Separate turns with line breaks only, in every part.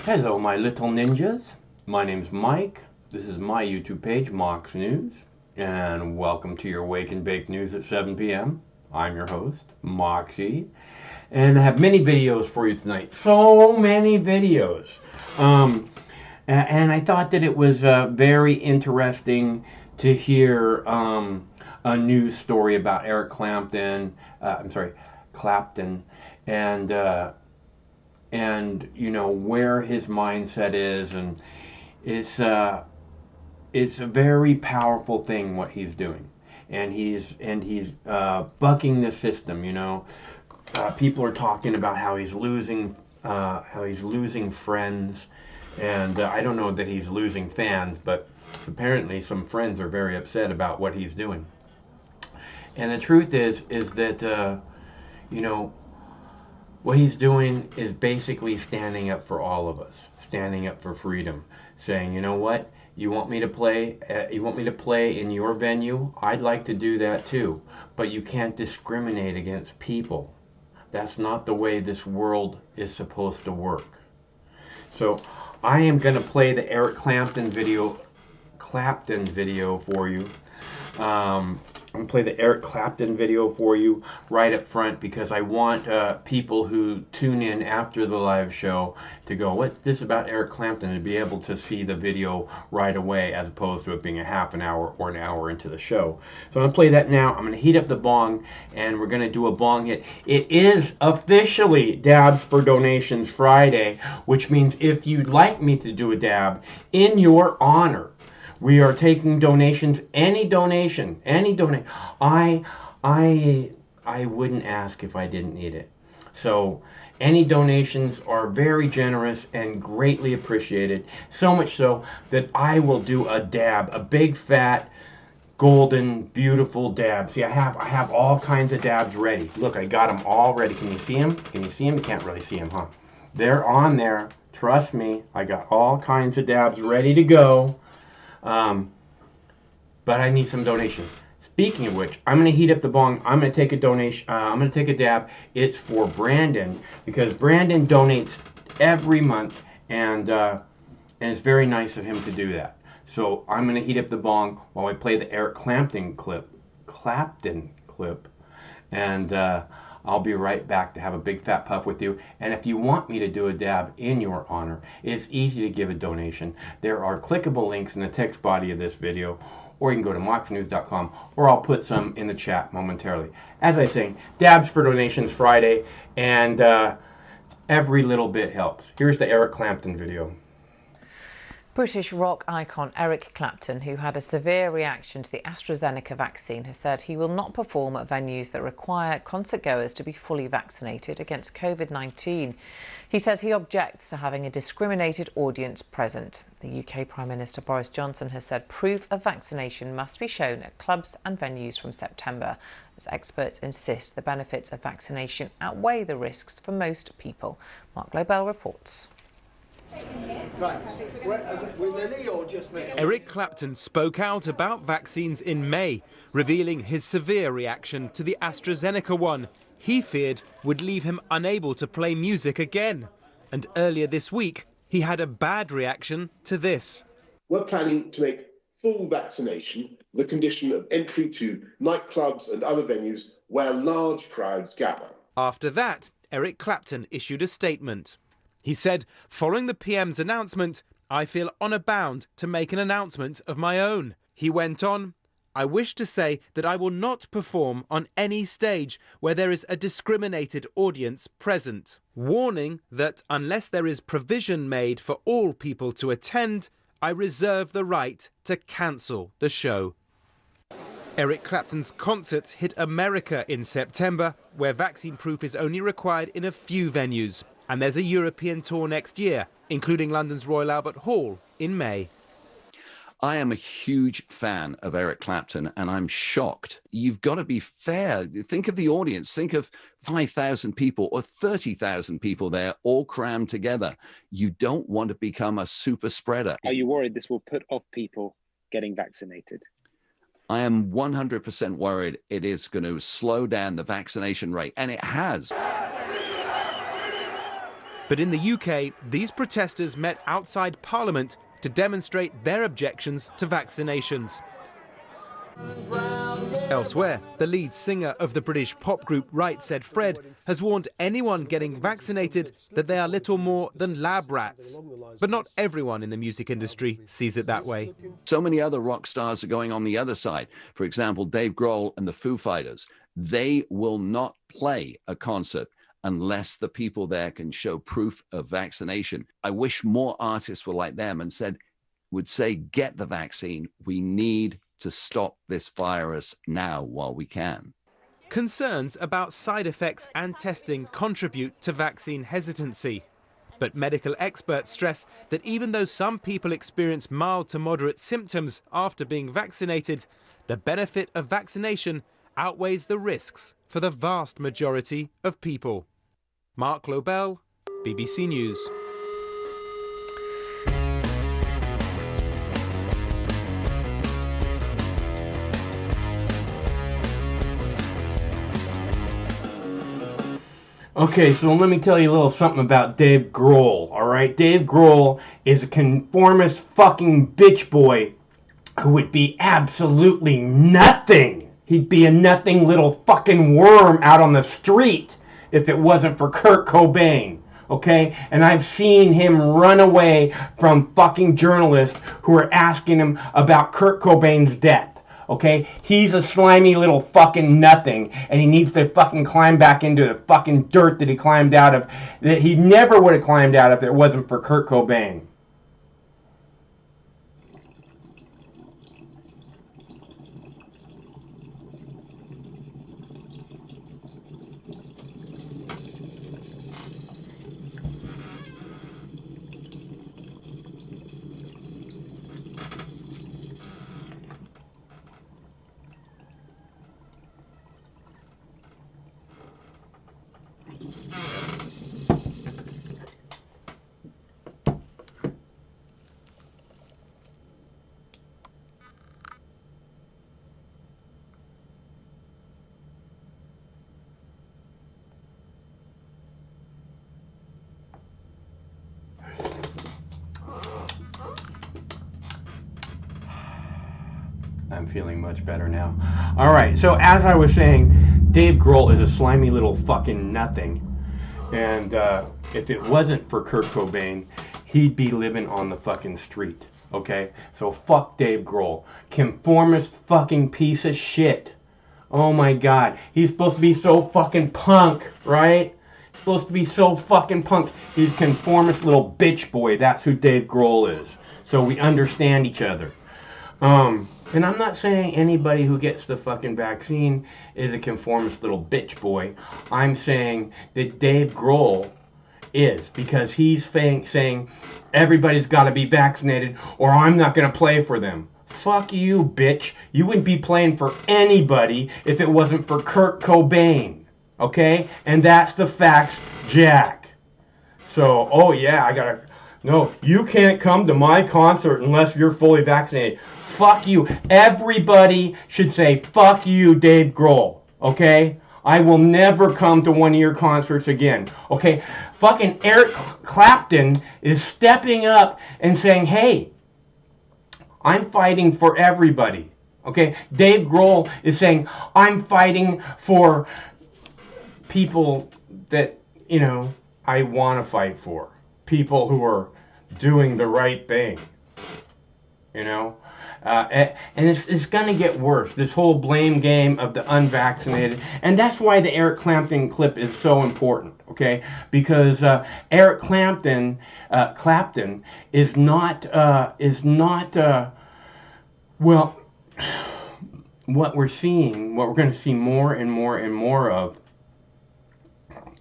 Hello, my little ninjas. My name's Mike. This is my YouTube page, Mox News, and welcome to your Wake and Bake News at 7 p.m. I'm your host, Moxie, and I have many videos for you tonight. So many videos. And I thought that it was very interesting to hear a news story about Eric Clapton. Clapton, and you know where his mindset is, and it's a very powerful thing what he's doing, and he's bucking the system. You know, people are talking about how he's losing friends, and I don't know that he's losing fans, but apparently some friends are very upset about what he's doing. And the truth is that you know, what he's doing is basically standing up for all of us, standing up for freedom, saying, you know what, you want me to play in your venue? I'd like to do that too, but you can't discriminate against people. That's not the way this world is supposed to work. So I am going to play the Eric Clapton video for you. I'm going to play the Eric Clapton video for you right up front, because I want people who tune in after the live show to go, what's this about Eric Clapton, and be able to see the video right away, as opposed to it being a half an hour or an hour into the show. So I'm going to play that now. I'm going to heat up the bong, and we're going to do a bong hit. It is officially Dabs for Donations Friday, which means if you'd like me to do a dab in your honor, we are taking donations, any donation. I wouldn't ask if I didn't need it. So any donations are very generous and greatly appreciated. So much so that I will do a dab, a big fat golden beautiful dab. See, I have all kinds of dabs ready. Look, I got them all ready. Can you see them? Can you see them? You can't really see them, huh? They're on there. Trust me, I got all kinds of dabs ready to go. But I need some donations. Speaking of which, I'm going to heat up the bong. I'm going to take a donation. I'm going to take a dab. It's for Brandon, because Brandon donates every month, and it's very nice of him to do that. So I'm going to heat up the bong while I play the Eric Clapton clip, and I'll be right back to have a big fat puff with you. And if you want me to do a dab in your honor, it's easy to give a donation. There are clickable links in the text body of this video, or you can go to moxnews.com, or I'll put some in the chat momentarily. As I say, Dabs for Donations Friday, and every little bit helps. Here's the Eric Clapton video.
British rock icon Eric Clapton, who had a severe reaction to the AstraZeneca vaccine, has said he will not perform at venues that require concert goers to be fully vaccinated against COVID-19. He says he objects to having a discriminated audience present. The UK Prime Minister Boris Johnson has said proof of vaccination must be shown at clubs and venues from September, as experts insist the benefits of vaccination outweigh the risks for most people. Mark Lobel reports.
Eric Clapton spoke out about vaccines in May, revealing his severe reaction to the AstraZeneca one he feared would leave him unable to play music again. And earlier this week, he had a bad reaction to this.
We're planning to make full vaccination the condition of entry to nightclubs and other venues where large crowds gather.
After that, Eric Clapton issued a statement. He said, following the PM's announcement, I feel honour bound to make an announcement of my own. He went on, I wish to say that I will not perform on any stage where there is a discriminated audience present, warning that unless there is provision made for all people to attend, I reserve the right to cancel the show. Eric Clapton's concerts hit America in September, where vaccine proof is only required in a few venues. And there's a European tour next year, including London's Royal Albert Hall in May.
I am a huge fan of Eric Clapton, and I'm shocked. You've got to be fair. Think of the audience. Think of 5,000 people or 30,000 people there all crammed together. You don't want to become a super spreader.
Are you worried this will put off people getting vaccinated?
I am 100% worried it is going to slow down the vaccination rate, and it has.
But in the UK, these protesters met outside Parliament to demonstrate their objections to vaccinations. Elsewhere, the lead singer of the British pop group Right Said Fred has warned anyone getting vaccinated that they are little more than lab rats. But not everyone in the music industry sees it that way.
So many other rock stars are going on the other side. For example, Dave Grohl and the Foo Fighters. They will not play a concert unless the people there can show proof of vaccination. I wish more artists were like them and would say, get the vaccine. We need to stop this virus now while we can.
Concerns about side effects and testing contribute to vaccine hesitancy. But medical experts stress that even though some people experience mild to moderate symptoms after being vaccinated, the benefit of vaccination outweighs the risks for the vast majority of people. Mark Lobel, BBC News.
Okay, so let me tell you a little something about Dave Grohl, alright? Dave Grohl is a conformist fucking bitch boy who would be absolutely nothing. He'd be a nothing little fucking worm out on the street if it wasn't for Kurt Cobain, okay? And I've seen him run away from fucking journalists who are asking him about Kurt Cobain's death. Okay, he's a slimy little fucking nothing, and he needs to fucking climb back into the fucking dirt that he climbed out of, that he never would have climbed out if it wasn't for Kurt Cobain. I'm feeling much better now. Alright, so as I was saying, Dave Grohl is a slimy little fucking nothing. And if it wasn't for Kurt Cobain, he'd be living on the fucking street. Okay? So fuck Dave Grohl. Conformist fucking piece of shit. Oh my god. He's supposed to be so fucking punk, right? He's supposed to be so fucking punk. He's a conformist little bitch boy. That's who Dave Grohl is. So we understand each other. And I'm not saying anybody who gets the fucking vaccine is a conformist little bitch boy. I'm saying that Dave Grohl is, because he's saying everybody's got to be vaccinated or I'm not going to play for them. Fuck you, bitch. You wouldn't be playing for anybody if it wasn't for Kurt Cobain. Okay? And that's the facts, Jack. So, oh yeah, no, you can't come to my concert unless you're fully vaccinated. Fuck you. Everybody should say, fuck you, Dave Grohl. Okay? I will never come to one of your concerts again. Okay? Fucking Eric Clapton is stepping up and saying, hey, I'm fighting for everybody. Okay? Dave Grohl is saying, I'm fighting for people that, you know, I want to fight for. People who are doing the right thing. You know? And it's going to get worse. This whole blame game of the unvaccinated. And that's why the Eric Clapton clip is so important. Okay? Because Eric Clapton is not, well, what we're going to see more and more and more of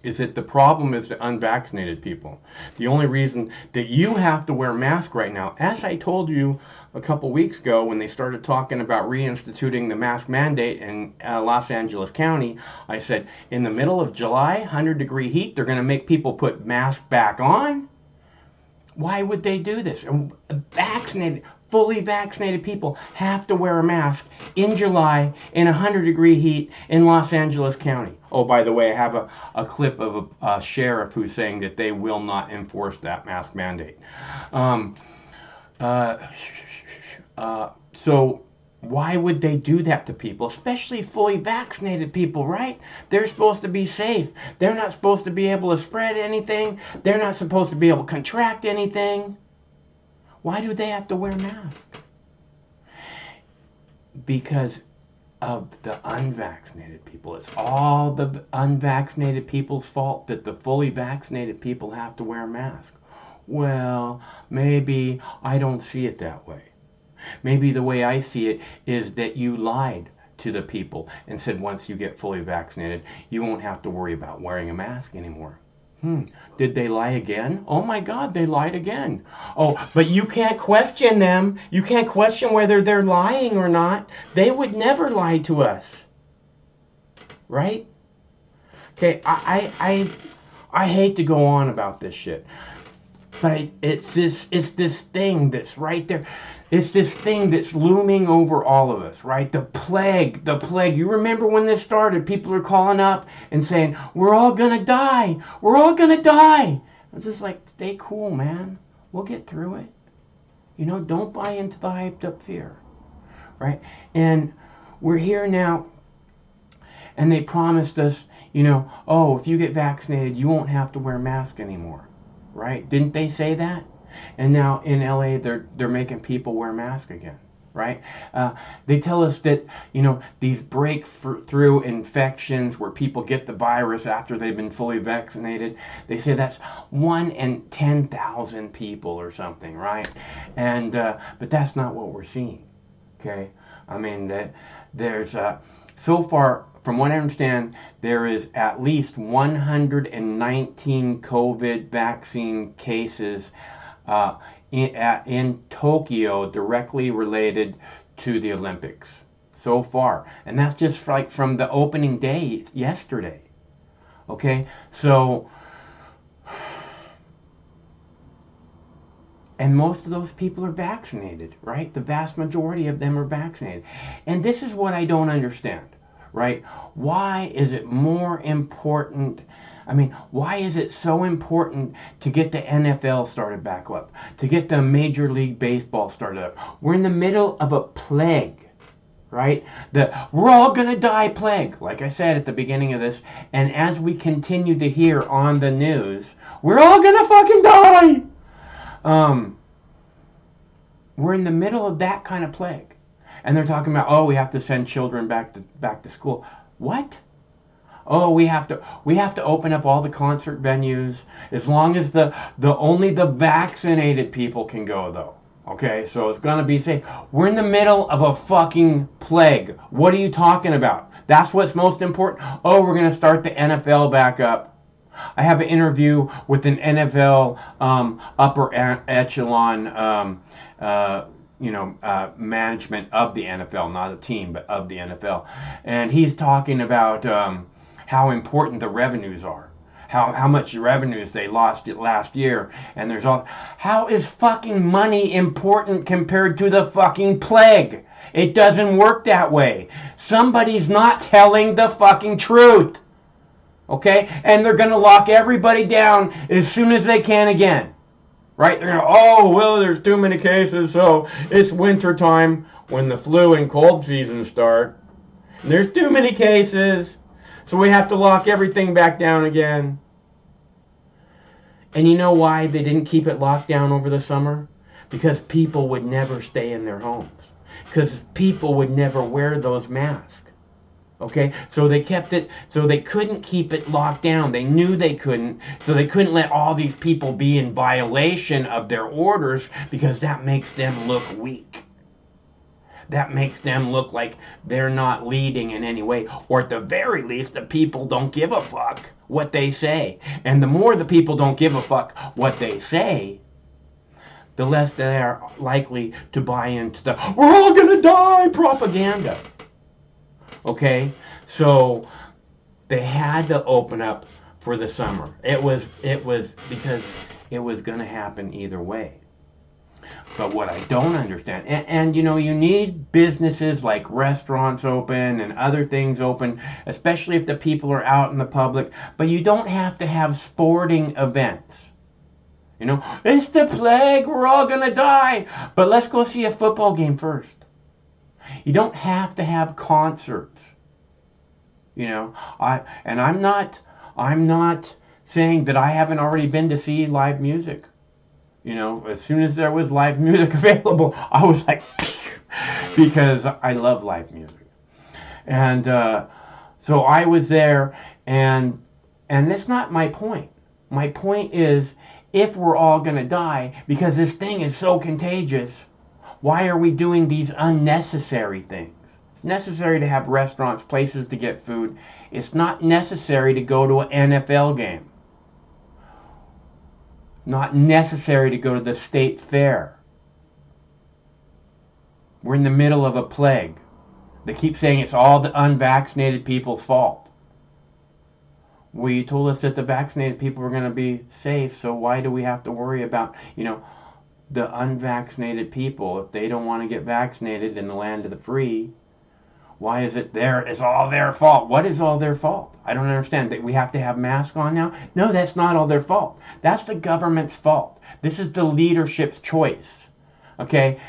is that the problem is the unvaccinated people. The only reason that you have to wear a mask right now, as I told you a couple weeks ago when they started talking about reinstituting the mask mandate in Los Angeles County, I said, in the middle of July, 100-degree heat, they're going to make people put masks back on? Why would they do this? Vaccinated, fully vaccinated people have to wear a mask in July in 100-degree heat in Los Angeles County. Oh, by the way, I have a clip of a sheriff who's saying that they will not enforce that mask mandate. So why would they do that to people, especially fully vaccinated people, right? They're supposed to be safe. They're not supposed to be able to spread anything. They're not supposed to be able to contract anything. Why do they have to wear masks? Because of the unvaccinated people. It's all the unvaccinated people's fault that the fully vaccinated people have to wear a mask. Well, maybe I don't see it that way. Maybe the way I see it is that you lied to the people and said once you get fully vaccinated, you won't have to worry about wearing a mask anymore. Did they lie again? Oh my God, they lied again. Oh, but you can't question them. You can't question whether they're lying or not. They would never lie to us. Right? Okay, I hate to go on about this shit. But it's this thing that's right there. It's this thing that's looming over all of us, right? The plague. You remember when this started, people are calling up and saying, we're all gonna die. We're all gonna die. I was just like, stay cool, man. We'll get through it. You know, don't buy into the hyped up fear, right? And we're here now, and they promised us, you know, oh, if you get vaccinated, you won't have to wear a mask anymore, right? Didn't they say that? And now in LA, they're making people wear masks again, right? They tell us that, you know, these breakthrough infections where people get the virus after they've been fully vaccinated, they say that's 1 in 10,000 people or something, right? And but that's not what we're seeing, okay? I mean, there's so far, from what I understand, there is at least 119 COVID vaccine cases in Tokyo directly related to the Olympics so far. And that's just like from the opening day yesterday. Okay, so, and most of those people are vaccinated, right? The vast majority of them are vaccinated. And this is what I don't understand, right? Why is it more important? I mean, why is it so important to get the NFL started back up, to get the Major League Baseball started up? We're in the middle of a plague, right? The we're all gonna die plague, like I said at the beginning of this, and as we continue to hear on the news, we're all gonna fucking die. We're in the middle of that kind of plague, and they're talking about, oh, we have to send children back to school. What? Oh, we have to open up all the concert venues as long as only the vaccinated people can go, though. Okay, so it's gonna be safe. We're in the middle of a fucking plague. What are you talking about? That's what's most important. Oh, we're gonna start the NFL back up. I have an interview with an NFL upper echelon management of the NFL, not a team, but of the NFL, and he's talking about how important the revenues are, how much revenues they lost last year, and there's all. How is fucking money important compared to the fucking plague? It doesn't work that way. Somebody's not telling the fucking truth, okay? And they're gonna lock everybody down as soon as they can again, right? They're gonna, oh well, there's too many cases, so it's winter time when the flu and cold season start. And there's too many cases. So we have to lock everything back down again. And you know why they didn't keep it locked down over the summer? Because people would never stay in their homes. Because people would never wear those masks. Okay? So they kept it, so they couldn't keep it locked down. They knew they couldn't. So they couldn't let all these people be in violation of their orders because that makes them look weak. That makes them look like they're not leading in any way. Or at the very least, the people don't give a fuck what they say. And the more the people don't give a fuck what they say, the less they are likely to buy into the we're all gonna die propaganda. Okay? So they had to open up for the summer. It was because it was gonna happen either way. But what I don't understand, and you know, you need businesses like restaurants open and other things open, especially if the people are out in the public, but you don't have to have sporting events. You know, it's the plague, we're all gonna die, but let's go see a football game first. You don't have to have concerts. You know, I'm not saying that I haven't already been to see live music. You know, as soon as there was live music available, I was like, because I love live music. And so I was there, and that's not my point. My point is, if we're all going to die, because this thing is so contagious, why are we doing these unnecessary things? It's necessary to have restaurants, places to get food. It's not necessary to go to an NFL game. Not necessary to go to the state fair. We're in the middle of a plague. They keep saying it's all the unvaccinated people's fault. Well, you told us that the vaccinated people were going to be safe, so why do we have to worry about, you know, the unvaccinated people? If they don't want to get vaccinated in the land of the free, why is it it's all their fault? What is all their fault? I don't understand. That we have to have masks on now? No, that's not all their fault. That's the government's fault. This is the leadership's choice. Okay?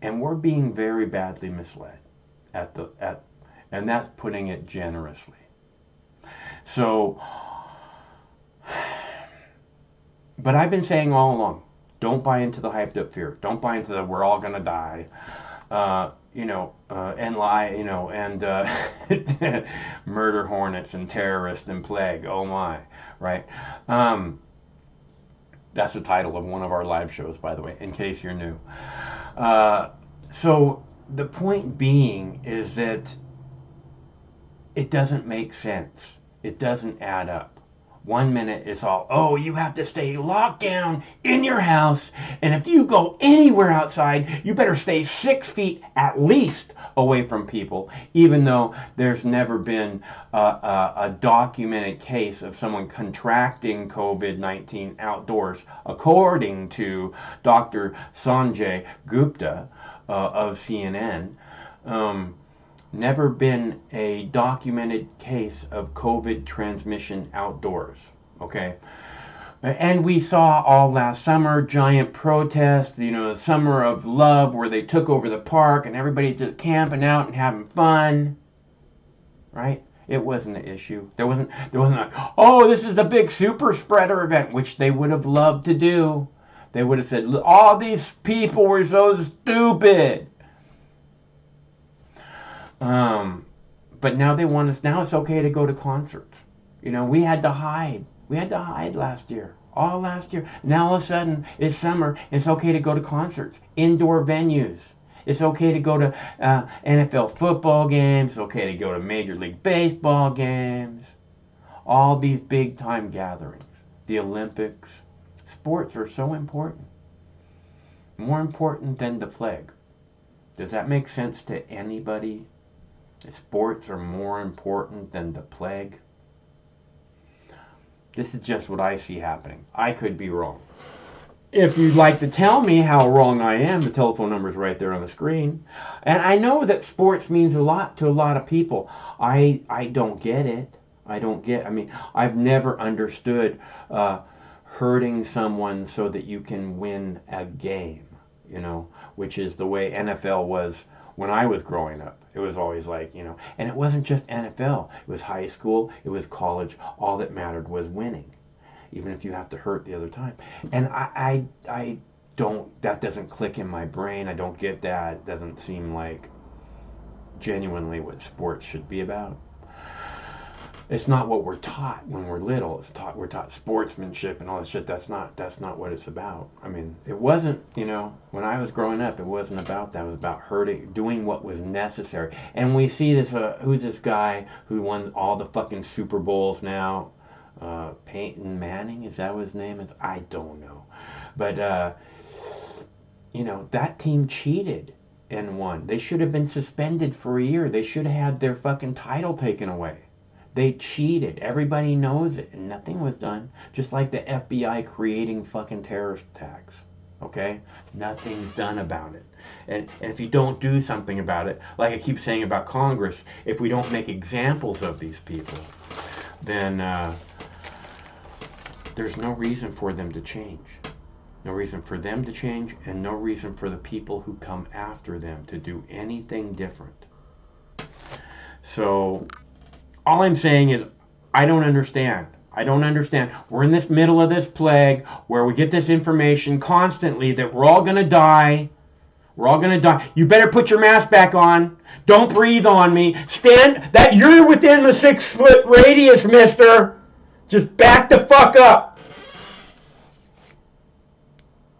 And we're being very badly misled and that's putting it generously. So, but I've been saying all along, don't buy into the hyped up fear. Don't buy into the we're all gonna die, and lie, and murder hornets and terrorists and plague. Oh my, right? That's the title of one of our live shows, by the way, in case you're new. So the point being is that it doesn't make sense. It doesn't add up. 1 minute it's all, oh, you have to stay locked down in your house, and if you go anywhere outside, you better stay 6 feet at least away from people, even though there's never been a documented case of someone contracting COVID-19 outdoors, according to Dr. Sanjay Gupta of CNN. Never been a documented case of COVID transmission outdoors, okay? And we saw all last summer giant protests, the summer of love where they took over the park and everybody just camping out and having fun, right? It wasn't an issue. There wasn't like, oh, this is the big super spreader event, which they would have loved to do. They would have said, all these people were so stupid. But now they want us, now it's okay to go to concerts. We had to hide. We had to hide last year. All last year. Now all of a sudden, it's summer, and it's okay to go to concerts. Indoor venues. It's okay to go to NFL football games. It's okay to go to Major League Baseball games. All these big time gatherings. The Olympics. Sports are so important. More important than the plague. Does that make sense to anybody? Sports are more important than the plague. This is just what I see happening. I could be wrong. If you'd like to tell me how wrong I am, the telephone number is right there on the screen. And I know that sports means a lot to a lot of people. I don't get it. I've never understood hurting someone so that you can win a game, which is the way NFL was when I was growing up. It was always like, and it wasn't just NFL. It was high school. It was college. All that mattered was winning, even if you have to hurt the other time. And I don't, that doesn't click in my brain. I don't get that. It doesn't seem like genuinely what sports should be about. It's not what we're taught when we're little. We're taught sportsmanship and all this shit. That's not what it's about. It wasn't, when I was growing up, it wasn't about that. It was about hurting, doing what was necessary. And we see this, who's this guy who won all the fucking Super Bowls now? Peyton Manning, is that what his name is? I don't know. But, that team cheated and won. They should have been suspended for a year. They should have had their fucking title taken away. They cheated. Everybody knows it, and nothing was done. Just like the FBI creating fucking terrorist attacks. Okay? Nothing's done about it. And if you don't do something about it, like I keep saying about Congress, if we don't make examples of these people, then there's no reason for them to change. No reason for them to change, and no reason for the people who come after them to do anything different. So, all I'm saying is, I don't understand. I don't understand. We're in this middle of this plague where we get this information constantly that we're all going to die. We're all going to die. You better put your mask back on. Don't breathe on me. Stand, that you're within the 6-foot radius, mister. Just back the fuck up.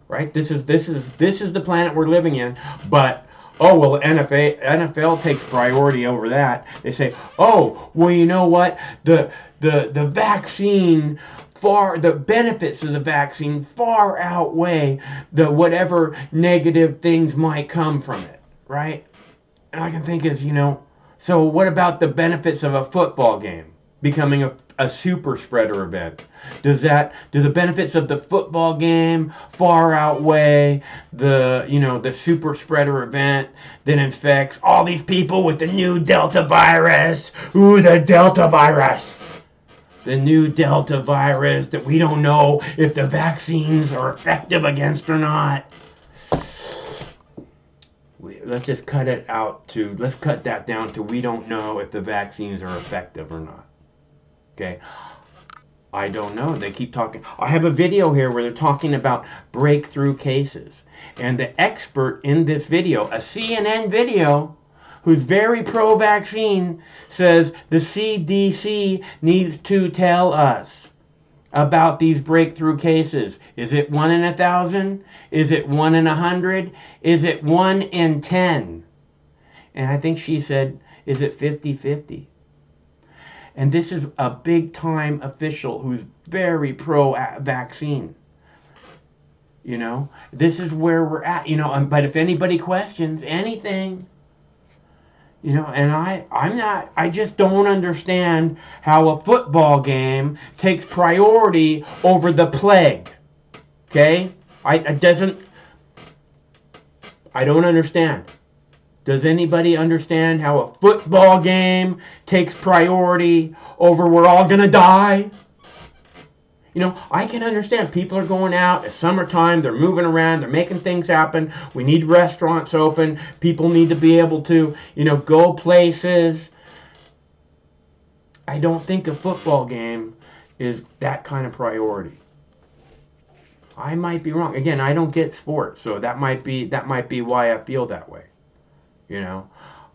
Right? This is the planet we're living in. But oh, well, NFL takes priority over that. They say, oh, well, you know what? The vaccine, the benefits of the vaccine far outweigh the whatever negative things might come from it, right? And I can think is, so what about the benefits of a football game becoming a super spreader event? Do the benefits of the football game far outweigh the super spreader event that infects all these people with the new Delta virus? Ooh, the Delta virus. The new Delta virus that we don't know if the vaccines are effective against or not. Let's just let's cut that down to we don't know if the vaccines are effective or not. Okay? I don't know. They keep talking. I have a video here where they're talking about breakthrough cases. And the expert in this video, a CNN video, who's very pro-vaccine, says the CDC needs to tell us about these breakthrough cases. Is it 1 in 1,000? Is it 1 in 100? Is it 1 in 10? And I think she said, is it 50-50? And this is a big-time official who's very pro-vaccine. This is where we're at. But if anybody questions anything, and I just don't understand how a football game takes priority over the plague. Okay? I don't understand. Does anybody understand how a football game takes priority over we're all going to die? I can understand people are going out. It's summertime. They're moving around. They're making things happen. We need restaurants open. People need to be able to, go places. I don't think a football game is that kind of priority. I might be wrong. Again, I don't get sports, so that might be why I feel that way.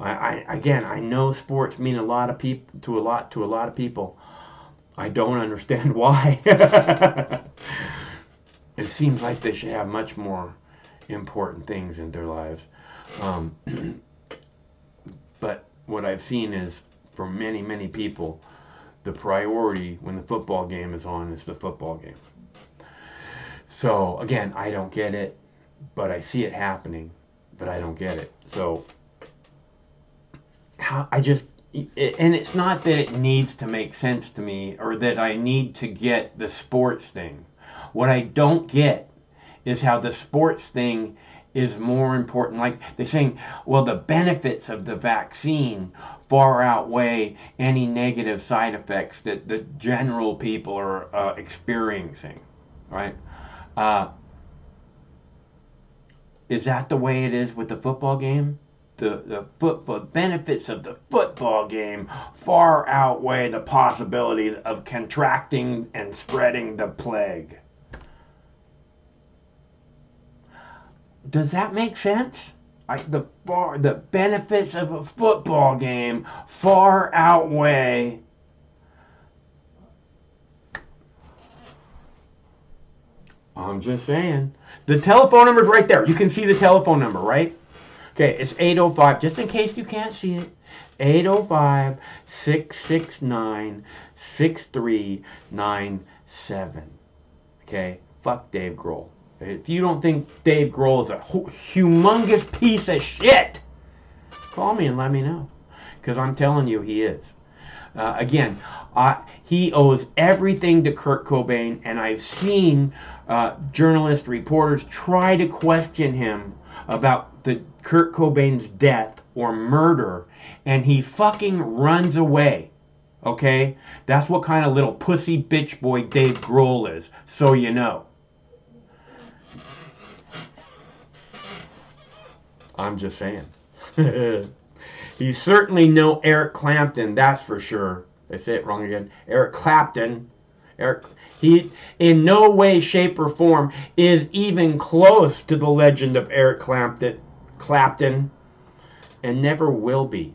I know sports mean a lot of people to a lot of people. I don't understand why. It seems like they should have much more important things in their lives. But what I've seen is, for many, many people, the priority when the football game is on is the football game. So, again, I don't get it, but I see it happening, but I don't get it. So, and it's not that it needs to make sense to me or that I need to get the sports thing. What I don't get is how the sports thing is more important. Like they're saying, well, the benefits of the vaccine far outweigh any negative side effects that the general people are experiencing, right? Is that the way it is with the football game? The football benefits of the football game far outweigh the possibility of contracting and spreading the plague. Does that make sense? The benefits of a football game far outweigh I'm just saying. The telephone number's right there. You can see the telephone number, right? Okay, it's 805, just in case you can't see it. 805-669-6397. Okay? Fuck Dave Grohl. If you don't think Dave Grohl is a humongous piece of shit, call me and let me know. Because I'm telling you, he is. Again, he owes everything to Kurt Cobain, and I've seen journalists, reporters try to question him about the Kurt Cobain's death or murder, and he fucking runs away. Okay? That's what kind of little pussy bitch boy Dave Grohl is, so you know. I'm just saying. He's certainly no Eric Clapton, that's for sure. I say it wrong again. Eric Clapton. He in no way, shape, or form is even close to the legend of Eric Clapton, and never will be.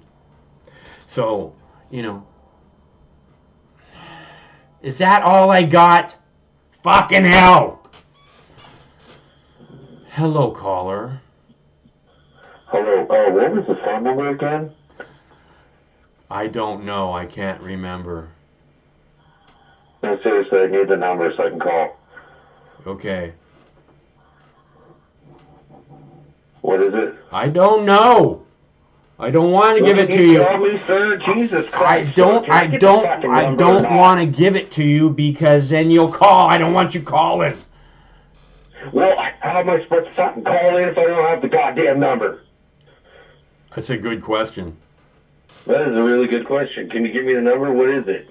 So, you know, is that all I got? Fucking hell! Hello, caller.
Hello. What was the phone number again?
I don't know. I can't remember.
No, seriously, I need the number so I can call.
Okay.
What is it?
I don't know. I don't want to give it to you.
Tell me, sir. Jesus Christ.
I don't want to give it to you because then you'll call. I don't want you calling.
Well, how am I supposed to fucking call in if I don't have the goddamn number?
That's a good question.
That is a really good question. Can you give me the number? What is it?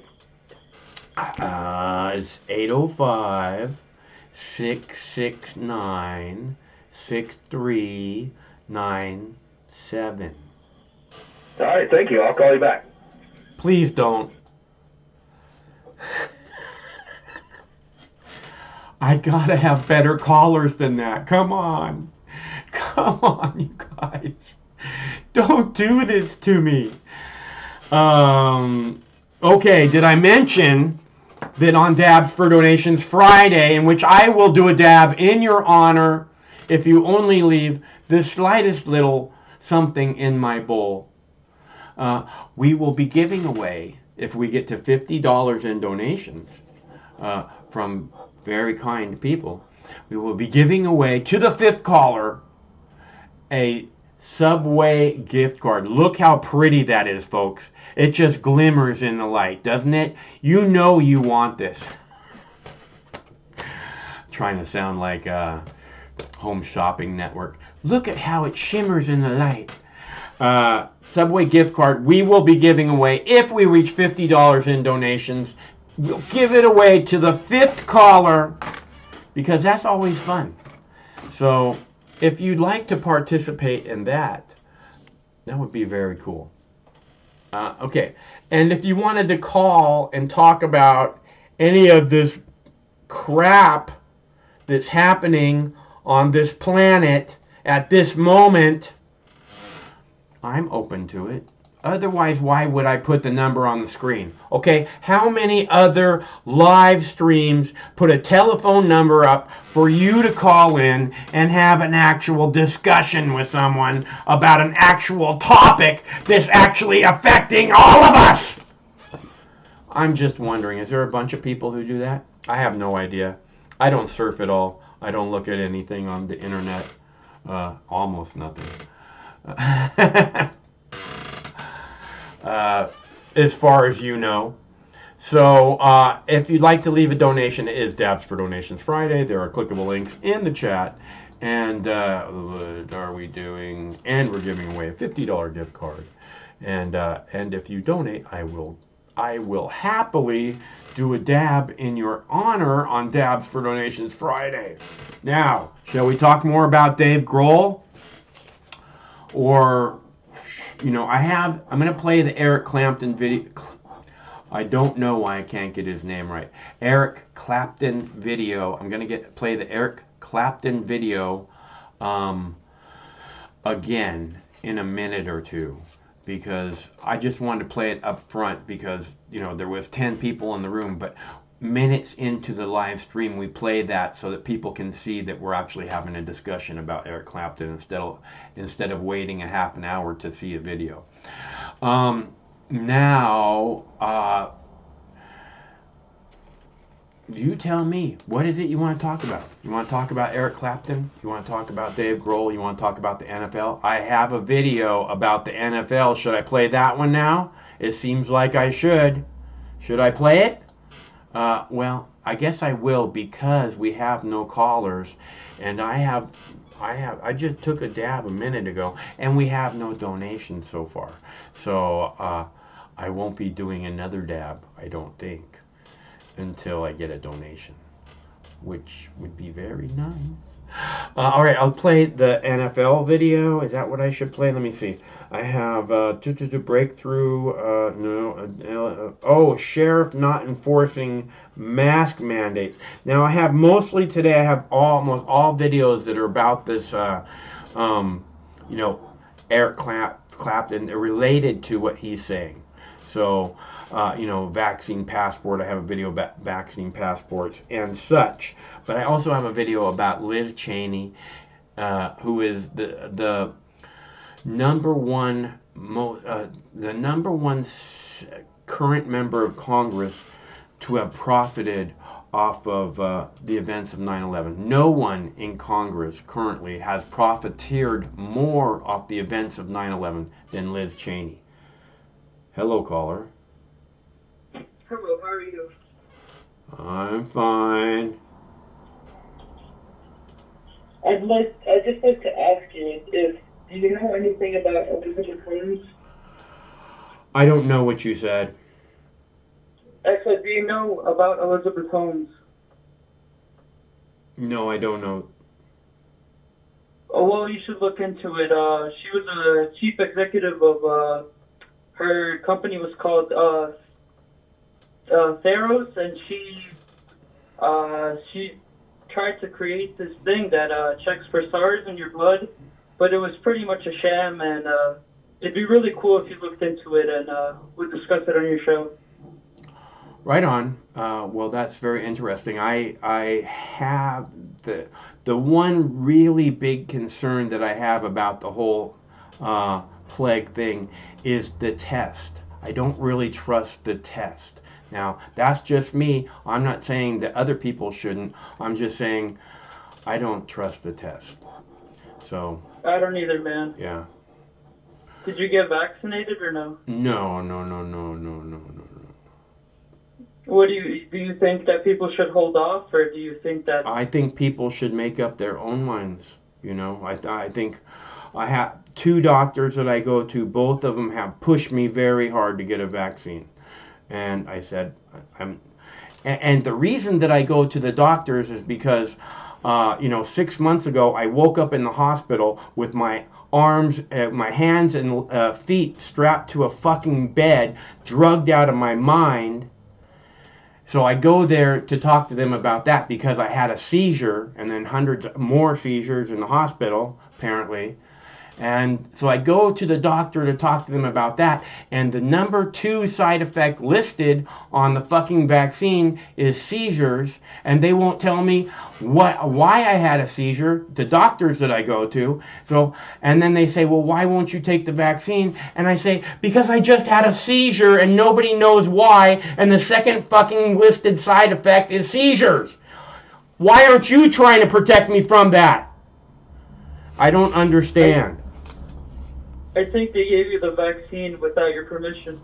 It's 805-669-6397.
All right, thank you. I'll call you back.
Please don't. I gotta have better callers than that. Come on. Come on, you guys. Don't do this to me. Okay, did I mention that on Dabs for Donations Friday, in which I will do a dab in your honor if you only leave the slightest little something in my bowl, we will be giving away, if we get to $50 in donations from very kind people, we will be giving away to the fifth caller a Subway gift card. Look how pretty that is, folks. It just glimmers in the light, doesn't it? You know you want this. Trying to sound like Home Shopping Network. Look at how it shimmers in the light. Subway gift card we will be giving away if we reach $50 in donations. We'll give it away to the fifth caller because that's always fun. So if you'd like to participate in that, that would be very cool. Okay, and if you wanted to call and talk about any of this crap that's happening on this planet at this moment, I'm open to it. Otherwise, why would I put the number on the screen? Okay, how many other live streams put a telephone number up for you to call in and have an actual discussion with someone about an actual topic that's actually affecting all of us? I'm just wondering, is there a bunch of people who do that? I have no idea. I don't surf at all. I don't look at anything on the internet. Almost nothing. As far as you know. So if you'd like to leave a donation, it is Dabs for Donations Friday. There are clickable links in the chat. And what are we doing? And we're giving away a $50 gift card. And if you donate, I will happily do a dab in your honor on Dabs for Donations Friday. Now, shall we talk more about Dave Grohl? Or, you know, I'm going to play the Eric Clapton video. I don't know why I can't get his name right. Eric Clapton video. I'm going to play the Eric Clapton video again in a minute or two, because I just wanted to play it up front because, you know, there was 10 people in the room, but minutes into the live stream we play that so that people can see that we're actually having a discussion about Eric Clapton instead of waiting a half an hour to see a video. Now, you tell me, what is it you want to talk about? You want to talk about Eric Clapton? You want to talk about Dave Grohl? You want to talk about the NFL? I have a video about the NFL. Should I play that one now? It seems like I should. Should I play it? Well, I guess I will because we have no callers, and I just took a dab a minute ago, and we have no donations so far. So I won't be doing another dab, I don't think, until I get a donation, which would be very nice. All right, I'll play the NFL video. Is that what I should play? Let me see. I have breakthrough. Sheriff not enforcing mask mandates. Now I have mostly today. I have almost all videos that are about this. Eric Clapton. They're related to what he's saying. So, vaccine passport. I have a video about vaccine passports and such. But I also have a video about Liz Cheney, who is the number one current member of Congress to have profited off of the events of 9/11. No one in Congress currently has profiteered more off the events of 9/11 than Liz Cheney. Hello, caller.
Hello, how are you?
I'm fine.
I'd just like to ask you if do you know anything about Elizabeth Holmes?
I don't know what you said.
I said, do you know about Elizabeth Holmes?
No, I don't know.
Oh, well, you should look into it. She was a chief executive of her company was called Theros, and she tried to create this thing that checks for SARS in your blood, but it was pretty much a sham, and it'd be really cool if you looked into it, and we'd discuss it on your show.
Right on. Well, that's very interesting. I have the one really big concern that I have about the whole plague thing is the test. I don't really trust the test. Now, that's just me. I'm not saying that other people shouldn't. I'm just saying I don't trust the test. So.
I don't either, man.
Yeah.
Did you get vaccinated or no?
No.
What do you think that people should hold off, or do you think that?
I think people should make up their own minds. I think I have 2 doctors that I go to. Both of them have pushed me very hard to get a vaccine. And I said, and the reason that I go to the doctors is because, 6 months ago, I woke up in the hospital with my arms, my hands and feet strapped to a fucking bed, drugged out of my mind. So I go there to talk to them about that because I had a seizure and then hundreds more seizures in the hospital, apparently. And so I go to the doctor to talk to them about that, and the number 2 side effect listed on the fucking vaccine is seizures, and they won't tell me why I had a seizure, the doctors that I go to. So, and then they say, well, why won't you take the vaccine? And I say, because I just had a seizure and nobody knows why, and the second fucking listed side effect is seizures. Why aren't you trying to protect me from that? I don't understand.
I think they gave you the vaccine without your permission.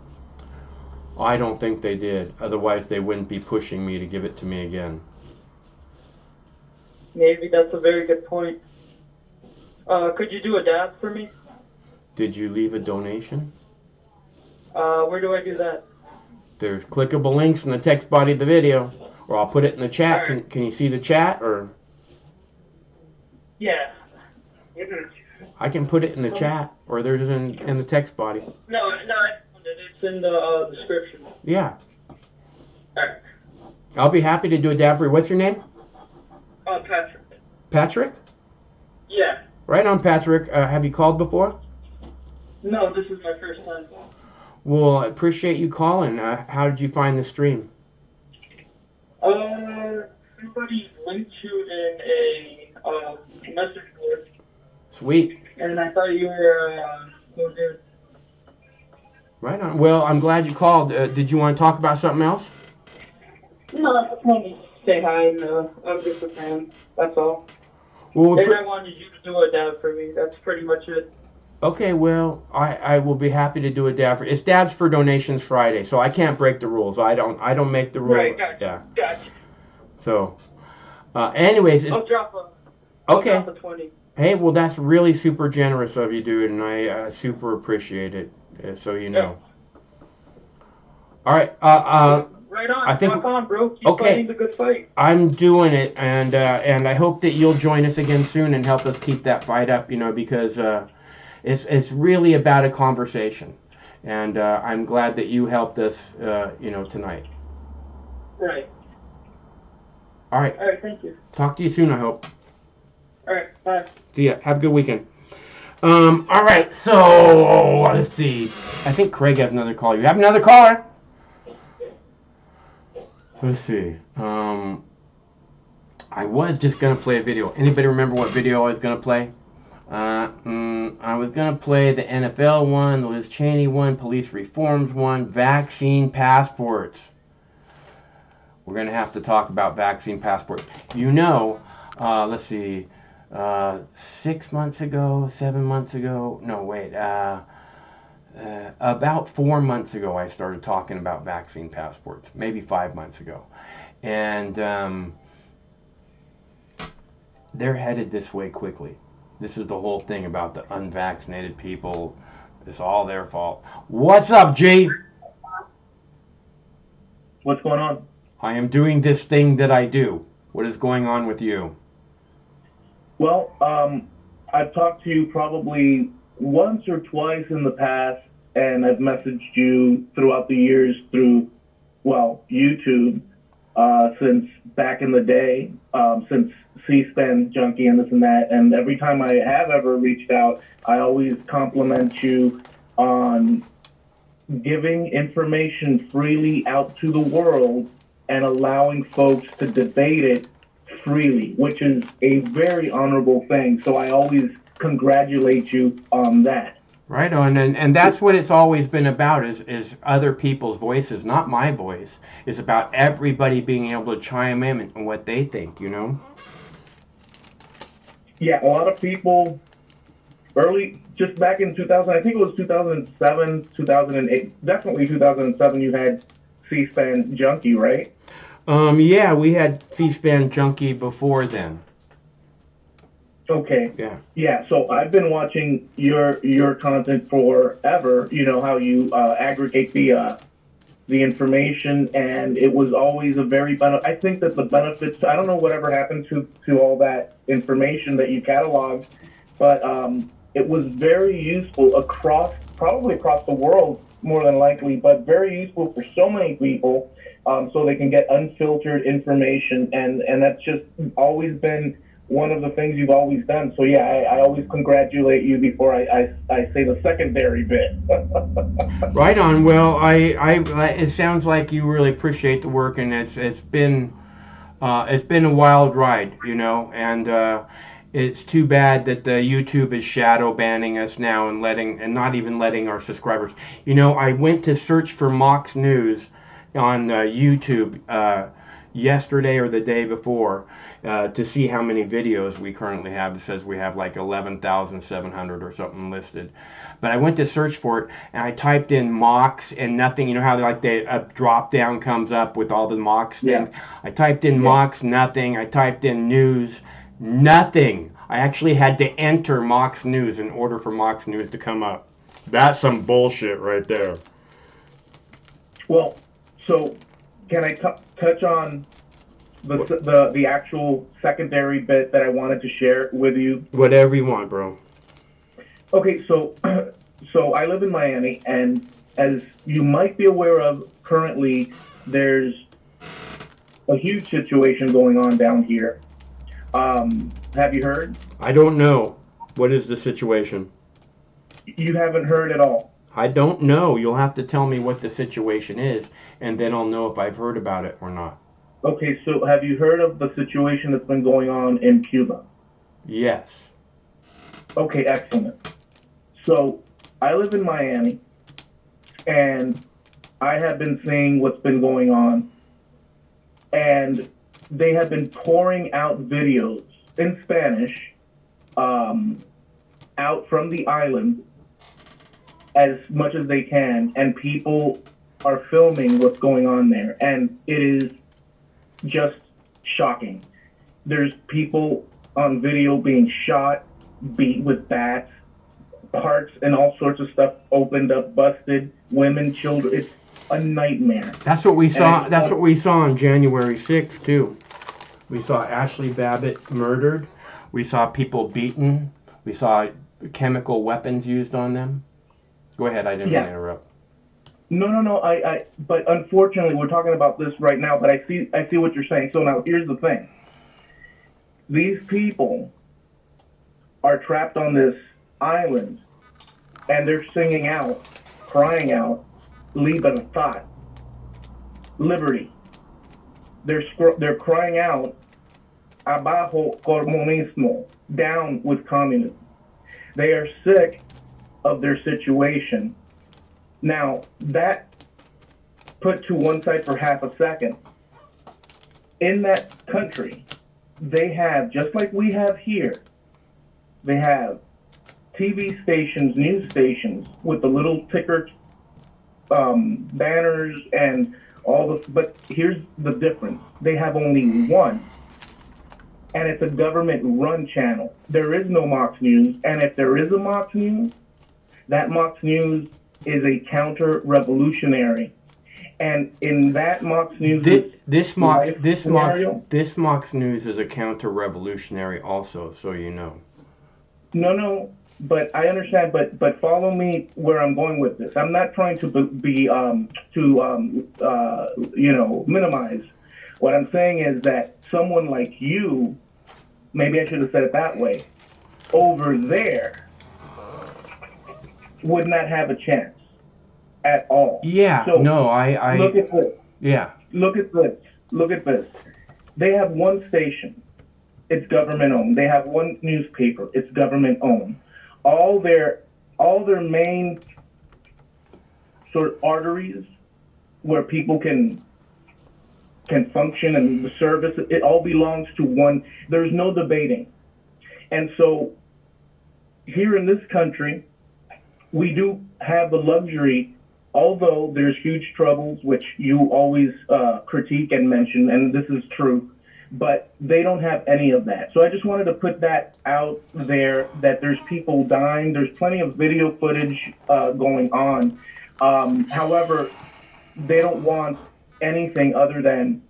I don't think they did. Otherwise, they wouldn't be pushing me to give it to me again.
Maybe that's a very good point. Could you do a dab for me?
Did you leave a donation?
Where do I do that?
There's clickable links in the text body of the video, or I'll put it in the chat.
Right.
Can you see the chat, or?
Yeah.
I can put it in the chat, or there's in the text body.
No, it's in the description.
Yeah.
Alright.
I'll be happy to do a dab for you. What's your name?
Patrick.
Patrick?
Yeah.
Right on, Patrick. Have you called before?
No, this is my first time.
Well, I appreciate you calling. How did you find the stream?
Somebody linked you in a message board.
Sweet.
And I thought you were so good.
Right on. Well, I'm glad you called. Did you want to talk about something else?
No, I just wanted to say hi, and I'm just a fan. That's all.
Well,
and I wanted you to do a dab for me. That's pretty much it.
Okay, well, I will be happy to do a dab for. It's Dabs for Donations Friday, so I can't break the rules. I don't make the rules.
Right, gotcha.
Yeah.
Gotcha.
So, anyways,
I'll drop a.
okay.
I'll drop a 20.
Hey, well, that's really super generous of you, dude, and I super appreciate it. So you know. All right.
Right on.
I think.
Rock on, bro. Keep
Okay.
fighting the good fight.
I'm doing it, and I hope that you'll join us again soon and help us keep that fight up. You know, because it's really about a conversation, and I'm glad that you helped us. You know, tonight.
Right.
All right.
All right. Thank you.
Talk to you soon, I hope.
All right. Bye.
See ya. Have a good weekend. All right. So let's see. I think Craig has another call. You have another caller? Let's see. I was just gonna play a video. Anybody remember what video I was gonna play? I was gonna play the NFL one, the Liz Cheney one, police reforms one, vaccine passports. We're gonna have to talk about vaccine passports. You know, let's see. 6 months ago, 7 months ago. No, wait. About 4 months ago, I started talking about vaccine passports. Maybe 5 months ago, and they're headed this way quickly. This is the whole thing about the unvaccinated people. It's all their fault. What's up, G?
What's going on?
I am doing this thing that I do. What is going on with you?
Well, I've talked to you probably once or twice in the past, and I've messaged you throughout the years through, well, YouTube, since back in the day, since C-SPAN Junkie and this and that. And every time I have ever reached out, I always compliment you on giving information freely out to the world and allowing folks to debate it freely, which is a very honorable thing. So I always congratulate you on that.
Right on, and that's what it's always been about is other people's voices, not my voice. It's about everybody being able to chime in and what they think, you know?
Yeah, a lot of people just back in 2000, I think it was 2007, 2008, definitely 2007, you had C-SPAN Junkie, right?
Yeah, we had C-SPAN Junkie before then.
Okay.
Yeah.
Yeah. So I've been watching your content forever. You know how you aggregate the information, and it was always a very I think that the benefits. I don't know whatever happened to all that information that you cataloged, but it was very useful probably across the world more than likely, but very useful for so many people, so they can get unfiltered information, and that's just always been one of the things you've always done. So yeah, I always congratulate you before I say the secondary bit.
Right on. Well, it sounds like you really appreciate the work, and it's been a wild ride, you know, and it's too bad that the YouTube is shadow banning us now and not even letting our subscribers. You know, I went to search for Mox News on YouTube yesterday or the day before to see how many videos we currently have. It says we have like 11,700 or something listed. But I went to search for it, and I typed in Mox and nothing. You know how a drop down comes up with all the Mox things? Yeah. I typed in Mox, nothing. I typed in news, nothing. I actually had to enter Mox News in order for Mox News to come up. That's some bullshit right there.
Well, so can I touch on the actual secondary bit that I wanted to share with you?
Whatever you want, bro.
Okay, so I live in Miami, and as you might be aware of, currently there's a huge situation going on down here. Have you heard?
I don't know. What is the situation?
You haven't heard at all?
I don't know. You'll have to tell me what the situation is, and then I'll know if I've heard about it or not.
Okay, so have you heard of the situation that's been going on in Cuba?
Yes.
Okay, excellent. So I live in Miami, and I have been seeing what's been going on, and they have been pouring out videos in Spanish out from the island as much as they can, and people are filming what's going on there, and it is just shocking. There's people on video being shot, beat with bats, hearts and all sorts of stuff opened up, busted, women, children. It's a nightmare.
That's what we saw. That's what we saw on January 6th too. We saw Ashley Babbitt murdered. We saw people beaten. We saw chemical weapons used on them. Go ahead. I didn't mean to interrupt.
No. But unfortunately, we're talking about this right now. But I see what you're saying. So now here's the thing. These people are trapped on this island, and they're singing out, crying out, libertad, liberty. They're crying out, abajo comunismo, down with communism. They are sick of their situation. Now, that put to one side for half a second. In that country, they have, just like we have here, they have TV stations, news stations with the little ticker banners and all the, but here's the difference. They have only one, and it's a government-run channel. There is no Mox News, and if there is a Mox News, that Mox News is a counter-revolutionary. And in that Mox News,
this Mox News is a counter-revolutionary also, so you know.
No, but I understand. But follow me where I'm going with this. I'm not trying to minimize. What I'm saying is that someone like you, maybe I should have said it that way, over there would not have a chance at all.
Yeah.
So
no, I
look at this.
Yeah.
Look at this. Look at this. They have one station. It's government owned. They have one newspaper. It's government owned. All their main sort of arteries where people can function and the service, it all belongs to one. There's no debating. And so here in this country, we do have the luxury, although there's huge troubles, which you always critique and mention, and this is true, but they don't have any of that. So I just wanted to put that out there, that there's people dying. There's plenty of video footage going on. However, they don't want anything other than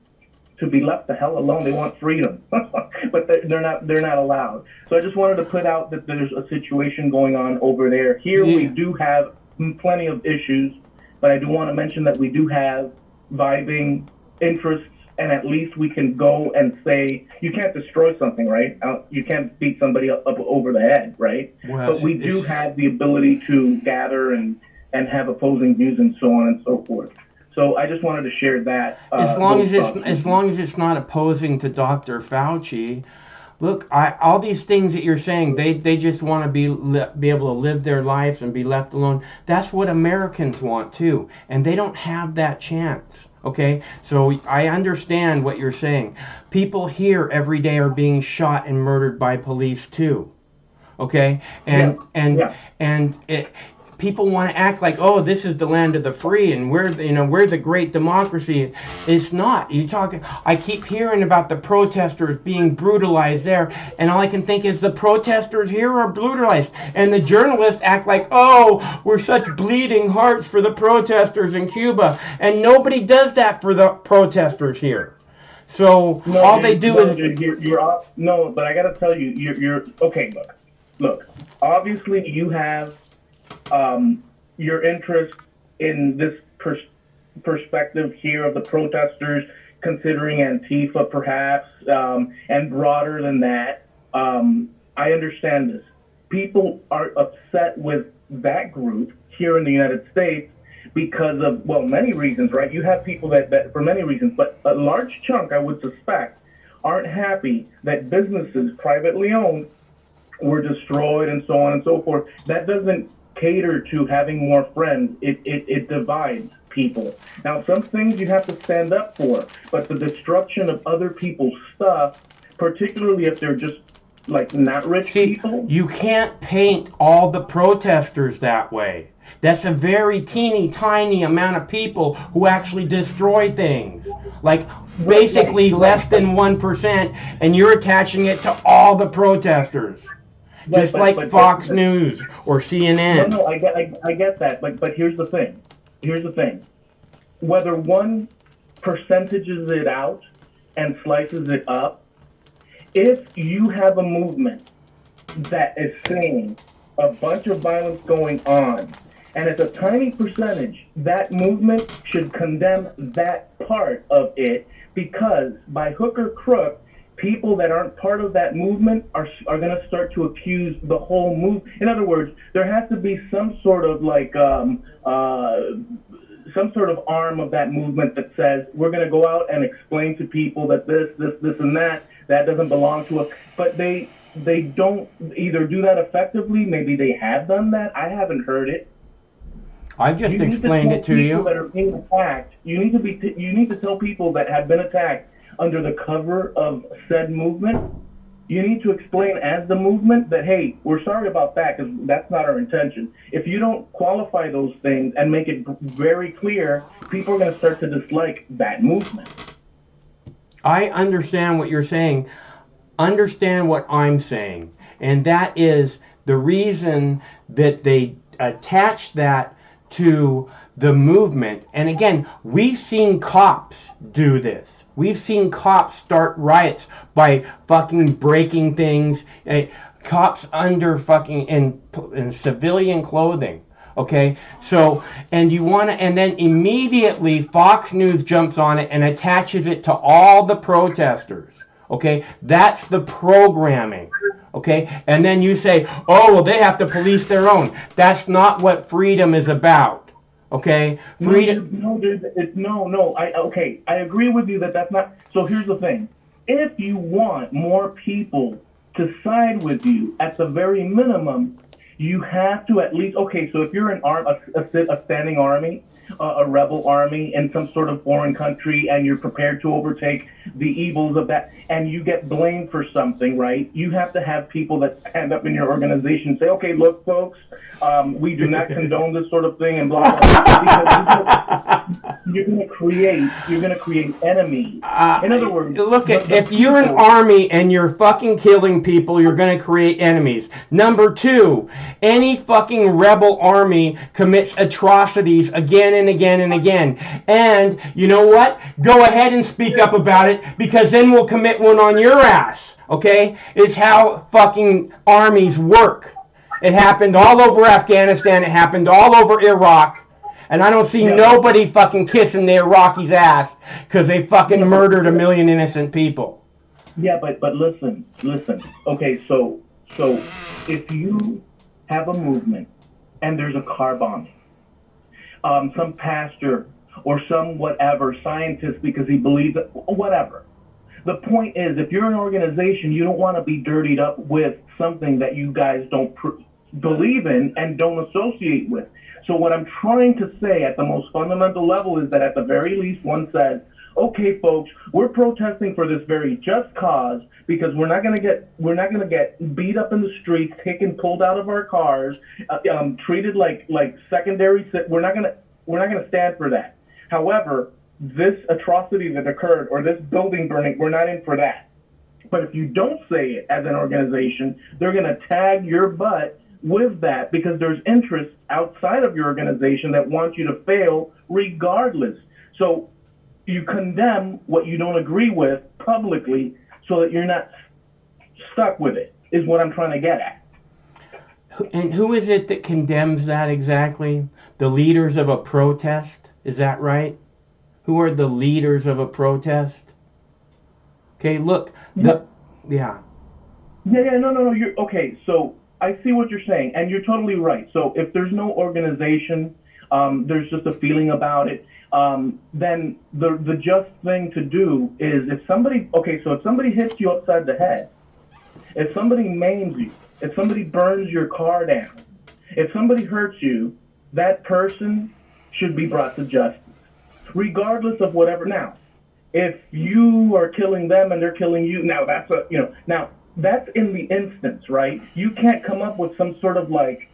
to be left the hell alone. They want freedom, but they're not allowed. So I just wanted to put out that there's a situation going on over there. Here we do have plenty of issues, but I do want to mention that we do have vibing interests, and at least we can go and say, you can't destroy something, right? You can't beat somebody up over the head, right?
Well,
but we do have the ability to gather and have opposing views and so on and so forth. So I just wanted to share that.
As long as it's not opposing to Dr. Fauci. Look, all these things that you're saying, they just want to be able to live their lives and be left alone. That's what Americans want too, and they don't have that chance. Okay, so I understand what you're saying. People here every day are being shot and murdered by police too. Okay, people want to act like, oh, this is the land of the free and we're the great democracy. It's not. I keep hearing about the protesters being brutalized there, and all I can think is the protesters here are brutalized, and the journalists act like, oh, we're such bleeding hearts for the protesters in Cuba, and nobody does that for the protesters here. So all they do is
you're off. No, but I got to tell you, you're okay. Look. Obviously, you have your interest in this perspective here of the protesters, considering Antifa perhaps, and broader than that. I understand this. People are upset with that group here in the United States because of, well, many reasons, right? You have people that for many reasons, but a large chunk, I would suspect, aren't happy that businesses privately owned were destroyed and so on and so forth. That doesn't cater to having more friends. It divides people. Now, some things you have to stand up for, but the destruction of other people's stuff, particularly if they're just like not rich people.
You can't paint all the protesters that way. That's a very teeny tiny amount of people who actually destroy things. Like basically less than 1%, and you're attaching it to all the protesters. Just like Fox News or CNN.
No, I get that, but here's the thing. Whether one percentages it out and slices it up, if you have a movement that is saying a bunch of violence going on, and it's a tiny percentage, that movement should condemn that part of it, because by hook or crook, people that aren't part of that movement are going to start to accuse the whole move. In other words, there has to be some sort of some sort of arm of that movement that says we're going to go out and explain to people that this, and that doesn't belong to us. But they don't either do that effectively. Maybe they have done that. I haven't heard it.
I just explained it to you.
That are being attacked. You need to tell people that have been attacked under the cover of said movement. You need to explain as the movement that, hey, we're sorry about that because that's not our intention. If you don't qualify those things and make it very clear, people are going to start to dislike that movement.
I understand what you're saying. Understand what I'm saying. And that is the reason that they attach that to the movement. And again, we've seen cops do this. We've seen cops start riots by fucking breaking things. Cops under fucking in civilian clothing. Okay, so and then immediately Fox News jumps on it and attaches it to all the protesters. Okay, that's the programming. Okay, and then you say, oh well, they have to police their own. That's not what freedom is about. Okay, freedom.
No. I agree with you that that's not. So here's the thing: if you want more people to side with you, at the very minimum, you have to at least. Okay, so if you're a standing army, a rebel army in some sort of foreign country, and you're prepared to overtake the evils of that, and you get blamed for something, right? You have to have people that stand up in your organization and say, okay, look, folks, we do not condone this sort of thing, and blah, blah, blah. Because you're going to create enemies. In other words,
look, if you're an army and you're fucking killing people, you're going to create enemies. Number two, any fucking rebel army commits atrocities again and again and again. And you know what? Go ahead and speak up about it, because then we'll commit one on your ass. Okay? It's how fucking armies work. It happened all over Afghanistan. It happened all over Iraq. And I don't see nobody fucking kissing the Iraqis' ass because they fucking murdered 1 million innocent people.
Yeah, but listen. Okay, so if you have a movement and there's a car bombing, some pastor or some whatever scientist because he believes it, whatever. The point is, if you're an organization, you don't want to be dirtied up with something that you guys don't believe in and don't associate with. So what I'm trying to say at the most fundamental level is that at the very least one says, okay, folks, we're protesting for this very just cause because we're not going to get beat up in the streets, pulled out of our cars, treated like secondary. We're not going to stand for that. However, this atrocity that occurred or this building burning, we're not in for that. But if you don't say it as an organization, they're going to tag your butt with that because there's interests outside of your organization that want you to fail regardless. So you condemn what you don't agree with publicly so that you're not stuck with it, is what I'm trying to get at.
And who is it that condemns that exactly? The leaders of a protest? Is that right? Who are the leaders of a protest? Okay, look. No,
you're okay. So I see what you're saying, and you're totally right. So if there's no organization, there's just a feeling about it, then the just thing to do is if somebody hits you upside the head, if somebody maims you, if somebody burns your car down, if somebody hurts you, that person should be brought to justice, regardless of whatever. Now, if you are killing them and they're killing you, now that's in the instance, right? You can't come up with some sort of like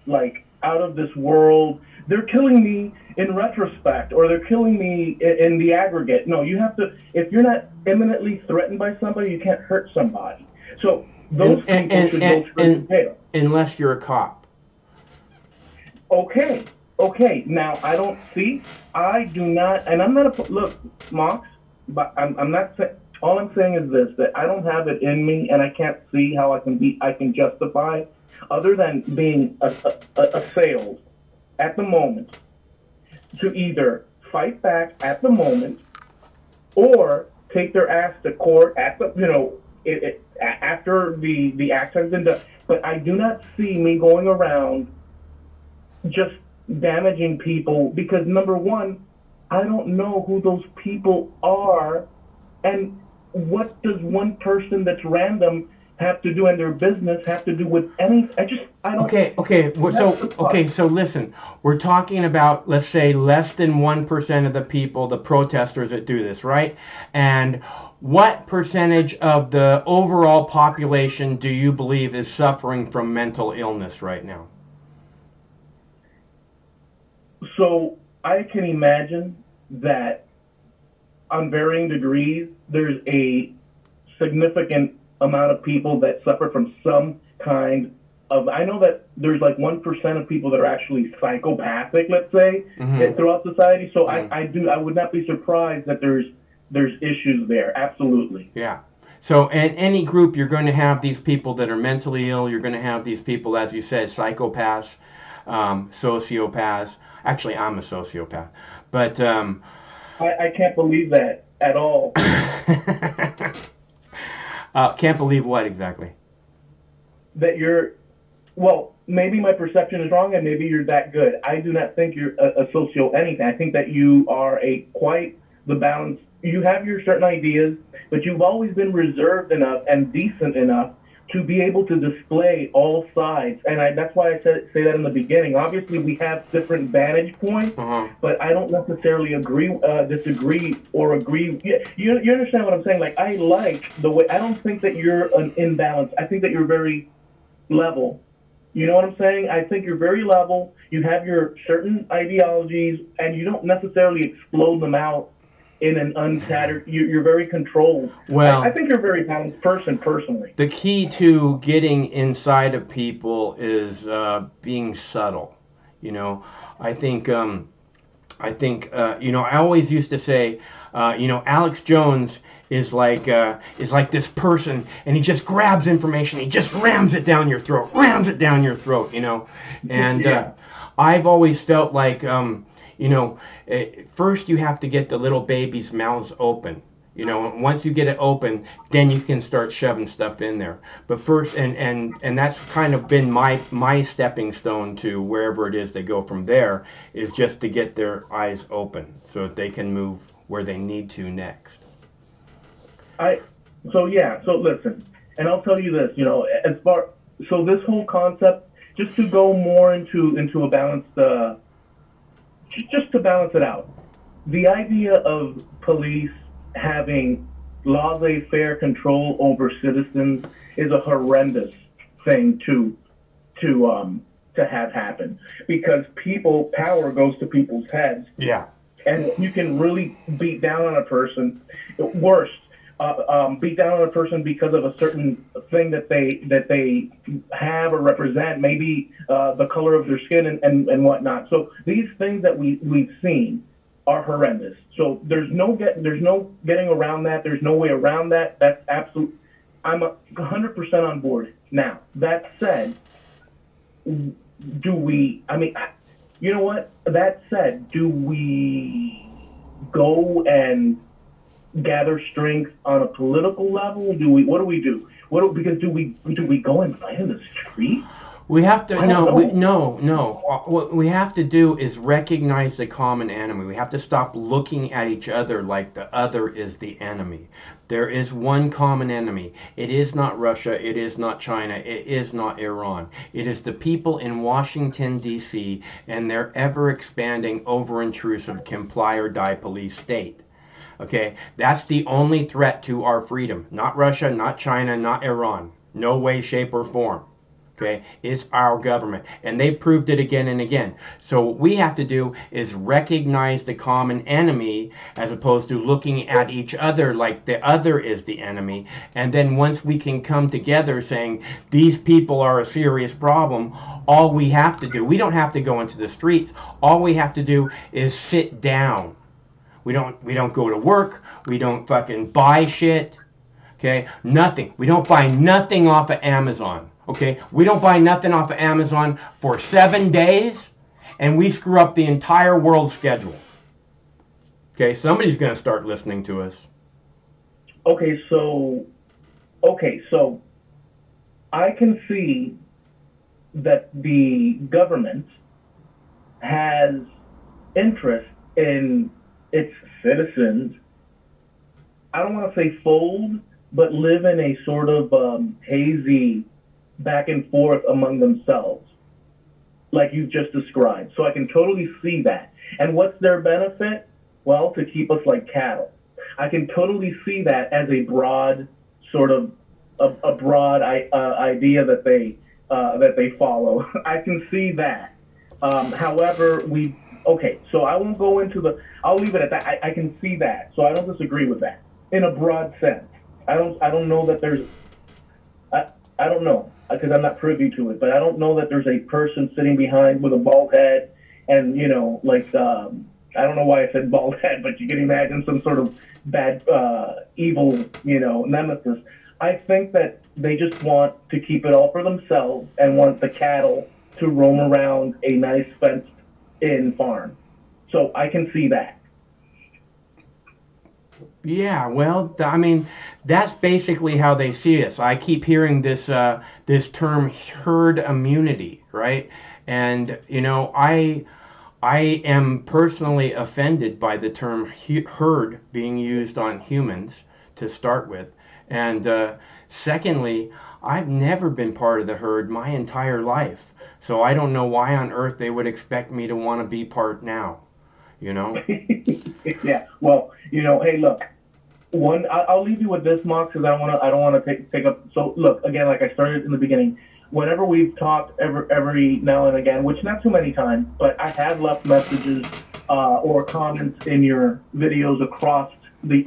out of this world they're killing me in retrospect, or they're killing me in the aggregate. No, you have to, if you're not imminently threatened by somebody, you can't hurt somebody. So those people should go straight to jail.
Unless you're a cop.
Okay. Now, I do not, and I'm not look, Mox, but I'm not saying, all I'm saying is this, that I don't have it in me, and I can't see how I can justify, other than being assailed at the moment, to either fight back at the moment or take their ass to court at the, after the act has been done. But I do not see me going around just damaging people, because number one, I don't know who those people are, and what does one person that's random have to do, and their business have to do with anything? I don't.
Okay. So listen, we're talking about, let's say, less than 1% of the people, the protesters that do this, right? And what percentage of the overall population do you believe is suffering from mental illness right now?
So I can imagine that on varying degrees, there's a significant amount of people that suffer from some kind of, I know that there's like 1% of people that are actually psychopathic, let's say, throughout society. So I would not be surprised that there's issues there. Absolutely.
Yeah. So in any group, you're going to have these people that are mentally ill. You're going to have these people, as you said, psychopaths, sociopaths. Actually, I'm a sociopath. But
I can't believe that at all.
Can't believe what exactly?
That you're, well, maybe my perception is wrong, and maybe you're that good. I do not think you're a socio anything. I think that you are quite the balance. You have your certain ideas, but you've always been reserved enough and decent enough to be able to display all sides. And that's why I say that in the beginning. Obviously, we have different vantage points, but I don't necessarily disagree or agree. You understand what I'm saying? Like, I like the way, I don't think that you're an imbalance. I think that you're very level. You know what I'm saying? I think you're very level. You have your certain ideologies, and you don't necessarily explode them out in an untattered, you're very controlled.
Well,
I think you're a very balanced person, personally.
The key to getting inside of people is being subtle. I think, I always used to say, Alex Jones is like this person, and he just grabs information, he just rams it down your throat, and I've always felt like, first you have to get the little baby's mouths open. Once you get it open, then you can start shoving stuff in there. But first, and that's kind of been my stepping stone to wherever it is they go from there, is just to get their eyes open so that they can move where they need to next.
So listen, and I'll tell you this, so this whole concept, just to go more into a balanced, just to balance it out, the idea of police having laissez-faire control over citizens is a horrendous thing to have happen, because power goes to people's heads.
Yeah.
And you can really beat down on a person. Worst, beat down on a person because of a certain thing that they have or represent, maybe the color of their skin and whatnot. So these things that we've seen are horrendous. So there's no getting around that. There's no way around that. That's absolute. I'm 100% on board. Now, that said, do we go and gather strength on a political level? What do we do? Because do we go and fight in the street?
We have to no. What we have to do is recognize the common enemy. We have to stop looking at each other like the other is the enemy. There is one common enemy. It is not Russia. It is not China. It is not Iran. It is the people in Washington, D.C. and their ever-expanding, over-intrusive, comply-or-die police state. Okay? That's the only threat to our freedom. Not Russia, not China, not Iran. No way, shape, or form. Okay, it's our government, and they proved it again and again. So what we have to do is recognize the common enemy as opposed to looking at each other like the other is the enemy. And then once we can come together saying these people are a serious problem, all we have to do, we don't have to go into the streets. All we have to do is sit down. We don't go to work. We don't fucking buy shit. Okay, nothing. We don't buy nothing off of Amazon. Okay, we don't buy nothing off of Amazon for 7 days, and we screw up the entire world schedule. Okay, somebody's going to start listening to us.
Okay, so I can see that the government has interest in its citizens. I don't want to say fold, but live in a sort of hazy back and forth among themselves, like you've just described. So I can totally see that. And what's their benefit? Well, to keep us like cattle. I can totally see that as a broad sort of a broad idea that they follow. I can see that. However, so I won't go into I'll leave it at that. I can see that. So I don't disagree with that in a broad sense. I don't know that there's, I don't know, because I'm not privy to it, but I don't know that there's a person sitting behind with a bald head and, I don't know why I said bald head, but you can imagine some sort of bad, evil, nemesis. I think that they just want to keep it all for themselves and want the cattle to roam around a nice fenced-in farm. So I can see that.
Yeah, well, I mean, that's basically how they see us. I keep hearing this term herd immunity, right? And I am personally offended by the term herd being used on humans to start with, and secondly, I've never been part of the herd my entire life, so I don't know why on earth they would expect me to want to be part now.
Yeah. Well, hey, look. I'll leave you with this, Mark, because I don't want to take up. So, look, again, like I started in the beginning, whenever we've talked every now and again, which not too many times, but I have left messages or comments in your videos across the,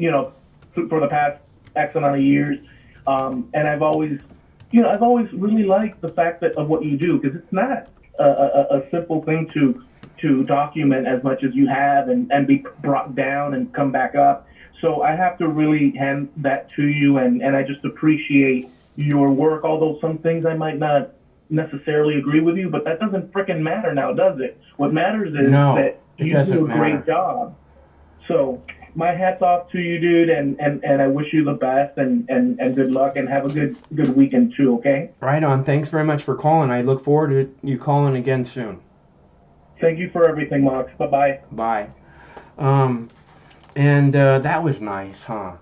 for the past X amount of years, and I've always really liked the fact of what you do, because it's not a simple thing to document as much as you have and be brought down and come back up. So I have to really hand that to you, and I just appreciate your work, although some things I might not necessarily agree with you, but that doesn't frickin' matter now, does it? What matters is that you do a great job. So my hat's off to you, dude, and I wish you the best and good luck, and have a good weekend too, okay?
Right on. Thanks very much for calling. I look forward to you calling again soon.
Thank you for everything, Mox. Bye-bye.
Bye. And that was nice, huh?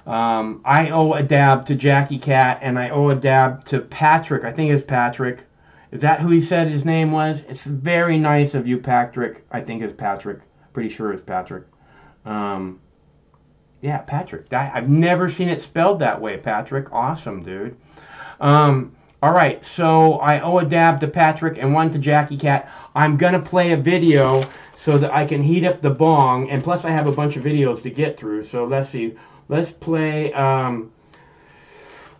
I owe a dab to Jackie Cat, and I owe a dab to Patrick. I think it's Patrick. Is that who he said his name was? It's very nice of you, Patrick. I think it's Patrick. Pretty sure it's Patrick. Yeah, Patrick. I've never seen it spelled that way, Patrick. Awesome, dude. All right, so I owe a dab to Patrick and one to Jackie Cat. I'm going to play a video so that I can heat up the bong, and plus I have a bunch of videos to get through, so let's see. Let's play,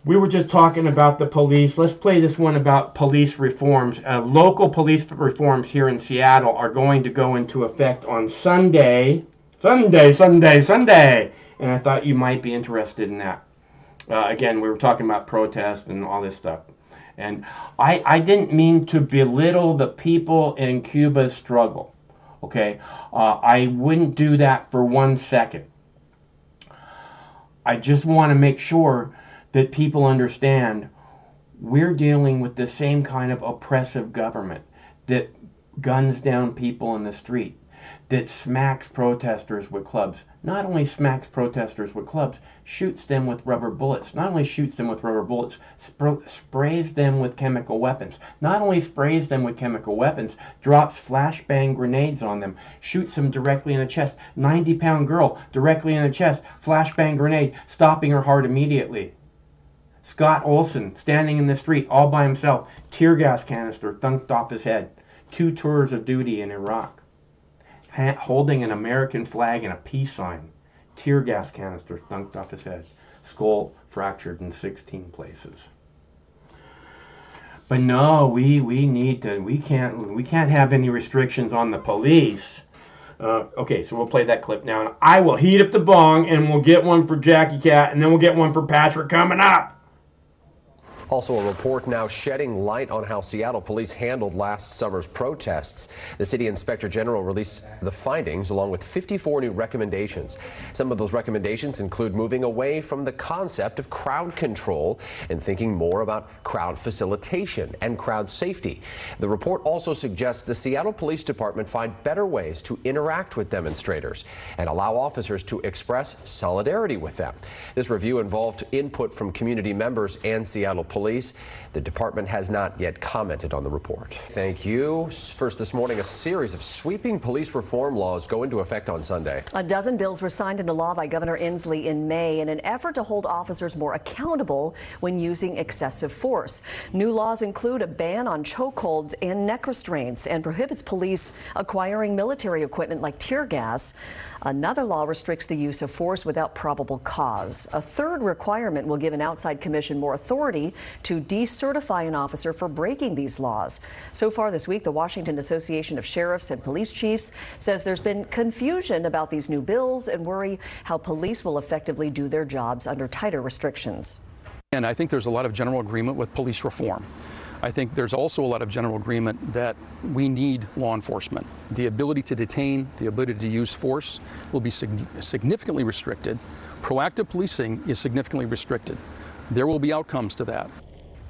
we were just talking about the police. Let's play this one about police reforms. Local police reforms here in Seattle are going to go into effect on Sunday. And I thought you might be interested in that. Again, we were talking about protest and all this stuff. And I didn't mean to belittle the people in Cuba's struggle. Okay? I wouldn't do that for 1 second. I just want to make sure that people understand we're dealing with the same kind of oppressive government that guns down people in the street, that smacks protesters with clubs. Not only smacks protesters with clubs, shoots them with rubber bullets. Not only shoots them with rubber bullets, sprays them with chemical weapons. Not only sprays them with chemical weapons, drops flashbang grenades on them, shoots them directly in the chest. 90-pound girl directly in the chest, flashbang grenade, stopping her heart immediately. Scott Olson, standing in the street all by himself, tear gas canister dunked off his head. 2 tours of duty in Iraq. Holding an American flag and a peace sign. Tear gas canister dunked off his head. Skull fractured in 16 places. But no, we can't have any restrictions on the police. Okay, so we'll play that clip now, and I will heat up the bong, and we'll get one for Jackie Cat, and then we'll get one for Patrick coming up.
Also, a report now shedding light on how Seattle police handled last summer's protests. The city inspector general released the findings along with 54 new recommendations. Some of those recommendations include moving away from the concept of crowd control and thinking more about crowd facilitation and crowd safety. The report also suggests the Seattle Police Department find better ways to interact with demonstrators and allow officers to express solidarity with them. This review involved input from community members and Seattle Police. The department has not yet commented on the report. Thank you. First this morning, a series of sweeping police reform laws go into effect on Sunday.
A dozen bills were signed into law by Governor Inslee in May in an effort to hold officers more accountable when using excessive force. New laws include a ban on chokeholds and neck restraints and prohibits police acquiring military equipment like tear gas. Another law restricts the use of force without probable cause. A third requirement will give an outside commission more authority to decertify an officer for breaking these laws. So far this week, the Washington Association of Sheriffs and Police Chiefs says there's been confusion about these new bills and worry how police will effectively do their jobs under tighter restrictions.
And I think there's a lot of general agreement with police reform. I think there's also a lot of general agreement that we need law enforcement. The ability to detain, the ability to use force will be significantly restricted. Proactive policing is significantly restricted. There will be outcomes to that.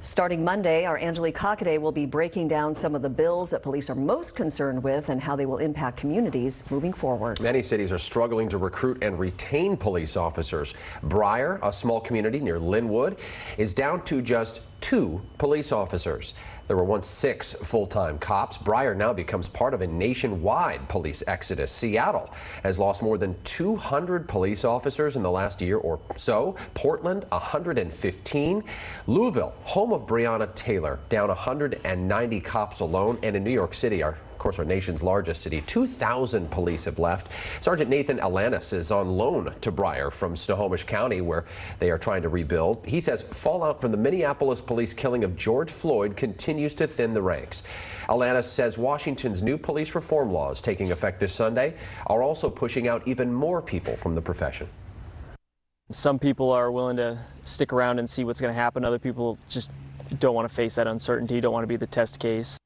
Starting Monday, our Angelique Hockaday will be breaking down some of the bills that police are most concerned with and how they will impact communities moving forward.
Many cities are struggling to recruit and retain police officers. Briar, a small community near Linwood, is down to just 2 police officers. There were once 6 full-time cops. Briar now becomes part of a nationwide police exodus. Seattle has lost more than 200 police officers in the last year or so. Portland, 115. Louisville, home of Breonna Taylor, down 190 cops alone. And in New York City, of course, our nation's largest city, 2,000 police have left. Sergeant Nathan Alanis is on loan to Briar from Snohomish County, where they are trying to rebuild. He says fallout from the Minneapolis police killing of George Floyd continues to thin the ranks. Alanis says Washington's new police reform laws taking effect this Sunday are also pushing out even more people from the profession.
Some people are willing to stick around and see what's going to happen. Other people just don't want to face that uncertainty, don't want to be the test case.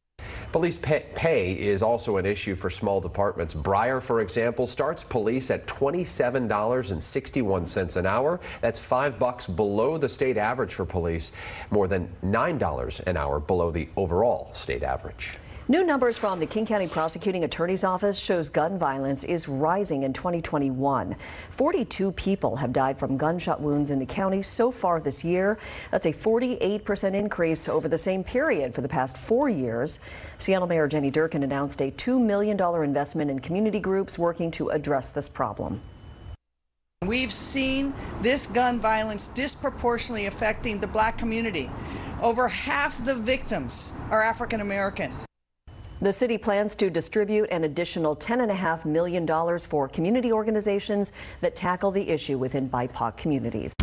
Police pay is also an issue for small departments. Briar, for example, starts police at $27.61 an hour. That's $5 below the state average for police, more than $9 an hour below the overall state average.
New numbers from the King County Prosecuting Attorney's Office shows gun violence is rising in 2021. 42 people have died from gunshot wounds in the county so far this year. That's a 48% increase over the same period for the past 4 years. Seattle Mayor Jenny Durkin announced a $2 million investment in community groups working to address this problem.
We've seen this gun violence disproportionately affecting the Black community. Over half the victims are African American.
The city plans to distribute an additional $10.5 million for community organizations that tackle the issue within BIPOC communities.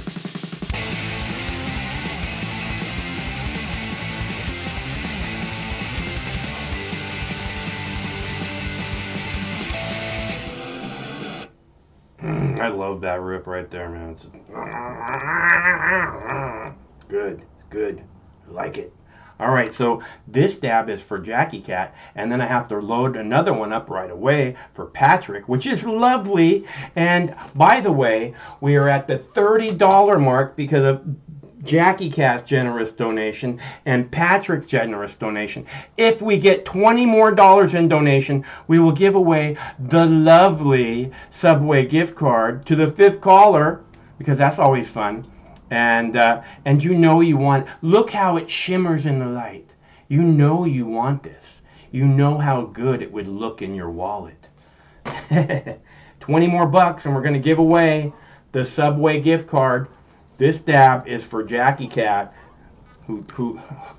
I love that rip right there, man. It's good. It's good. I like it. All right, so this dab is for Jackie Cat, and then I have to load another one up right away for Patrick, which is lovely. And by the way, we are at the $30 mark because of Jackie Cat's generous donation and Patrick's generous donation. If we get $20 more in donation, we will give away the lovely Subway gift card to the 5th caller, because that's always fun. And you know you want, look how it shimmers in the light. You know you want this. You know how good it would look in your wallet. 20 more bucks and we're going to give away the Subway gift card. This dab is for Jackie Cat, who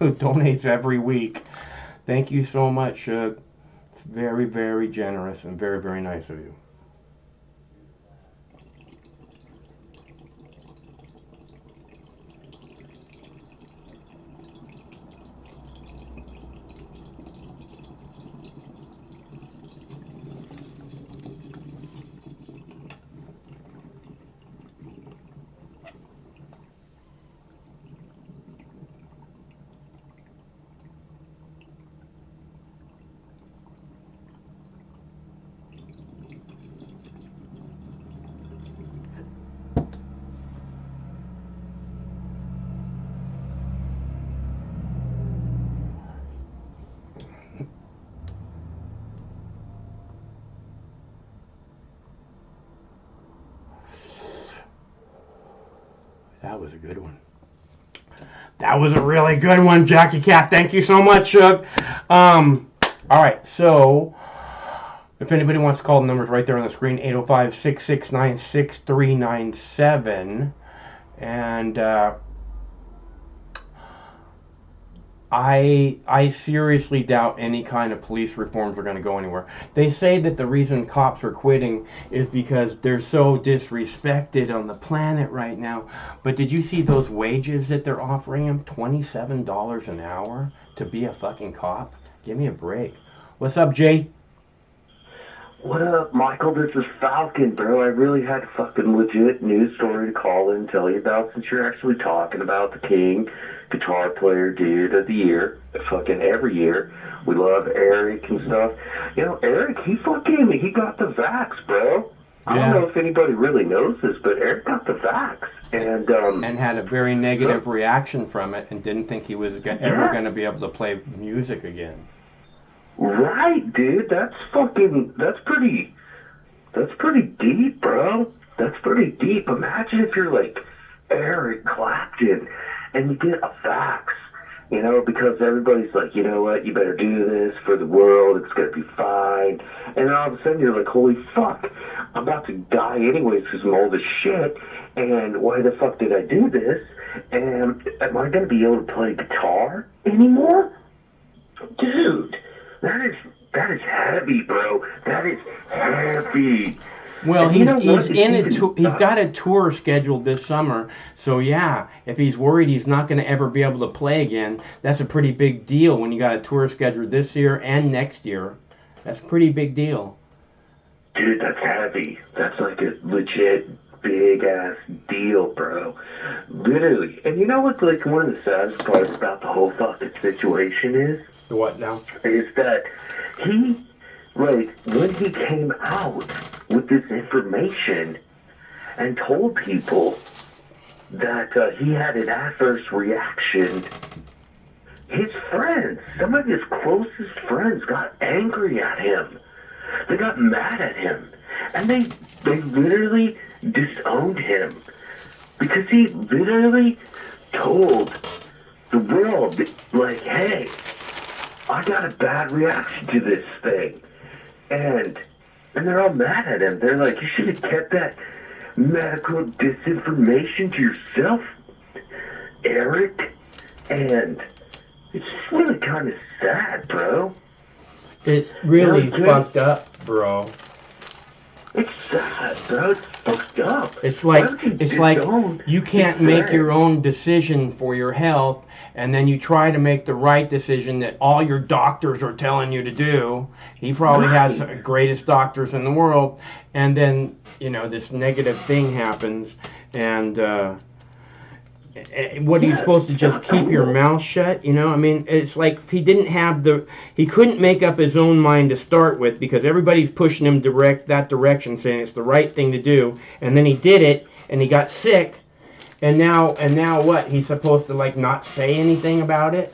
donates every week. Thank you so much, Shug. Very, very generous and very, very nice of you. That was a good one. That was a really good one, Jackie Cat. Thank you so much, Shug. All right, so if anybody wants to call, the number's right there on the screen, 805-669-6397. And I seriously doubt any kind of police reforms are going to go anywhere. They say that the reason cops are quitting is because they're so disrespected on the planet right now. But did you see those wages that they're offering them? $27 an hour to be a fucking cop? Give me a break. What's up, Jay?
What up, Michael? This is Falcon, bro. I really had a fucking legit news story to call in and tell you about, since you're actually talking about the king guitar player dude of the year, fucking every year. We love Eric and stuff. You know, Eric, he got the vax, bro. I don't know if anybody really knows this, but Eric got the vax. And
had a very negative reaction from it and didn't think he was ever going to be able to play music again.
Right, dude. That's pretty deep, bro. That's pretty deep. Imagine if you're like Eric Clapton and you get a vax, you know, because everybody's like, you know what, you better do this for the world, it's going to be fine. And then all of a sudden you're like, holy fuck, I'm about to die anyways because I'm old as shit, and why the fuck did I do this? And am I going to be able to play guitar anymore? Dude, that is heavy, bro. That is heavy.
Well, he's got a tour scheduled this summer, so yeah, if he's worried he's not going to ever be able to play again, that's a pretty big deal when you got a tour scheduled this year and next year. That's a pretty big deal.
Dude, that's heavy. That's like a legit big ass deal, bro. Literally. And you know what, like, one of the saddest parts about the whole fucking situation is?
What now?
Is that he, like, when he came out with this information and told people that he had an adverse reaction, his friends, some of his closest friends, got angry at him. They got mad at him. And they literally disowned him because he literally told the world, like, hey, I got a bad reaction to this thing. And they're all mad at him. They're like, you should have kept that medical disinformation to yourself, Eric. And it's just really kind of sad, bro.
It's really fucked up, bro.
It's sad, bro. It's fucked up.
It's like you can't make your own decision for your health, and then you try to make the right decision that all your doctors are telling you to do. He probably has the greatest doctors in the world, and then, you know, this negative thing happens, and what are you supposed to just keep your mouth shut? You know, I mean, it's like he couldn't make up his own mind to start with because everybody's pushing him that direction, saying it's the right thing to do, and then he did it, and he got sick, and now what? He's supposed to, like, not say anything about it?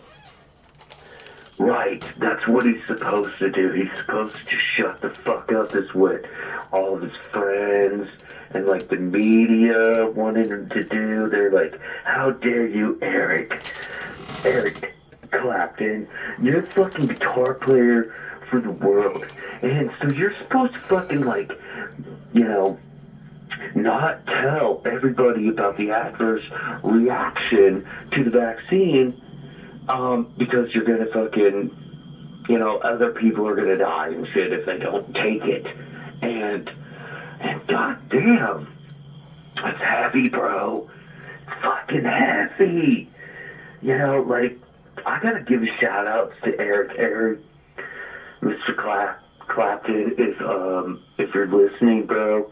Right, that's what he's supposed to do. He's supposed to just shut the fuck up. That's what all of his friends and, like, the media wanted him to do. They're like, how dare you, Eric Clapton, you're a fucking guitar player for the world, and so you're supposed to fucking, like, you know, not tell everybody about the adverse reaction to the vaccine, because you're gonna fucking, other people are gonna die and shit if they don't take it. And goddamn, it's heavy, bro. It's fucking heavy. I gotta give a shout out to Eric, Mr. Clapton, if you're listening, bro.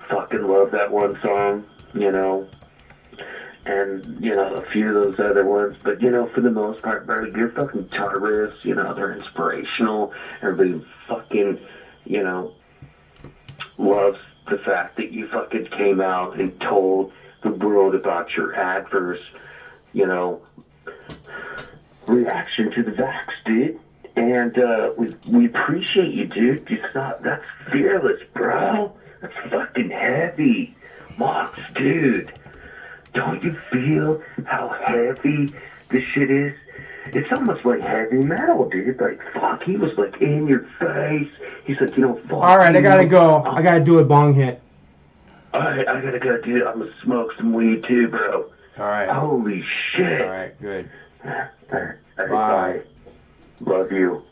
Fucking love that one song, and, a few of those other ones, but, for the most part, bro, your fucking guitar riffs, they're inspirational. Everybody fucking, loves the fact that you fucking came out and told the world about your adverse, reaction to the vax, dude. And we appreciate you, dude. That's fearless, bro. That's fucking heavy. Mox, dude. Don't you feel how heavy this shit is? It's almost like heavy metal, dude. Like, fuck, he was like in your face. He's like, fuck.
All right, I gotta go. I gotta do a bong hit.
All right, I gotta go, dude. I'm gonna smoke some weed too, bro.
All right.
Holy shit.
All right, good.
All right,
Bye.
Love you.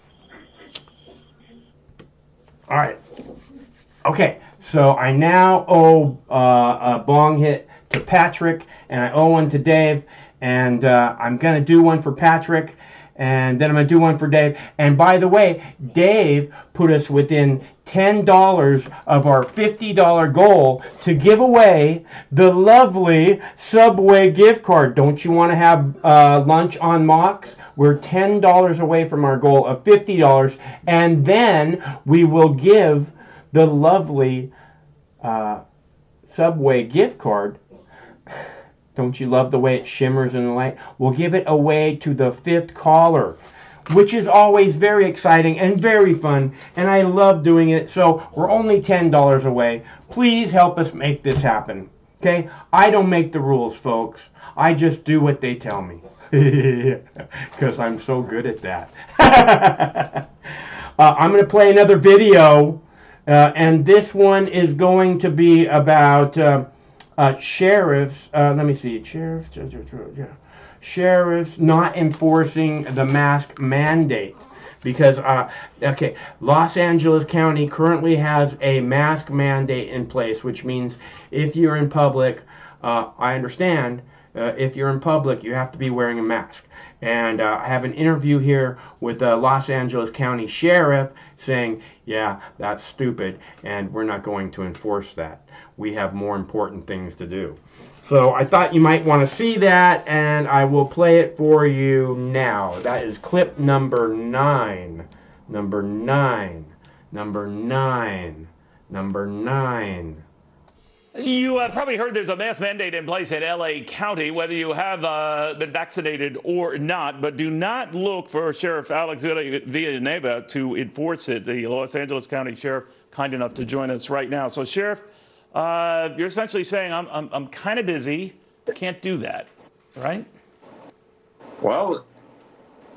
All right. Okay, so I now owe a bong hit to Patrick, and I owe one to Dave, and I'm going to do one for Patrick, and then I'm going to do one for Dave. And by the way, Dave put us within $10 of our $50 goal to give away the lovely Subway gift card. Don't you want to have lunch on Mox? We're $10 away from our goal of $50, and then we will give the lovely Subway gift card. Don't you love the way it shimmers in the light? We'll give it away to the 5th caller, which is always very exciting and very fun, and I love doing it. So we're only $10 away. Please help us make this happen. Okay? I don't make the rules, folks. I just do what they tell me. Because I'm so good at that. I'm going to play another video, and this one is going to be about sheriffs. Let me see. Sheriffs not enforcing the mask mandate. Because, Los Angeles County currently has a mask mandate in place, which means if you're in public, I understand, if you're in public, you have to be wearing a mask. And I have an interview here with the Los Angeles County Sheriff saying, yeah, that's stupid, and we're not going to enforce that. We have more important things to do. So I thought you might want to see that, and I will play it for you now. That is clip number 9. Number 9. Number 9. Number 9.
You probably heard there's a mask mandate in place in L.A. County, whether you have been vaccinated or not, but do not look for Sheriff Alex Villanueva to enforce it. The Los Angeles County Sheriff, kind enough to join us right now. So, Sheriff, you're essentially saying I'm kind of busy, can't do that, right?
Well,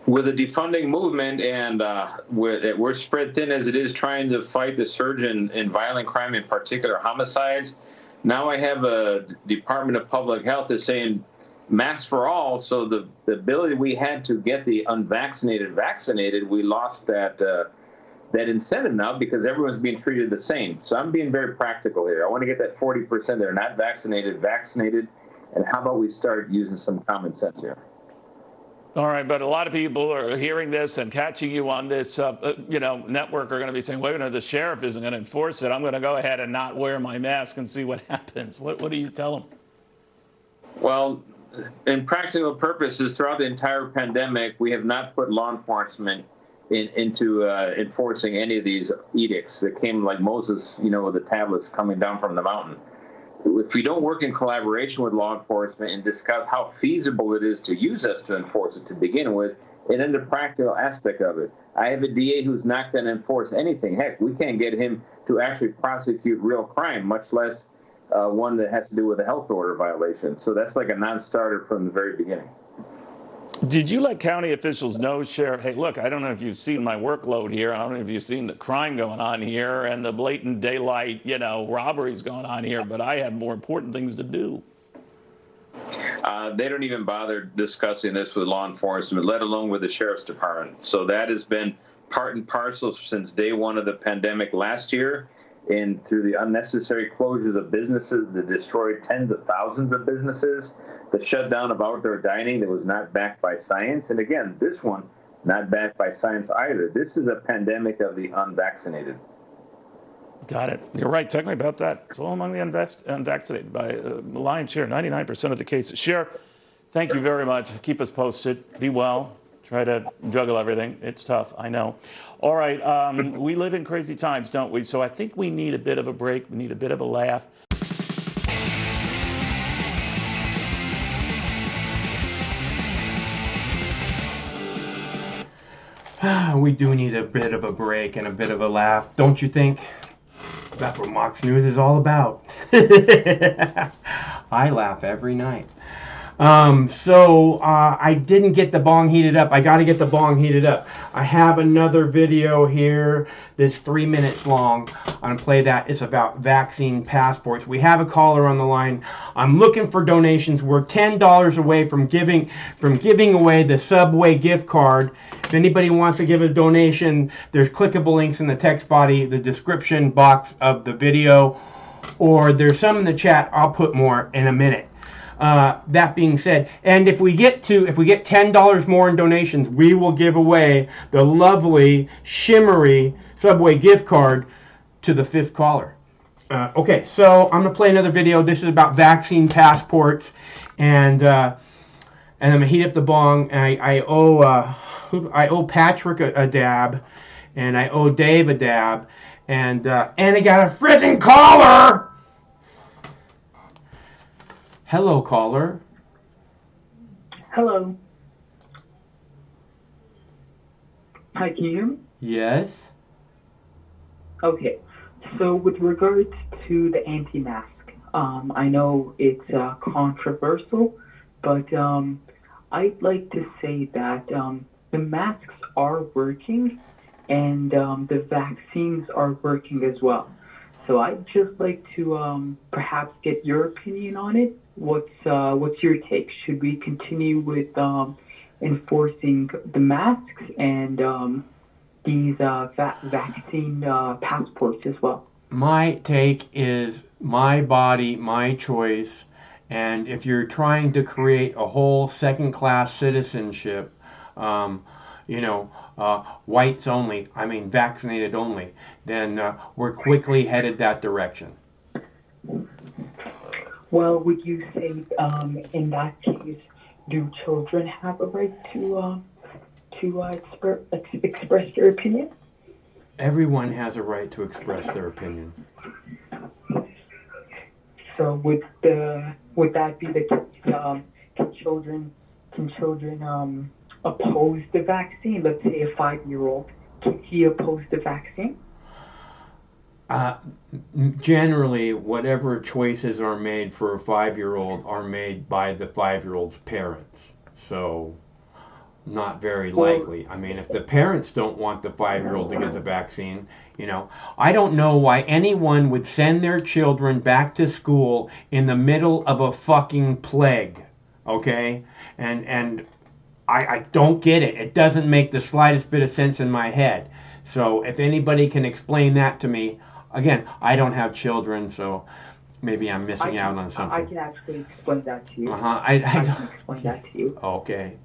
with a defunding movement and we're spread thin as it is trying to fight the surge in violent crime, in particular homicides. Now I have a Department of Public Health is saying masks for all. So the ability we had to get the unvaccinated vaccinated, we lost that incentive now because everyone's being treated the same. So I'm being very practical here. I want to get that 40% that are not vaccinated. And how about we start using some common sense here?
All right, but a lot of people are hearing this and catching you on this, network are going to be saying, wait a minute, the sheriff isn't going to enforce it. I'm going to go ahead and not wear my mask and see what happens. What do you tell them?
Well, in practical purposes, throughout the entire pandemic, we have not put law enforcement into enforcing any of these edicts that came like Moses, with the tablets coming down from the mountain. If we don't work in collaboration with law enforcement and discuss how feasible it is to use us to enforce it to begin with, and then the practical aspect of it. I have a DA who's not going to enforce anything. Heck, we can't get him to actually prosecute real crime, much less one that has to do with a health order violation. So that's like a non-starter from the very beginning.
Did you let county officials know, Sheriff, hey, look, I don't know if you've seen my workload here. I don't know if you've seen the crime going on here and the blatant daylight, robberies going on here, but I have more important things to do.
They don't even bother discussing this with law enforcement, let alone with the sheriff's department. So that has been part and parcel since day one of the pandemic last year, and through the unnecessary closures of businesses that destroyed tens of thousands of businesses, the shutdown of outdoor dining that was not backed by science. And again, this one, not backed by science either. This is a pandemic of the unvaccinated.
Got it. You're right, technically about that. It's all among the unvaccinated by a lion's share, 99% of the cases. Sheriff, thank you very much. Keep us posted. Be well. Try to juggle everything. It's tough, I know. All right, we live in crazy times, don't we? So I think we need a bit of a break. We need a bit of a laugh.
We do need a bit of a break and a bit of a laugh, don't you think? That's what Mox News is all about. I laugh every night. I didn't get the bong heated up. I got to get the bong heated up. I have another video here that's 3 minutes long. I'm going to play that. It's about vaccine passports. We have a caller on the line. I'm looking for donations. We're $10 away from giving away the Subway gift card. If anybody wants to give a donation, there's clickable links in the text body, the description box of the video, or there's some in the chat. I'll put more in a minute. That being said, and if we get $10 more in donations, we will give away the lovely, shimmery Subway gift card to the 5th caller. Okay, so I'm gonna play another video. This is about vaccine passports, and I'm gonna heat up the bong. And I owe Patrick a dab, and I owe Dave a dab, and I got a freaking caller. Hello, caller.
Hello. Hi, can you hear me?
Yes.
Okay. So with regards to the anti-mask, I know it's controversial, but I'd like to say that the masks are working and the vaccines are working as well. So I'd just like to perhaps get your opinion on it. What's your take? Should we continue with enforcing the masks and these vaccine passports as well?
My take is my body, my choice, and if you're trying to create a whole second-class citizenship, whites only, vaccinated only, then we're quickly headed that direction.
Well, would you say in that case, do children have a right to express their opinion?
Everyone has a right to express their opinion.
So would that be the case? Can children oppose the vaccine? Let's say a 5-year-old, can he oppose the vaccine?
Generally, whatever choices are made for a 5-year-old are made by the 5-year-old's parents. So, not very likely. If the parents don't want the 5-year-old to get the vaccine, I don't know why anyone would send their children back to school in the middle of a fucking plague. Okay? And I don't get it. It doesn't make the slightest bit of sense in my head. So if anybody can explain that to me, again, I don't have children, so maybe I'm missing out on something.
I can actually explain that to you.
I
can explain that to you.
Okay.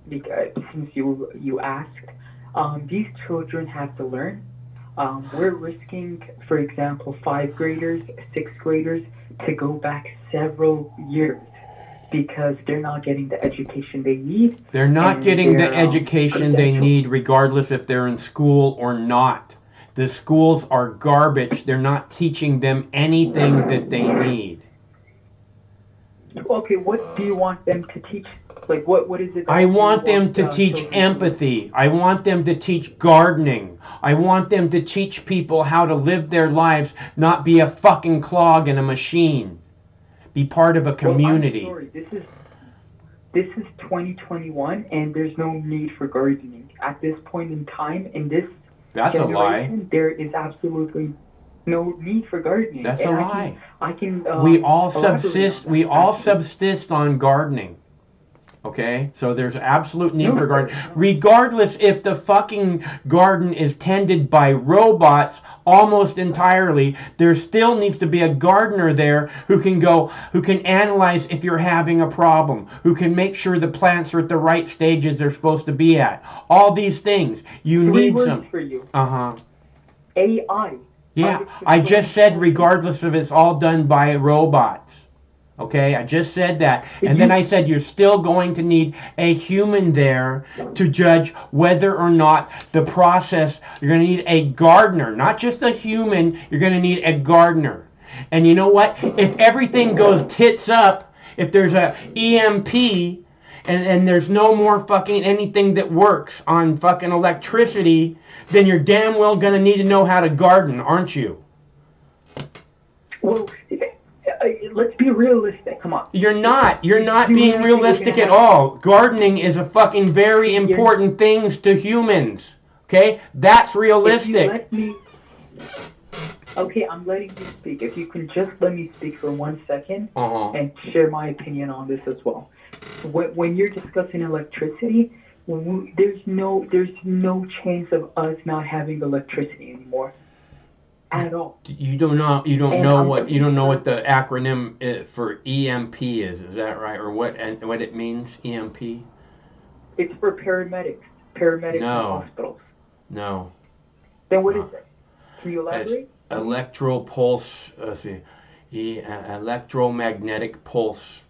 Because since you asked, these children have to learn. We're risking, for example, 5th graders, 6th graders to go back several years because they're not getting the education they need.
They're not getting the education they need regardless if they're in school or not. The schools are garbage. They're not teaching them anything that they need.
Okay, what do you want them to teach? Like, what is it?
I want them to teach empathy. I want them to teach gardening. I want them to teach people how to live their lives, not be a fucking clog in a machine. Be part of a community.
Well, I'm sorry. this is 2021, and there's no need for gardening at this point in time. In this
That's a lie.
generation, there is absolutely no need for gardening.
That's
And
a lie.
I can.
We all
elaborate
subsist.
on
We
that,
all
actually.
subsist on gardening. Okay, so there's absolute need for gardening. Regardless if the fucking garden is tended by robots almost entirely, there still needs to be a gardener there who can analyze if you're having a problem, who can make sure the plants are at the right stages they're supposed to be at. All these things. You
Three
need
words
some.
for you.
AI.
AI.
Yeah, I just said regardless if it's all done by robots. Okay, I just said that. And then I said you're still going to need a human there to judge whether or not the process, you're going to need a gardener, not just a human, you're going to need a gardener. And you know what? If everything goes tits up, if there's a EMP and there's no more fucking anything that works on fucking electricity, then you're damn well going to need to know how to garden, aren't you?
Well, let's be realistic. Come on.
You're not being realistic at all. Gardening is a fucking very important thing to humans. Okay? That's realistic.
Okay, I'm letting you speak. If you can just let me speak for 1 second and share my opinion on this as well. When you're discussing electricity, there's no chance of us not having electricity anymore. At all.
You don't know what the acronym for EMP is that right? Or what it means, EMP?
It's for paramedics in hospitals.
No.
Then what is it? Can you elaborate?
Electromagnetic pulse.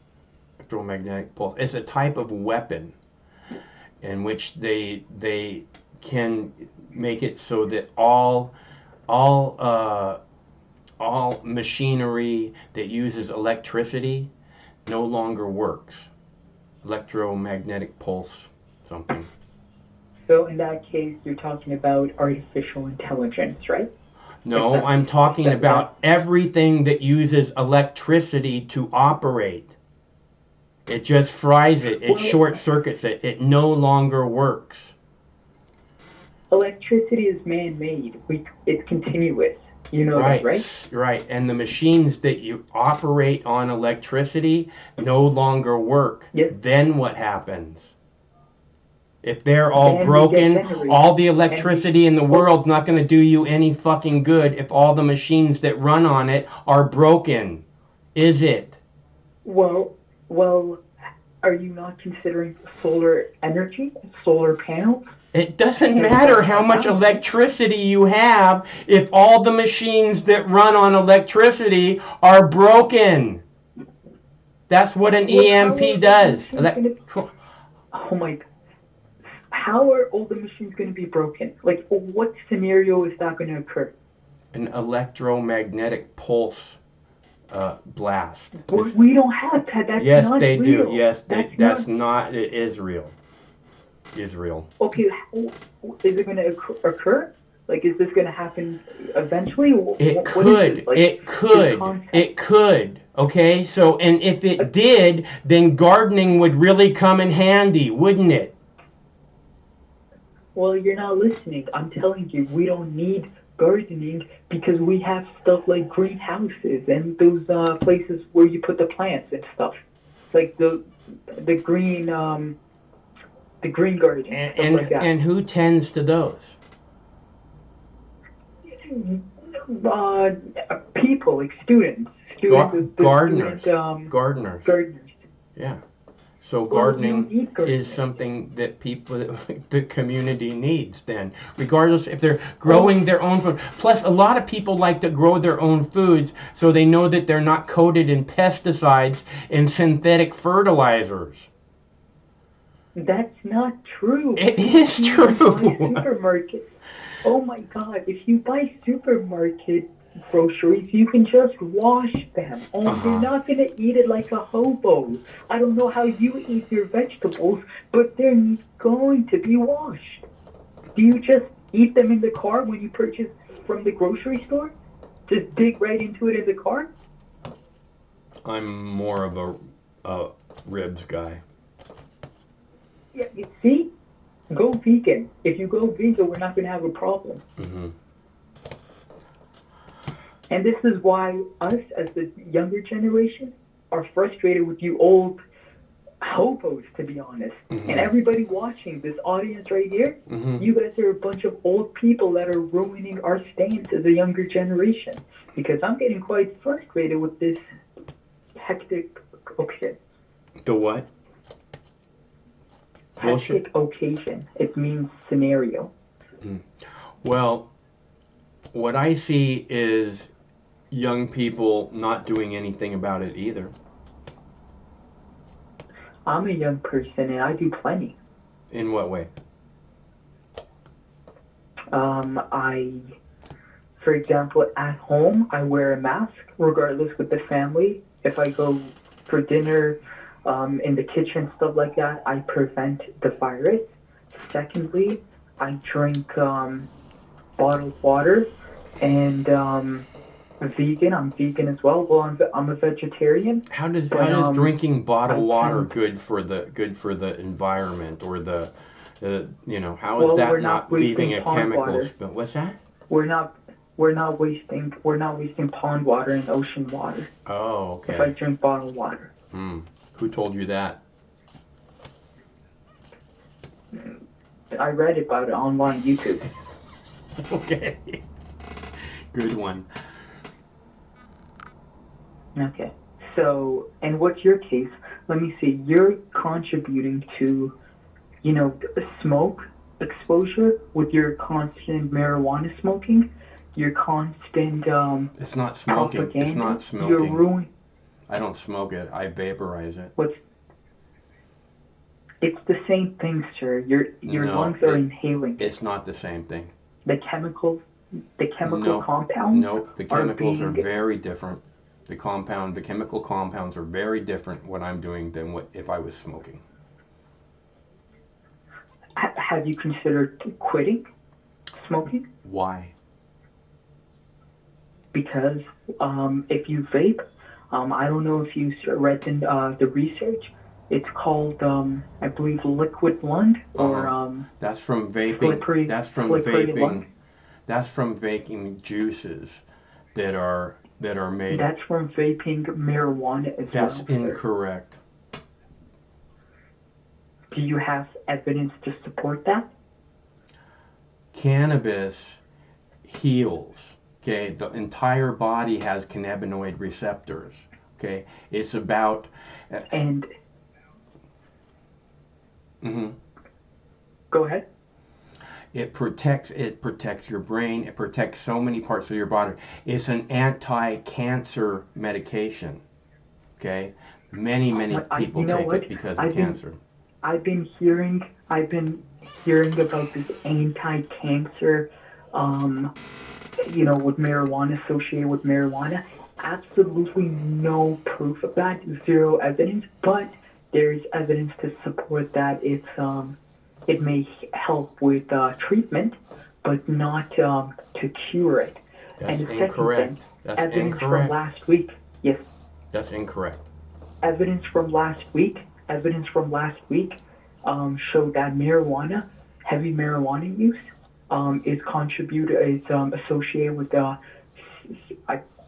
It's a type of weapon in which they can make it so that all machinery that uses electricity no longer works. Electromagnetic pulse, something.
So in that case, you're talking about artificial intelligence, right?
No, I'm talking about everything that uses electricity to operate. It just fries it. It short circuits it. It no longer works.
Electricity is man-made. It's continuous. You know that, right?
Right. And the machines that you operate on electricity no longer work.
Yes.
Then what happens? If they're all broken, all the electricity in the world's not going to do you any fucking good if all the machines that run on it are broken. Is it?
Well, are you not considering solar energy, solar panels?
It doesn't matter how much electricity you have if all the machines that run on electricity are broken. That's what an EMP does.
Oh my God. How are all the machines going to be broken? Like, what scenario is that going to occur?
An electromagnetic pulse blast.
We don't have that. That's
yes,
not
they
real.
do. Yes,
That's
not. It is real. Israel.
Okay, is it going to occur? Like, is this going to happen eventually?
It could. Okay, so, and if it did, then gardening would really come in handy, wouldn't it?
Well, you're not listening. I'm telling you, we don't need gardening because we have stuff like greenhouses and those places where you put the plants and stuff, like the green garden,
and
like that.
And who tends to those?
People, like students,
gardeners.
Gardeners.
Yeah. So gardening is something that the community needs then, regardless if they're growing their own food. Plus, a lot of people like to grow their own foods so they know that they're not coated in pesticides and synthetic fertilizers.
That's not true.
It is true.
Supermarkets. Oh my God! If you buy supermarket groceries, you can just wash them. You're not going to eat it like a hobo. I don't know how you eat your vegetables, but they're going to be washed. Do you just eat them in the car when you purchase from the grocery store? Just dig right into it in the car?
I'm more of a ribs guy.
Yeah, you see, go vegan. If you go vegan, we're not going to have a problem.
Mm-hmm.
And this is why us, as the younger generation, are frustrated with you old hobos, to be honest.
Mm-hmm.
And everybody watching, this audience right here,
Mm-hmm.
you guys are a bunch of old people that are ruining our stance as a younger generation. Because I'm getting quite frustrated with this hectic occasion.
The what? Bullshit.
Hectic occasion. It means scenario.
Mm. Well, what I see is young people not doing anything about it either.
I'm a young person and I do plenty.
In what way?
For example, at home, I wear a mask regardless with the family. If I go for dinner in the kitchen, stuff like that, I prevent the virus. Secondly, I drink bottled water, and vegan. I'm vegan as well. Well, I'm a vegetarian.
How does drinking bottled water good for the environment or the how is that not leaving a chemical spill? What's that?
We're not wasting pond water and ocean water.
Oh, okay.
If I drink bottled water.
Who told you that?
I read about it online, YouTube.
Okay. Good one.
Okay. So, and what's your case? Let me see. You're contributing to, smoke exposure with your constant marijuana smoking, your constant
It's not smoking.
propaganda.
It's not smoking.
You're ruining.
I don't smoke it. I vaporize it.
It's the same thing, sir. Your lungs are inhaling.
It's not the same thing.
The chemical compounds.
No, the chemicals are very different. The chemical compounds are very different what I'm doing than what if I was smoking.
Have you considered quitting smoking?
Why?
Because if you vape, I don't know if you read the research. It's called, I believe, liquid lung or
that's from vaping.
Slippery
vaping.
lung.
That's from vaping juices that are made.
That's from vaping marijuana as well.
That's incorrect.
Do you have evidence to support that?
Cannabis heals. Okay, the entire body has cannabinoid receptors. Okay, it's about
and.
Mm-hmm.
Go ahead.
It protects your brain. It protects so many parts of your body. It's an anti-cancer medication. Okay, many people take it because of cancer.
I've been hearing about this anti-cancer, with marijuana, associated with marijuana. Absolutely no proof of that, zero evidence, but there's evidence to support that it may help with treatment, but not to cure it.
That's
and
incorrect.
That's evidence from last week. Yes.
That's incorrect.
Evidence from last week showed that heavy marijuana use, is associated with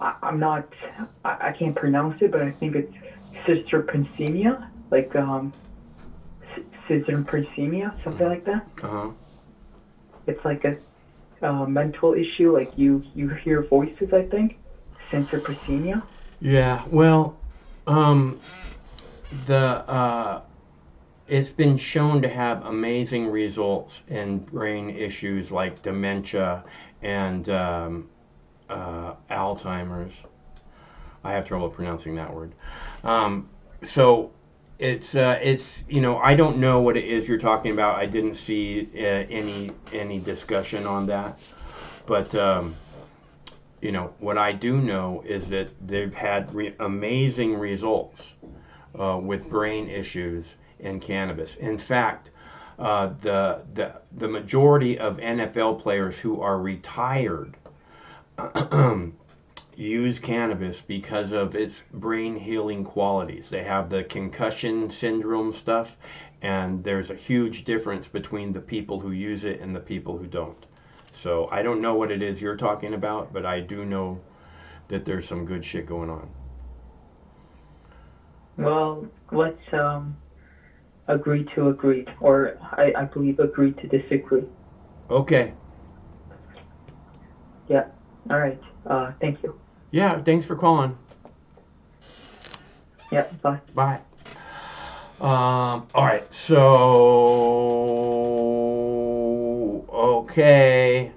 I can't pronounce it, but I think it's schizophrenia, like schizophrenia, something like that. It's like a mental issue, like you hear voices, I think. Schizophrenia.
Yeah, well, it's been shown to have amazing results in brain issues like dementia and Alzheimer's. I have trouble pronouncing that word. So it's I don't know what it is you're talking about. I didn't see any discussion on that, but what I do know is that they've had amazing results with brain issues in cannabis. In fact, the majority of NFL players who are retired use cannabis because of its brain healing qualities. They have the concussion syndrome stuff, and there's a huge difference between the people who use it and the people who don't. So I don't know what it is you're talking about, but I do know that there's some good shit going on.
Well, let's agree to agree, or I believe agree to disagree.
Okay.
Yeah. All right. Thank you.
Yeah, thanks for calling.
Yeah, bye.
Bye. All right, so okay.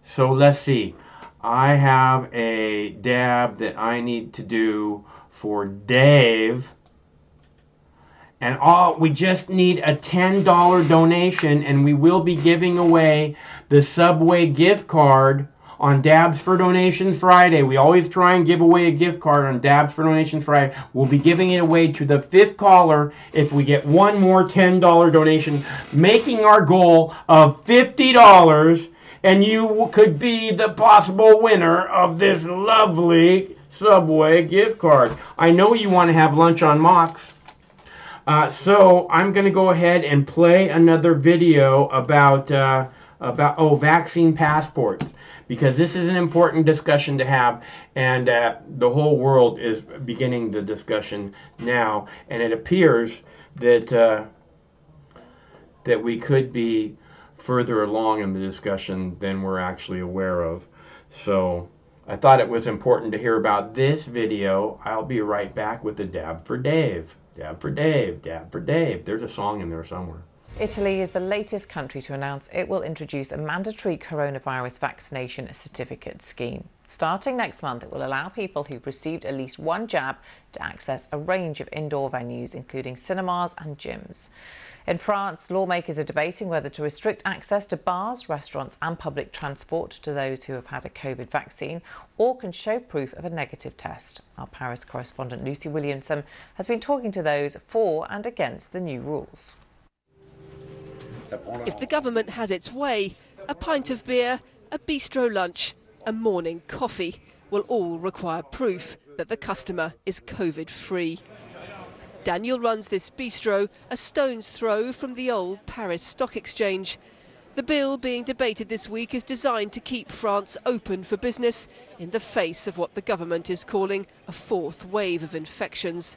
So let's see. I have a dab that I need to do for Dave. And we just need a $10 donation, and we will be giving away the Subway gift card on Dabs for Donations Friday. We always try and give away a gift card on Dabs for Donations Friday. We'll be giving it away to the 5th caller if we get one more $10 donation, making our goal of $50, and you could be the possible winner of this lovely Subway gift card. I know you want to have lunch on Mox. So I'm going to go ahead and play another video about vaccine passports, because this is an important discussion to have, and the whole world is beginning the discussion now, and it appears that that we could be further along in the discussion than we're actually aware of. So I thought it was important to hear about this video. I'll be right back with the Dab for Dave. Dab for Dave, Dab for Dave. There's a song in there somewhere.
Italy is the latest country to announce it will introduce a mandatory coronavirus vaccination certificate scheme. Starting next month, it will allow people who've received at least one jab to access a range of indoor venues, including cinemas and gyms. In France, lawmakers are debating whether to restrict access to bars, restaurants and public transport to those who have had a COVID vaccine or can show proof of a negative test. Our Paris correspondent Lucy Williamson has been talking to those for and against the new rules.
If the government has its way, a pint of beer, a bistro lunch, a morning coffee will all require proof that the customer is COVID-free. Daniel runs this bistro a stone's throw from the old Paris Stock Exchange. The bill being debated this week is designed to keep France open for business in the face of what the government is calling a fourth wave of infections.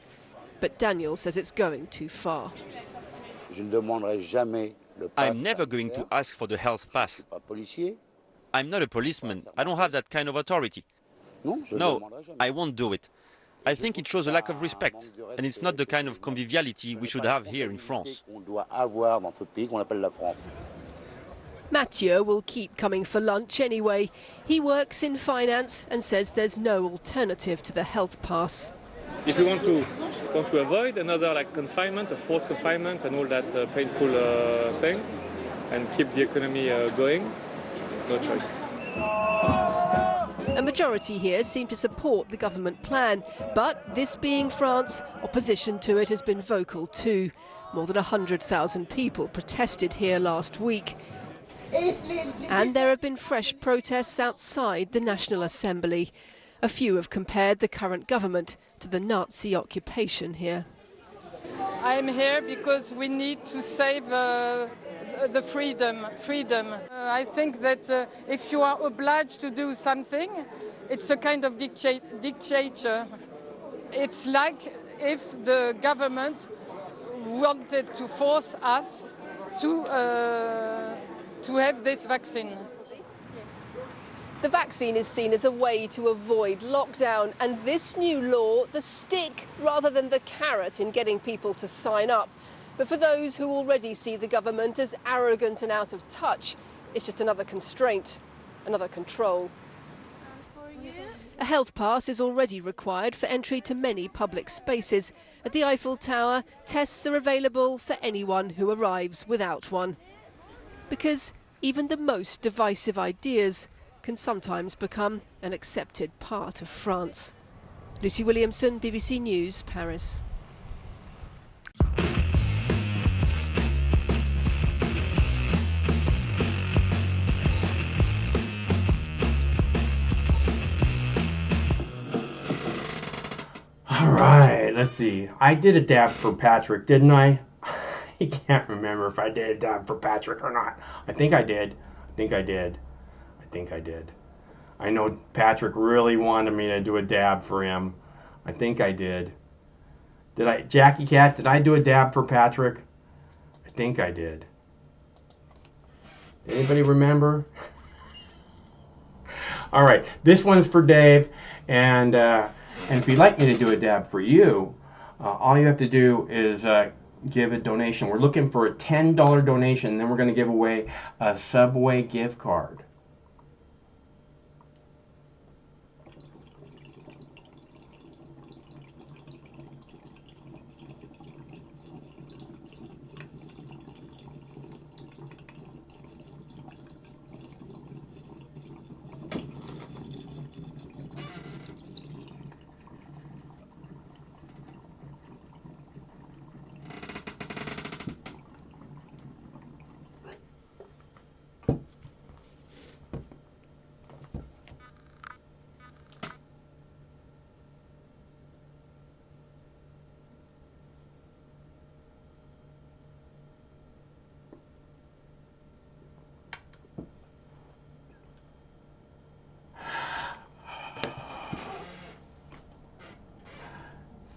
But Daniel says it's going too far.
I'm never going to ask for the health pass. I'm not a policeman. I don't have that kind of authority. No, I won't do it. I think it shows a lack of respect, and it's not the kind of conviviality we should have here in France.
Mathieu will keep coming for lunch anyway. He works in finance and says there's no alternative to the health pass.
If you want to avoid another confinement, a forced confinement and all that painful thing, and keep the economy going, no choice.
A majority here seem to support the government plan, but this being France, opposition to it has been vocal too. More than 100,000 people protested here last week. And there have been fresh protests outside the National Assembly. A few have compared the current government to the Nazi occupation here.
I'm here because we need to save the freedom. I think that if you are obliged to do something, it's a kind of dictator. It's like if the government wanted to force us to have this vaccine.
The vaccine is seen as a way to avoid lockdown, and this new law, the stick rather than the carrot in getting people to sign up. But for those who already see the government as arrogant and out of touch, it's just another constraint, another control. A health pass is already required for entry to many public spaces. At the Eiffel Tower, tests are available for anyone who arrives without one. Because even the most divisive ideas can sometimes become an accepted part of France. Lucy Williamson, BBC News, Paris.
let's see. I did a dab for Patrick, didn't I? I can't remember if I did a dab for Patrick or not. I think I did. I think I did. I think I did. I know Patrick really wanted me to do a dab for him. I think I did. Did I, Jackie Cat, did I do a dab for Patrick? I think I did. Anybody remember? All right, this one's for Dave, and if you'd like me to do a dab for you, all you have to do is give a donation. We're looking for a $10 donation, and then we're going to give away a Subway gift card.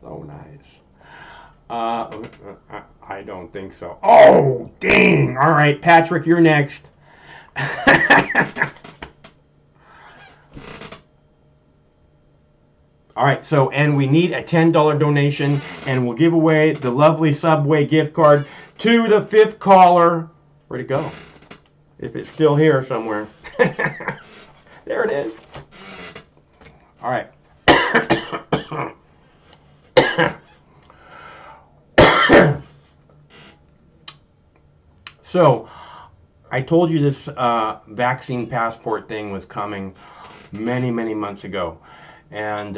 So nice. I don't think so. Oh, dang. All right, Patrick, you're next. All right, so, and we need a $10 donation, and we'll give away the lovely Subway gift card to the 5th caller. Where'd it go? If it's still here somewhere. There it is. All right. So, I told you this vaccine passport thing was coming many, many months ago, and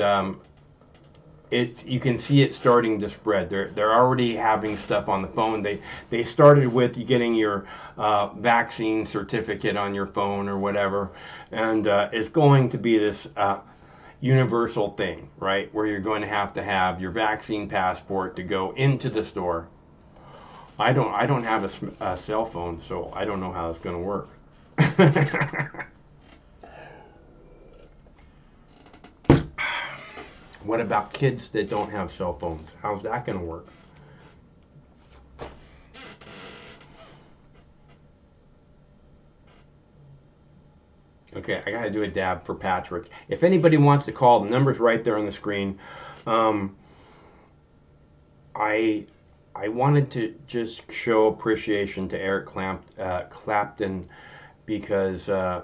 you can see it starting to spread. They're already having stuff on the phone. They started with you getting your vaccine certificate on your phone or whatever, and it's going to be this universal thing, right? Where you're going to have your vaccine passport to go into the store. I don't have a cell phone, so I don't know how it's going to work. What about kids that don't have cell phones? How's that going to work? Okay, I got to do a dab for Patrick. If anybody wants to call, the number's right there on the screen. I wanted to just show appreciation to Eric Clapton because you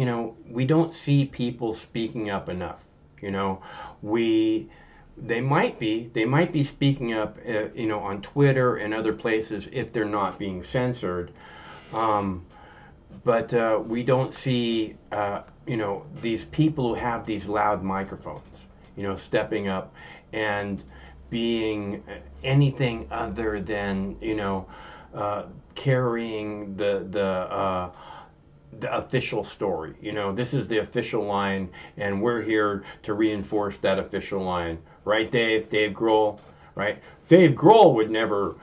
know, we don't see people speaking up enough. You know, they might be speaking up, you know, on Twitter and other places if they're not being censored. But we don't see, you know, these people who have these loud microphones, you know, stepping up and being anything other than, you know, carrying the official story. You know, this is the official line, and we're here to reinforce that official line, right, Dave? Dave Grohl, right? Dave Grohl would never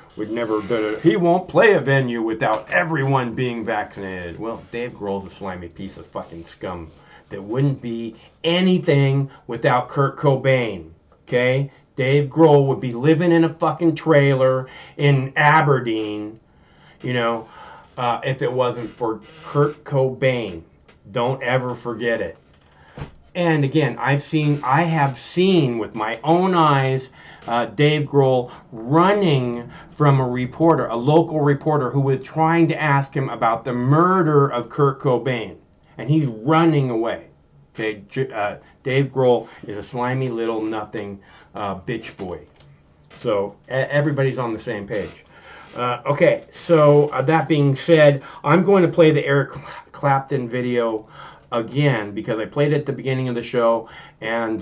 he won't play a venue without everyone being vaccinated. Well, Dave Grohl's a slimy piece of fucking scum that wouldn't be anything without Kurt Cobain, okay? Dave Grohl would be living in a fucking trailer in Aberdeen, you know, if it wasn't for Kurt Cobain. Don't ever forget it. And again, I have seen with my own eyes Dave Grohl running from a reporter, a local reporter who was trying to ask him about the murder of Kurt Cobain. And he's running away. Okay, Dave Grohl is a slimy little nothing bitch boy. So everybody's on the same page. Okay, so that being said, I'm going to play the Eric Clapton video again because I played it at the beginning of the show, and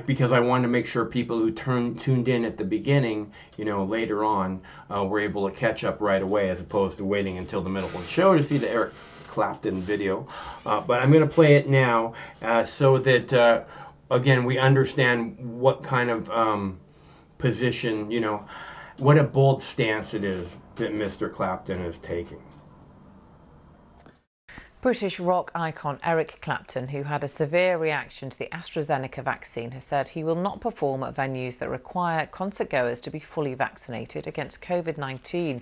because I wanted to make sure people who tuned in at the beginning, you know, later on, were able to catch up right away, as opposed to waiting until the middle of the show to see the Eric Clapton video. But I'm going to play it now so that, again, we understand what kind of position, you know, what a bold stance it is that Mr. Clapton is taking.
British rock icon Eric Clapton, who had a severe reaction to the AstraZeneca vaccine, has said he will not perform at venues that require concert-goers to be fully vaccinated against COVID-19.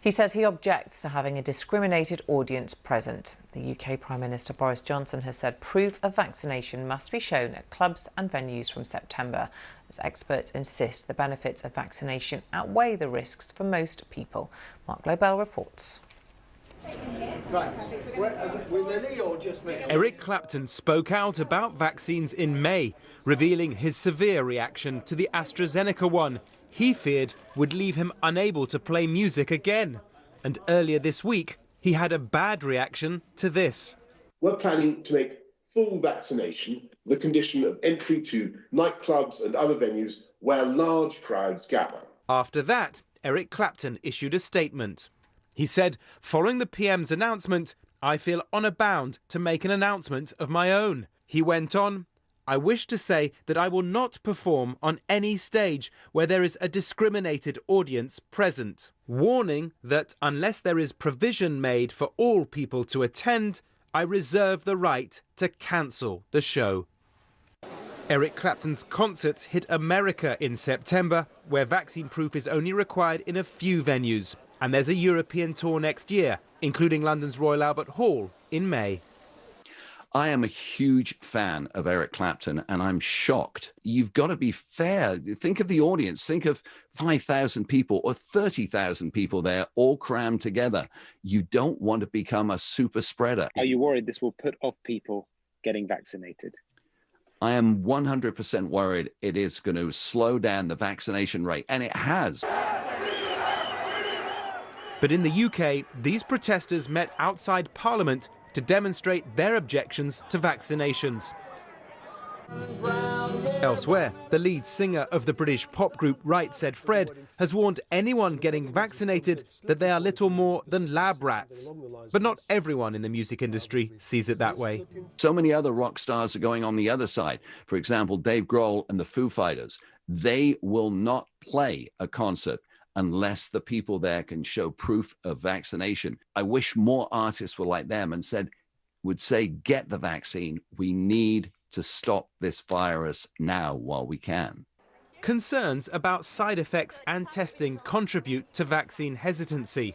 He says he objects to having a discriminated audience present. The UK Prime Minister Boris Johnson has said proof of vaccination must be shown at clubs and venues from September, as experts insist the benefits of vaccination outweigh the risks for most people. Mark Lobel reports.
Eric Clapton spoke out about vaccines in May, revealing his severe reaction to the AstraZeneca one he feared would leave him unable to play music again. And earlier this week, he had a bad reaction to this.
We're planning to make full vaccination the condition of entry to nightclubs and other venues where large crowds gather.
After that, Eric Clapton issued a statement. He said, following the PM's announcement, I feel honour bound to make an announcement of my own. He went on, I wish to say that I will not perform on any stage where there is a discriminated audience present, warning that unless there is provision made for all people to attend, I reserve the right to cancel the show. Eric Clapton's concerts hit America in September, where vaccine proof is only required in a few venues. And there's a European tour next year, including London's Royal Albert Hall in May.
I am a huge fan of Eric Clapton, and I'm shocked. You've got to be fair. Think of the audience. Think of 5,000 people or 30,000 people there all crammed together. You don't want to become a super spreader.
Are you worried this will put off people getting vaccinated?
I am 100% worried it is going to slow down the vaccination rate, and it has.
But in the UK, these protesters met outside Parliament to demonstrate their objections to vaccinations. Elsewhere, the lead singer of the British pop group Right Said Fred has warned anyone getting vaccinated that they are little more than lab rats. But not everyone in the music industry sees it that way.
So many other rock stars are going on the other side. For example, Dave Grohl and the Foo Fighters. They will not play a concert unless the people there can show proof of vaccination. I wish more artists were like them and would say, get the vaccine. We need to stop this virus now while we can.
Concerns about side effects and testing contribute to vaccine hesitancy.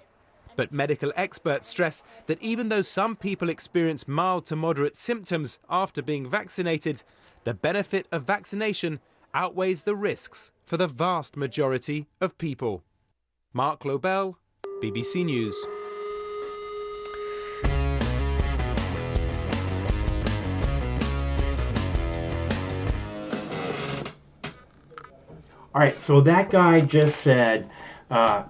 But medical experts stress that even though some people experience mild to moderate symptoms after being vaccinated, the benefit of vaccination outweighs the risks for the vast majority of people. Mark Lobel, BBC News.
All right, so that guy just said,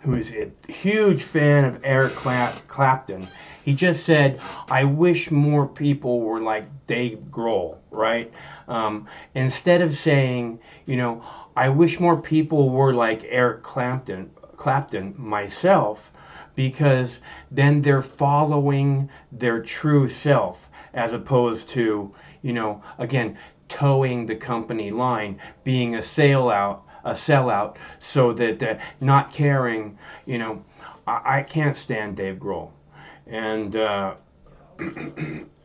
who's a huge fan of Eric Clapton, he just said, I wish more people were like Dave Grohl, right? Instead of saying, you know, I wish more people were like Eric Clapton, myself, because then they're following their true self, as opposed to, you know, again, towing the company line, being a sellout, so that not caring, you know, I can't stand Dave Grohl, and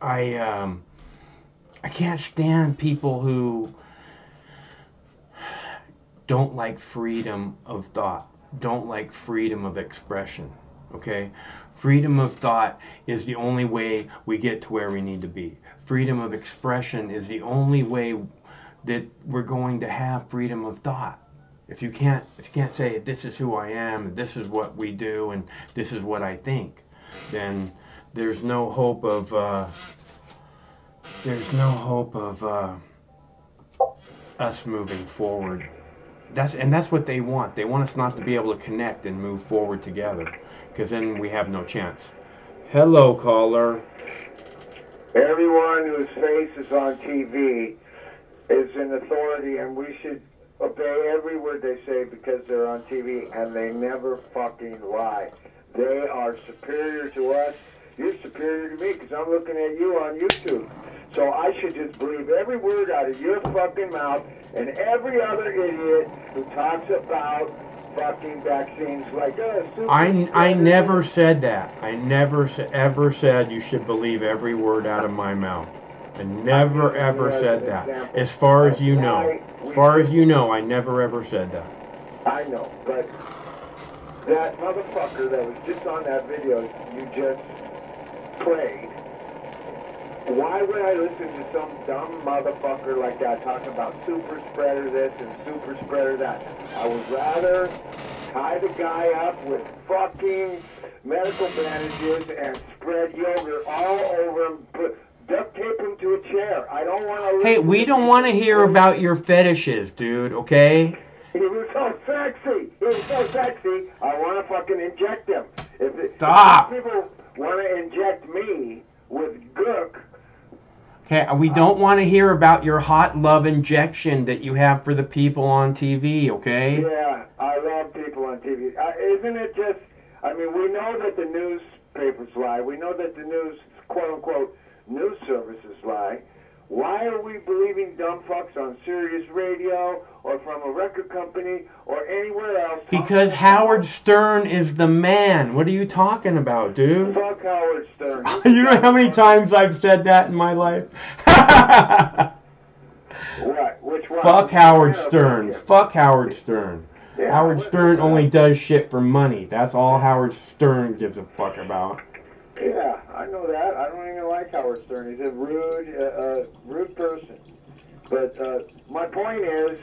I can't stand people who don't like freedom of thought, don't like freedom of expression, okay? Freedom of thought is the only way we get to where we need to be. Freedom of expression is the only way that we're going to have freedom of thought. If you can't say this is who I am, this is what we do, and this is what I think, then there's no hope of us moving forward. That's what they want. They want us not to be able to connect and move forward together, because then we have no chance. Hello, caller.
Everyone whose face is on TV is an authority, and we should obey every word they say because they're on TV, and they never fucking lie. They are superior to us. you're superior to me because I'm looking at you on YouTube. So I should just believe every word out of your fucking mouth and every other idiot who talks about fucking vaccines like
I never said that. I never ever said you should believe every word out of my mouth. I never ever said that. As far as you know. As far as you know, I never ever said that.
I know, but that motherfucker that was just on that video you just played, why would I listen to some dumb motherfucker like that talking about super spreader this and super spreader that? I would rather tie the guy up with fucking medical bandages and spread yogurt all over him, duct tape him to a chair. I don't want to.
Hey, we don't want to hear about your fetishes, dude, okay?
He was so sexy. He was so sexy. I want to fucking inject him.
Stop.
If people want to inject me with gook.
Okay, we don't want to hear about your hot love injection that you have for the people on TV, okay?
Yeah, I love people on TV. Isn't it just, I mean, we know that the newspapers lie. We know that the news, quote-unquote, news services lie. Why are we believing dumb fucks on Sirius Radio or from a record company or anywhere else?
Because Howard Stern is the man. What are you talking about, dude?
Fuck Howard Stern.
You know how many times I've said that in my life?
What? Which one?
Fuck Howard Stern. Fuck Howard Stern.
Yeah,
Howard Stern only does shit for money. That's all Howard Stern gives a fuck about.
Yeah, I know that. I don't even like Howard Stern. He's a rude person. But my point is,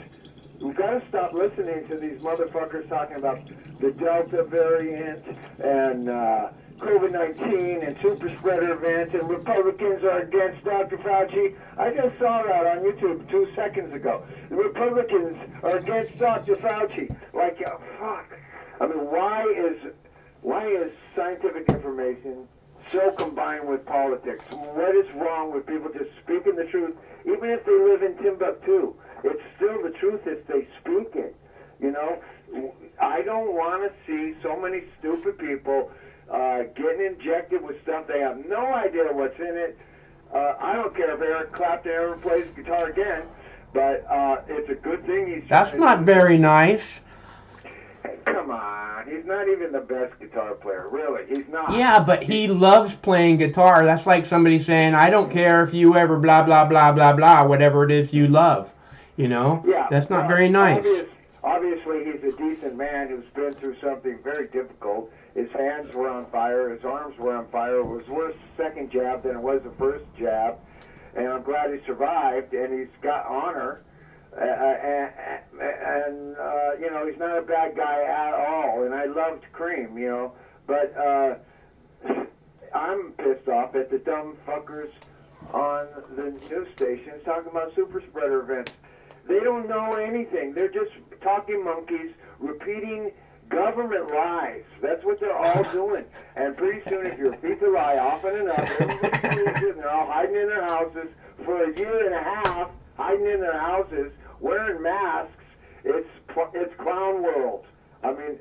we've got to stop listening to these motherfuckers talking about the Delta variant and COVID-19 and super spreader events and Republicans are against Dr. Fauci. I just saw that on YouTube 2 seconds ago. The Republicans are against Dr. Fauci. Like, fuck. I mean, why is scientific information so combined with politics? What is wrong with people just speaking the truth, even if they live in Timbuktu? It's still the truth if they speak it. You know, I don't want to see so many stupid people getting injected with stuff they have no idea what's in it. I don't care if Eric Clapton ever plays guitar again, but it's a good thing he's.
That's not very nice.
Come on, he's not even the best guitar player, really. He's not.
Yeah, but he loves playing guitar. That's like somebody saying, I don't care if you ever blah, blah, blah, blah, blah, whatever it is you love. You know?
Yeah,
that's not very nice.
Obviously, he's a decent man who's been through something very difficult. His hands were on fire. His arms were on fire. It was worse the second jab than it was the first jab. And I'm glad he survived, and he's got honor. And you know, he's not a bad guy at all, and I loved Cream, you know, but I'm pissed off at the dumb fuckers on the news stations talking about super spreader events. They don't know anything. They're just talking monkeys, repeating government lies. That's what they're all doing. And pretty soon, if you repeat the lie often enough, everybody believes it, and they're all hiding in their houses for a year and a half, hiding in their houses, wearing masks. It's clown world. I mean,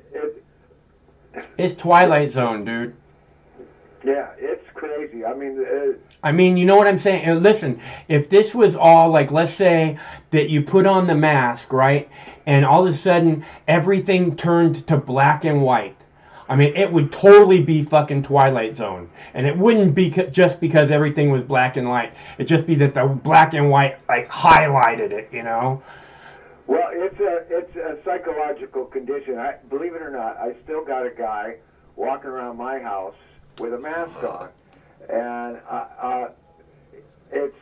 it's Twilight Zone, dude.
Yeah, it's crazy. I
mean, you know what I'm saying? Listen, if this was all like, let's say that you put on the mask, right? And all of a sudden everything turned to black and white. I mean, it would totally be fucking Twilight Zone. And it wouldn't be just because everything was black and white. It'd just be that the black and white, like, highlighted it, you know?
Well, it's a psychological condition. Believe it or not, I still got a guy walking around my house with a mask on. And it's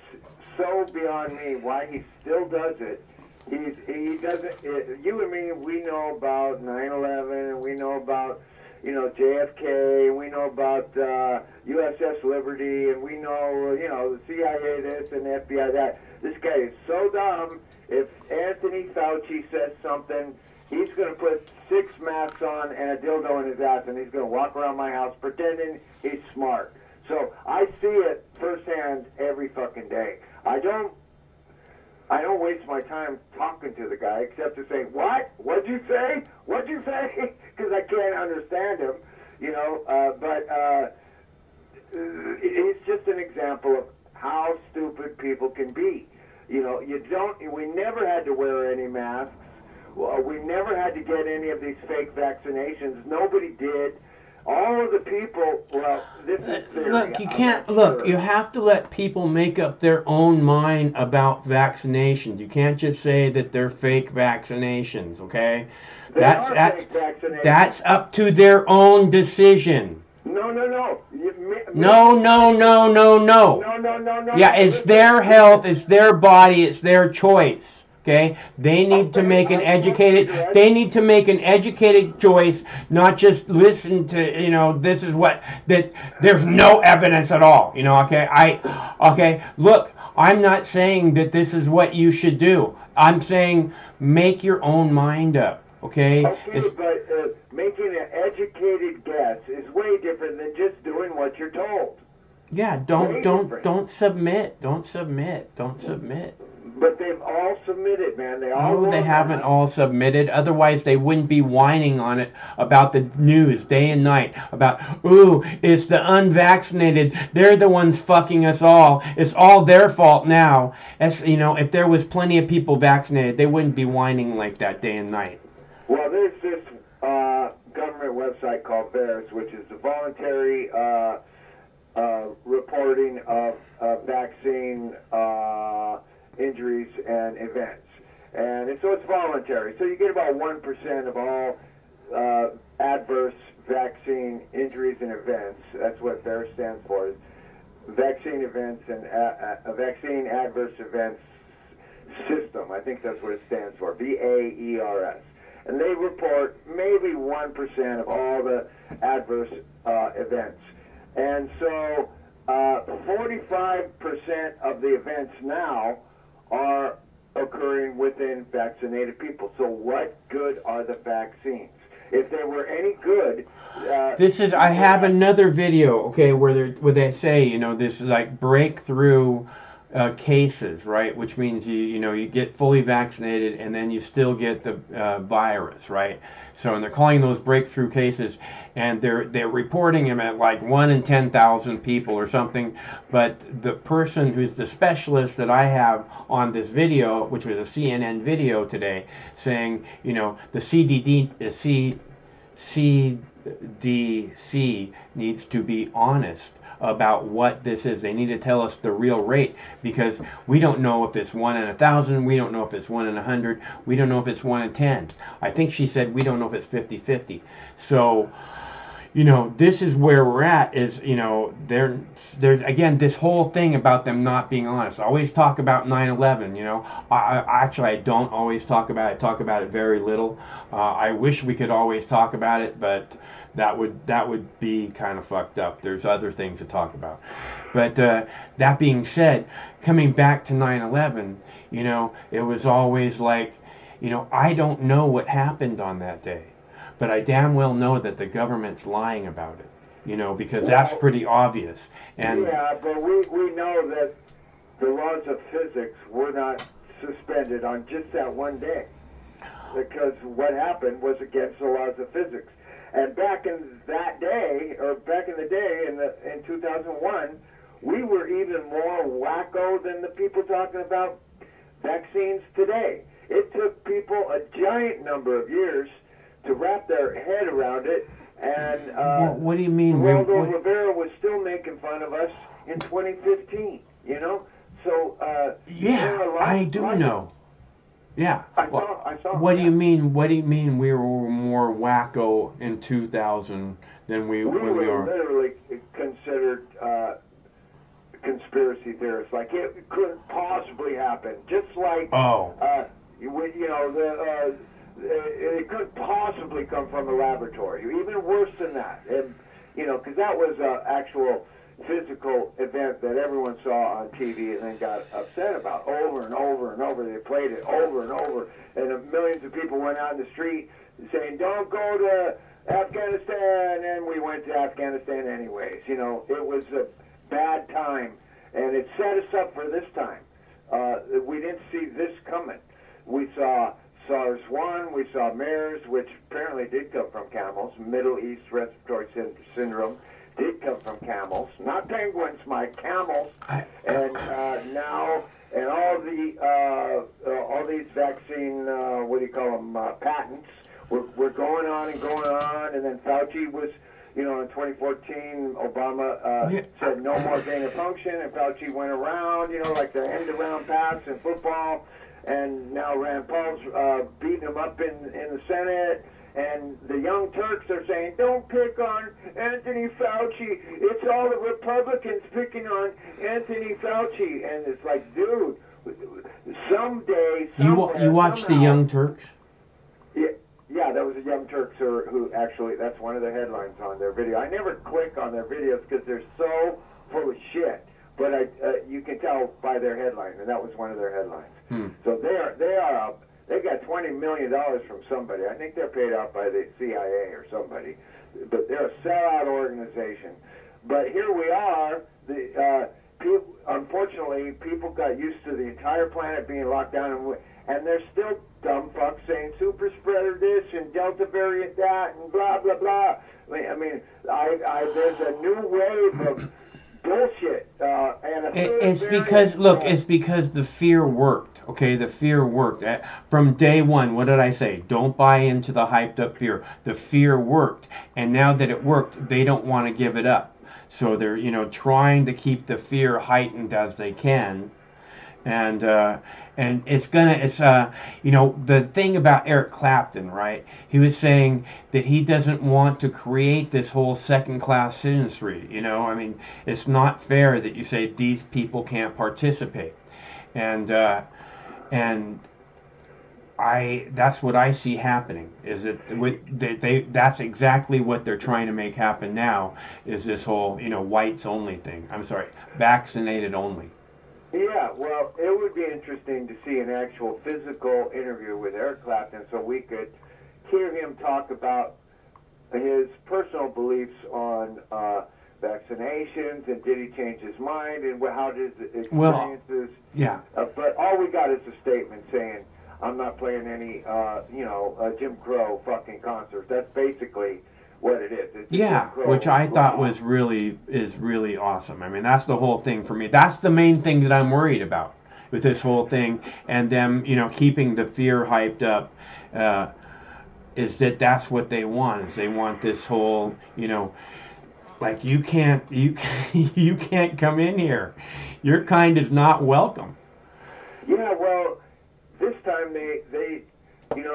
so beyond me why he still does it. He doesn't. You and me, we know about 9/11, and we know about, you know, JFK, and we know about USS Liberty, and we know, you know, the CIA this and the FBI that. This guy is so dumb. If Anthony Fauci says something, he's going to put 6 masks on and a dildo in his ass, and he's going to walk around my house pretending he's smart. So I see it firsthand every fucking day. I don't waste my time talking to the guy except to say, what? What'd you say? What'd you say? Because I can't understand him, you know. But people can be. You know, we never had to wear any masks. We never had to get any of these fake vaccinations. Nobody did. All of the people, well, this is theory.
Look, you can't, look, you have to let people make up their own mind about vaccinations. You can't just say that they're fake vaccinations, okay? That's up to their own decision.
No.
No. Yeah, it's their health, it's their body, it's their choice. Okay, they need to make an educated. They need to make an educated choice, not just listen to, you know, this is what that. There's no evidence at all. You know, okay. Look, I'm not saying that this is what you should do. I'm saying make your own mind up. Okay.
Okay, but making an educated guess is way different than just doing what you're told.
Yeah, don't submit. Don't submit.
But they've all submitted, man.
They haven't all submitted. Otherwise, they wouldn't be whining on it about the news day and night. About, ooh, it's the unvaccinated. They're the ones fucking us all. It's all their fault now. As you know, if there was plenty of people vaccinated, they wouldn't be whining like that day and night.
Well, there's this government website called VAERS, which is the voluntary reporting of vaccine injuries and events. And so it's voluntary. So you get about 1% of all adverse vaccine injuries and events. That's what VAERS stands for. Vaccine events and vaccine adverse events system. I think that's what it stands for. VAERS. And they report maybe 1% of all the adverse events. And so 45% of the events now are occurring within vaccinated people. So what good are the vaccines? If they were any good...
I have another video, okay, where they say, you know, this like breakthrough cases, right? Which means you get fully vaccinated and then you still get the virus, right? So, and they're calling those breakthrough cases, and they're reporting them at like 1 in 10,000 people or something. But the person who's the specialist that I have on this video, which was a CNN video today, saying, you know, the CDC needs to be honest about what this is. They need to tell us the real rate, because we don't know if it's 1 in 1,000, we don't know if it's 1 in 100, we don't know if it's 1 in 10. I think she said we don't know if it's 50-50. So, you know, this is where we're at, is, you know, there's again this whole thing about them not being honest. I always talk about 9/11, you know. I don't always talk about it. I talk about it very little. I wish we could always talk about it, but that would be kind of fucked up. There's other things to talk about. But that being said, coming back to 9/11, you know, it was always like, you know, I don't know what happened on that day, but I damn well know that the government's lying about it, you know, because that's pretty obvious. And
yeah, but we know that the laws of physics were not suspended on just that one day, because what happened was against the laws of physics. And back in that day, or back in the day, in 2001, we were even more wacko than the people talking about vaccines today. It took people a giant number of years to wrap their head around it, and
what do you mean?
Waldo Rivera was still making fun of us in 2015. You know, so
yeah, I do know. Yeah.
I saw.
What do you mean? What do you mean we were more wacko in 2000 than we
were
are?
Literally considered conspiracy theorists. Like it couldn't possibly happen. Just like it couldn't possibly come from a laboratory. Even worse than that, and you know, because that was an actual physical event that everyone saw on TV and then got upset about over and over and over. They played it over and over, and millions of people went out in the street saying, "Don't go to Afghanistan," and we went to Afghanistan anyways. You know, it was a bad time, and it set us up for this time. We didn't see this coming. We saw SARS-1, we saw MERS, which apparently did come from camels, Middle East Respiratory Syndrome, did come from camels, not penguins, Mike, camels. And now, and all these vaccine, what do you call them, patents, were going on and going on. And then Fauci was, in 2014, Obama said no more gain of function, and Fauci went around, like the end-around pass in football. And now Rand Paul's beating him up in the Senate. And the Young Turks are saying, don't pick on Anthony Fauci. It's all the Republicans picking on Anthony Fauci. And it's like, dude, someday, somewhere,
you watch the Young Turks?
Yeah, that was the Young Turks who actually, that's one of the headlines on their video. I never click on their videos because they're so full of shit. But you can tell by their headline, and that was one of their headlines. So they got $20 million from somebody. I think they're paid out by the CIA or somebody. But they're a sellout organization. But here we are. Unfortunately, people got used to the entire planet being locked down, and they're still dumb fucks saying super spreader this and Delta variant that and blah, blah, blah. There's a new wave of bullshit.
It's because the fear worked. Okay, the fear worked. From day one, what did I say? Don't buy into the hyped up fear. The fear worked. And now that it worked, they don't want to give it up. So they're, trying to keep the fear heightened as they can. And the thing about Eric Clapton, right? He was saying that he doesn't want to create this whole second-class citizenry. It's not fair that you say these people can't participate. And that's what I see happening. Is that that's exactly what they're trying to make happen now? Is this whole whites only thing? I'm sorry, vaccinated only.
Yeah, well, it would be interesting to see an actual physical interview with Eric Clapton so we could hear him talk about his personal beliefs on vaccinations, and did he change his mind, and how did his experiences...
Yeah.
But all we got is a statement saying, I'm not playing any, Jim Crow fucking concerts. That's basically what it is. It's
which I thought is really awesome. That's the whole thing for me. That's the main thing that I'm worried about with this whole thing, and them, keeping the fear hyped up. Is that's what they want? Is they want this whole, like you can't come in here. Your kind is not welcome.
Yeah, well, this time they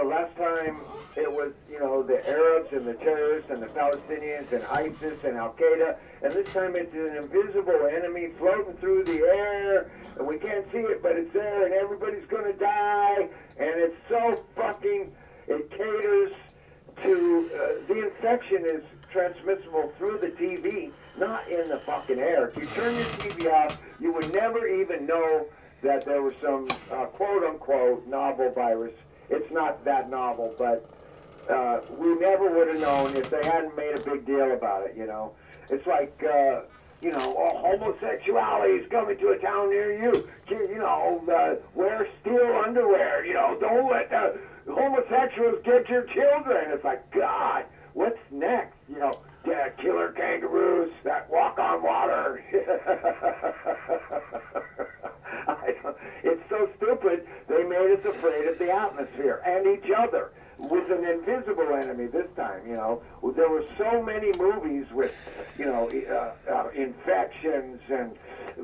last time it was, the Arabs and the terrorists and the Palestinians and ISIS and Al-Qaeda, and this time it's an invisible enemy floating through the air, and we can't see it, but it's there, and everybody's going to die, and it's so fucking, it caters to, the infection is transmissible through the TV, not in the fucking air. If you turn your TV off, you would never even know that there was some quote-unquote novel virus. It's not that novel, but we never would have known if they hadn't made a big deal about it, It's like, homosexuality is coming to a town near you. Wear steel underwear, don't let the homosexuals get your children. It's like, God, what's next? Killer kangaroos that walk on water. It's so stupid. They made us afraid of the atmosphere and each other with an invisible enemy this time. There were so many movies with, infections and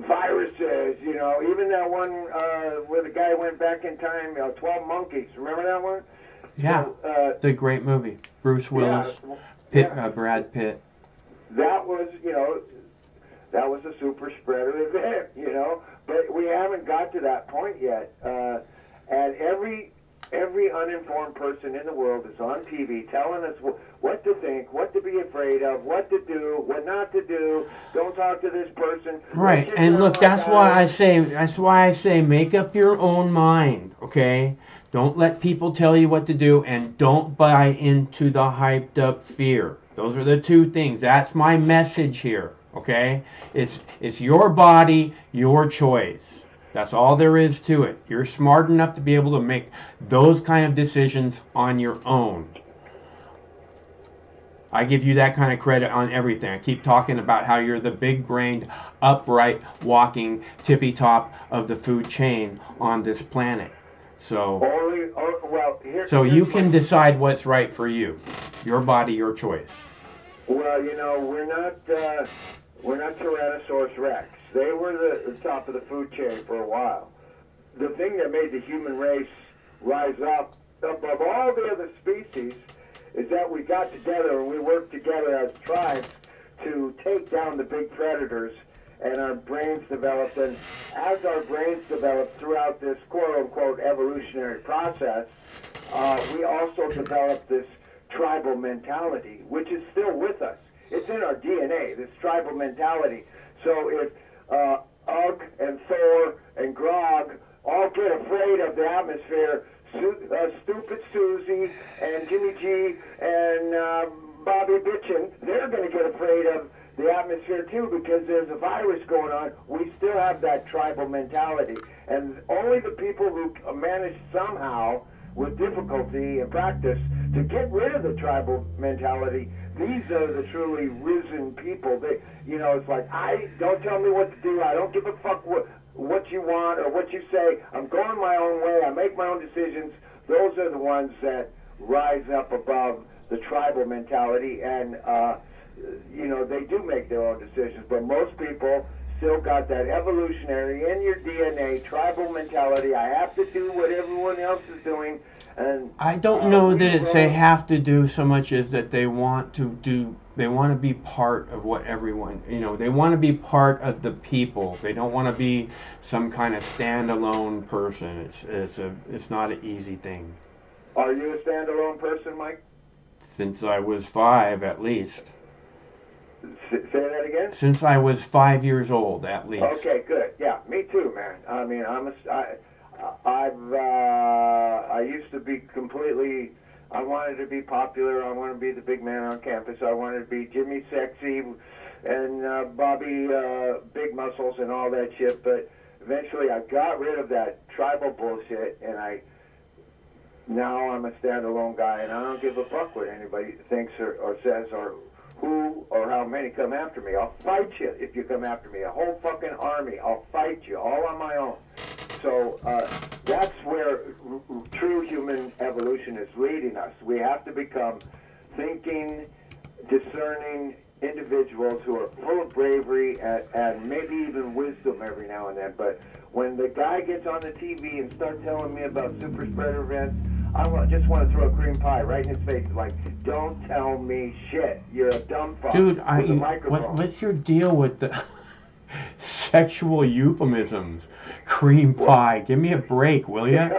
viruses. Even that one where the guy went back in time, 12 Monkeys. Remember that one?
Yeah, it's a great movie. Bruce Willis, Brad Pitt.
That was, that was a super spreader event, but we haven't got to that point yet. And every uninformed person in the world is on TV telling us what to think, what to be afraid of, what to do, what not to do. Don't talk to this person.
Right, and look, that's why I say make up your own mind, okay? Don't let people tell you what to do, and don't buy into the hyped up fear. Those are the two things. That's my message here, okay? It's your body, your choice. That's all there is to it. You're smart enough to be able to make those kind of decisions on your own. I give you that kind of credit on everything. I keep talking about how you're the big-brained, upright, walking tippy top of the food chain on this planet. So, so you can decide what's right for you. Your body, your choice.
Well, you know, we're not Tyrannosaurus Rex. They were the top of the food chain for a while. The thing that made the human race rise up above all the other species is that we got together and we worked together as tribes to take down the big predators, and our brains developed. And as our brains developed throughout this quote-unquote evolutionary process, we also developed this tribal mentality, which is still with us. It's in our DNA, this tribal mentality. So if Ugg and Thor and Grog all get afraid of the atmosphere, Stupid Susie and Jimmy G and Bobby Bitchin, they're going to get afraid of the atmosphere too, because there's a virus going on. We still have that tribal mentality. And only the people who manage somehow, with difficulty and practice, to get rid of the tribal mentality, these are the truly risen people. They, you know, it's like, don't tell me what to do. I don't give a fuck what you want or what you say. I'm going my own way. I make my own decisions. Those are the ones that rise up above the tribal mentality, and you know, they do make their own decisions. But most people still got that evolutionary in your DNA tribal mentality. I have to do what everyone else is doing. And
I don't know that it's they have to do so much as that they want to do. They want to be part of what everyone, you know, they want to be part of the people. They don't want to be some kind of standalone person. It's not an easy thing.
Are you a standalone person, Mike?
Since I was 5, at least.
Say that again?
Since I was 5 years old, at least.
Okay, good. Yeah, me too, man. I mean, I used to be completely. I wanted to be popular. I wanted to be the big man on campus. I wanted to be Jimmy Sexy and Bobby Big Muscles and all that shit. But eventually, I got rid of that tribal bullshit, and now I'm a standalone guy, and I don't give a fuck what anybody thinks or says or who or how many come after me. I'll fight you if you come after me. A whole fucking army. I'll fight you all on my own. So that's where true human evolution is leading us. We have to become thinking, discerning individuals who are full of bravery and maybe even wisdom every now and then. But when the guy gets on the TV and starts telling me about super spreader events, just want to throw a cream pie right in his face. Like, don't tell me shit. You're a dumb fuck.
Dude,
with a microphone.
what's your deal with the sexual euphemisms? Cream pie. Give me a break, will ya?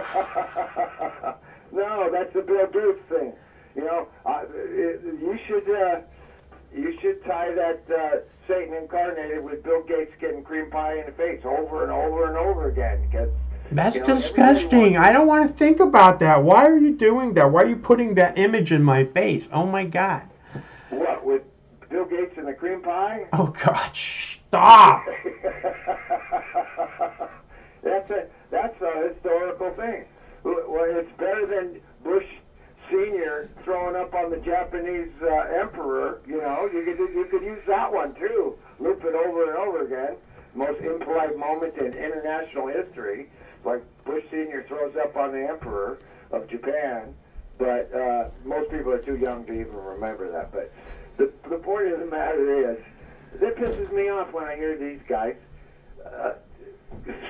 No, that's the Bill Gates thing. You know, you should tie that Satan incarnated with Bill Gates getting cream pie in the face over and over and over again. Because
that's disgusting. I don't want to think about that. Why are you doing that? Why are you putting that image in my face? Oh my God.
What, with Bill Gates and the cream pie?
Oh God, stop.
That's a historical thing. Well, it's better than Bush Sr. throwing up on the Japanese emperor. You know, you could use that one too. Loop it over and over again. Most impolite moment in international history. Like Bush Sr. throws up on the emperor of Japan, but most people are too young to even remember that. But the point of the matter is, it pisses me off when I hear these guys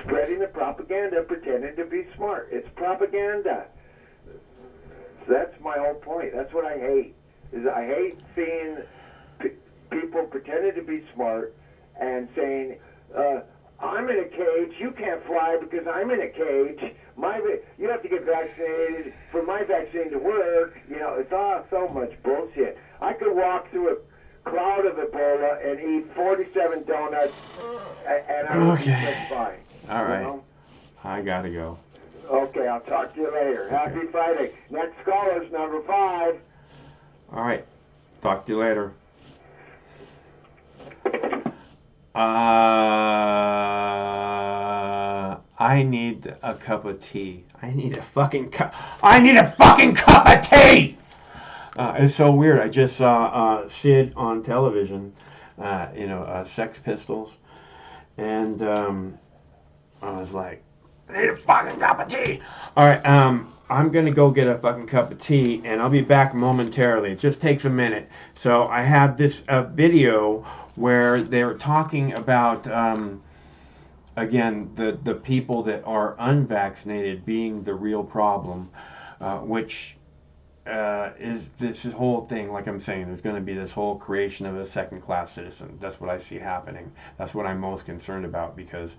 spreading the propaganda, pretending to be smart. It's propaganda. So that's my whole point. That's what I hate. Is I hate seeing people pretending to be smart and saying, I'm in a cage, you can't fly because I'm in a cage. You have to get vaccinated for my vaccine to work. You know, it's all so much bullshit. I could walk through a cloud of Ebola and eat 47 donuts and I would be just fine.
All right.
You know?
I gotta go.
Okay, I'll talk to you later. Happy Friday. Next caller's number 5.
All right. Talk to you later. I need a cup of tea. I need a fucking cup of tea! It's so weird. I just saw Sid on television, Sex Pistols, and I was like, I need a fucking cup of tea. All right, I'm going to go get a fucking cup of tea, and I'll be back momentarily. It just takes a minute. So I have this video where they're talking about, again, the people that are unvaccinated being the real problem, which is this whole thing, like I'm saying, there's going to be this whole creation of a second-class citizen. That's what I see happening. That's what I'm most concerned about, because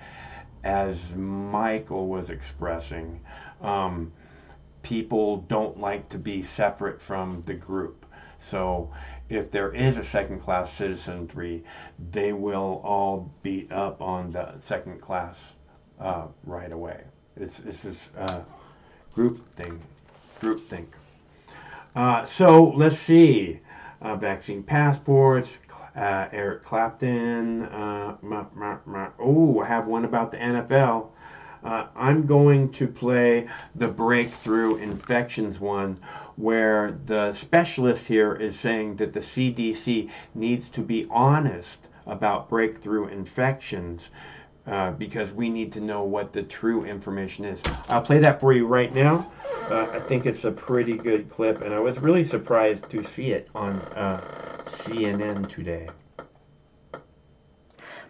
as Michael was expressing, people don't like to be separate from the group. So if there is a second-class citizenry, they will all beat up on the second class right away. It's this groupthink. So let's see. Vaccine passports. Eric Clapton. I have one about the NFL. I'm going to play the breakthrough infections one, where the specialist here is saying that the CDC needs to be honest about breakthrough infections, because we need to know what the true information is. I'll play that for you right now. I think it's a pretty good clip, and I was really surprised to see it on CNN today.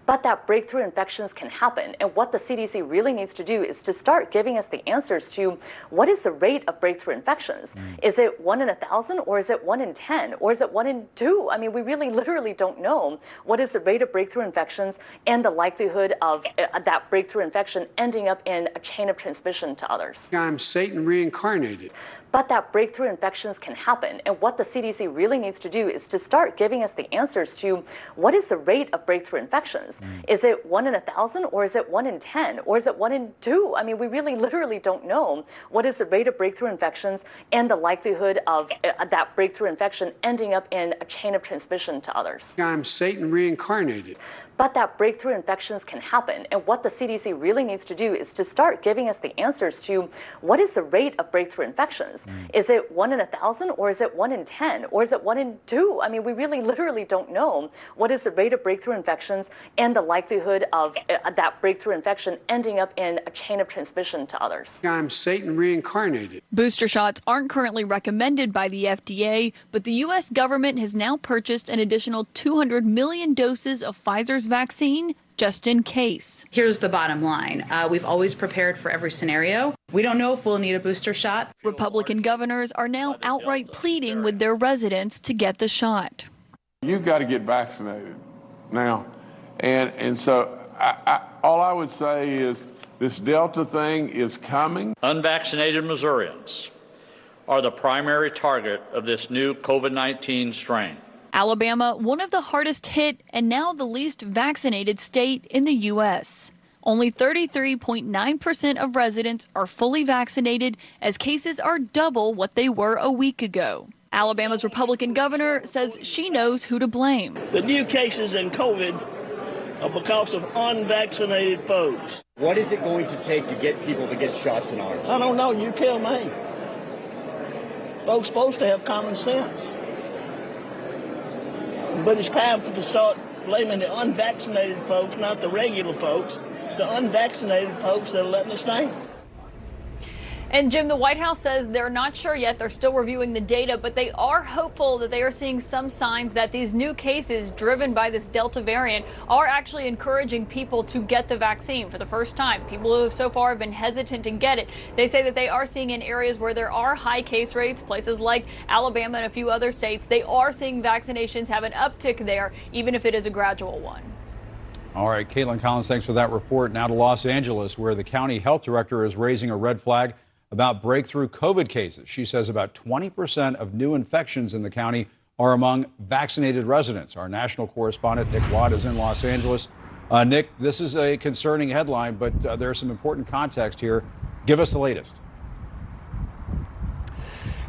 But that breakthrough infections can happen, and what the CDC really needs to do is to start giving us the answers to what is the rate of breakthrough infections. Is it 1 in 1,000, or is it 1 in 10, or is it 1 in 2? I mean, we really literally don't know what is the rate of breakthrough infections and the likelihood of that breakthrough infection ending up in a chain of transmission to others.
I'm Satan reincarnated.
But that breakthrough infections can happen, and what the CDC really needs to do is to start giving us the answers to what is the rate of breakthrough infections. Is it 1 in 1,000, or is it 1 in 10, or is it 1 in 2? I mean, we really literally don't know what is the rate of breakthrough infections and the likelihood of that breakthrough infection ending up in a chain of transmission to others.
I'm Satan reincarnated.
But that breakthrough infections can happen, and what the CDC really needs to do is to start giving us the answers to what is the rate of breakthrough infections. Is it 1 in 1,000, or is it 1 in 10, or is it 1 in 2? I mean, we really literally don't know what is the rate of breakthrough infections and the likelihood of that breakthrough infection ending up in a chain of transmission to others.
I'm Satan reincarnated.
Booster shots aren't currently recommended by the FDA, but the U.S. government has now purchased an additional 200 million doses of Pfizer's vaccine just in case.
Here's the bottom line. We've always prepared for every scenario. We don't know if we'll need a booster shot.
Republican governors are now outright pleading with their residents to get the shot.
You've got to get vaccinated now. And so all I would say is this Delta thing is coming.
Unvaccinated Missourians are the primary target of this new COVID-19 strain.
Alabama, one of the hardest hit and now the least vaccinated state in the U.S. Only 33.9% of residents are fully vaccinated, as cases are double what they were a week ago. Alabama's Republican governor says she knows who to blame.
The new cases in COVID are because of unvaccinated folks.
What is it going to take to get people to get shots in ours?
I don't know. You tell me. Folks supposed to have common sense. But it's time to start blaming the unvaccinated folks, not the regular folks. It's the unvaccinated folks that are letting us down.
And Jim, the White House says they're not sure yet. They're still reviewing the data, but they are hopeful that they are seeing some signs that these new cases driven by this Delta variant are actually encouraging people to get the vaccine for the first time. People who so far have been hesitant to get it, they say that they are seeing in areas where there are high case rates, places like Alabama and a few other states, they are seeing vaccinations have an uptick there, even if it is a gradual one.
All right, Caitlin Collins, thanks for that report. Now to Los Angeles, where the county health director is raising a red flag about breakthrough COVID cases. She says about 20% of new infections in the county are among vaccinated residents. Our national correspondent, Nick Watt, is in Los Angeles. Nick, this is a concerning headline, but there's some important context here. Give us the latest.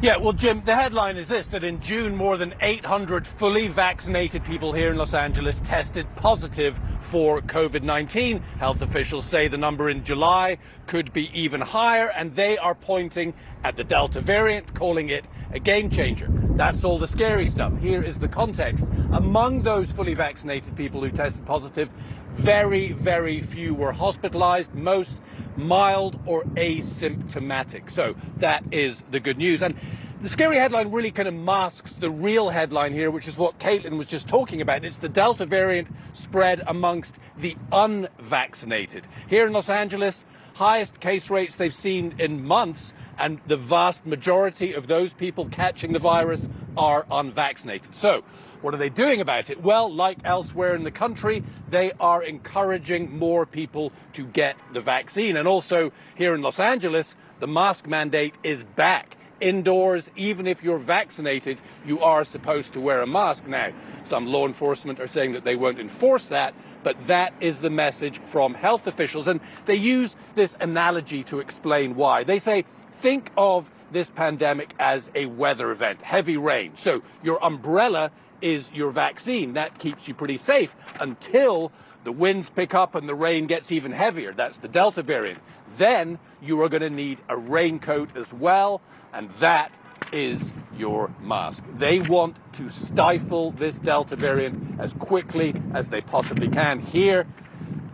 Yeah, well, Jim, the headline is this, that in June, more than 800 fully vaccinated people here in Los Angeles tested positive for COVID-19. Health officials say the number in July could be even higher, and they are pointing at the Delta variant, calling it a game changer. That's all the scary stuff. Here is the context. Among those fully vaccinated people who tested positive, very, very few were hospitalized, most mild or asymptomatic. So that is the good news. And the scary headline really kind of masks the real headline here, which is what Caitlin was just talking about. It's the Delta variant spread amongst the unvaccinated. Here in Los Angeles, highest case rates they've seen in months, and the vast majority of those people catching the virus are unvaccinated. So what are they doing about it? Well, like elsewhere in the country, they are encouraging more people to get the vaccine. And also here in Los Angeles, the mask mandate is back. Indoors, even if you're vaccinated, you are supposed to wear a mask. Now, some law enforcement are saying that they won't enforce that, but that is the message from health officials. And they use this analogy to explain why. They say, think of this pandemic as a weather event, heavy rain. So your umbrella is your vaccine. That keeps you pretty safe until the winds pick up and the rain gets even heavier. That's the Delta variant. Then you are going to need a raincoat as well, and that is your mask. They want to stifle this Delta variant as quickly as they possibly can here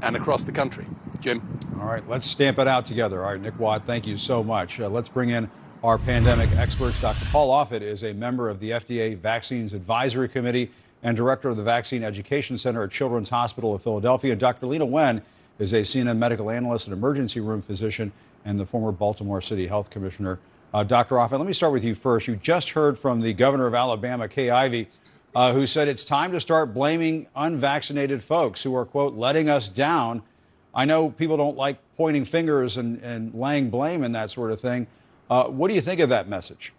and across the country. Jim?
All right, let's stamp it out together. All right, Nick Watt, thank you so much. Let's bring in our pandemic experts. Dr. Paul Offit is a member of the FDA Vaccines Advisory Committee and director of the Vaccine Education Center at Children's Hospital of Philadelphia. Dr. Lena Wen is a CNN medical analyst and emergency room physician and the former Baltimore City Health Commissioner. Dr. Offit, let me start with you first. You just heard from the governor of Alabama, Kay Ivey, who said it's time to start blaming unvaccinated folks who are, quote, letting us down. I know people don't like pointing fingers and laying blame and that sort of thing. What do you think of that message?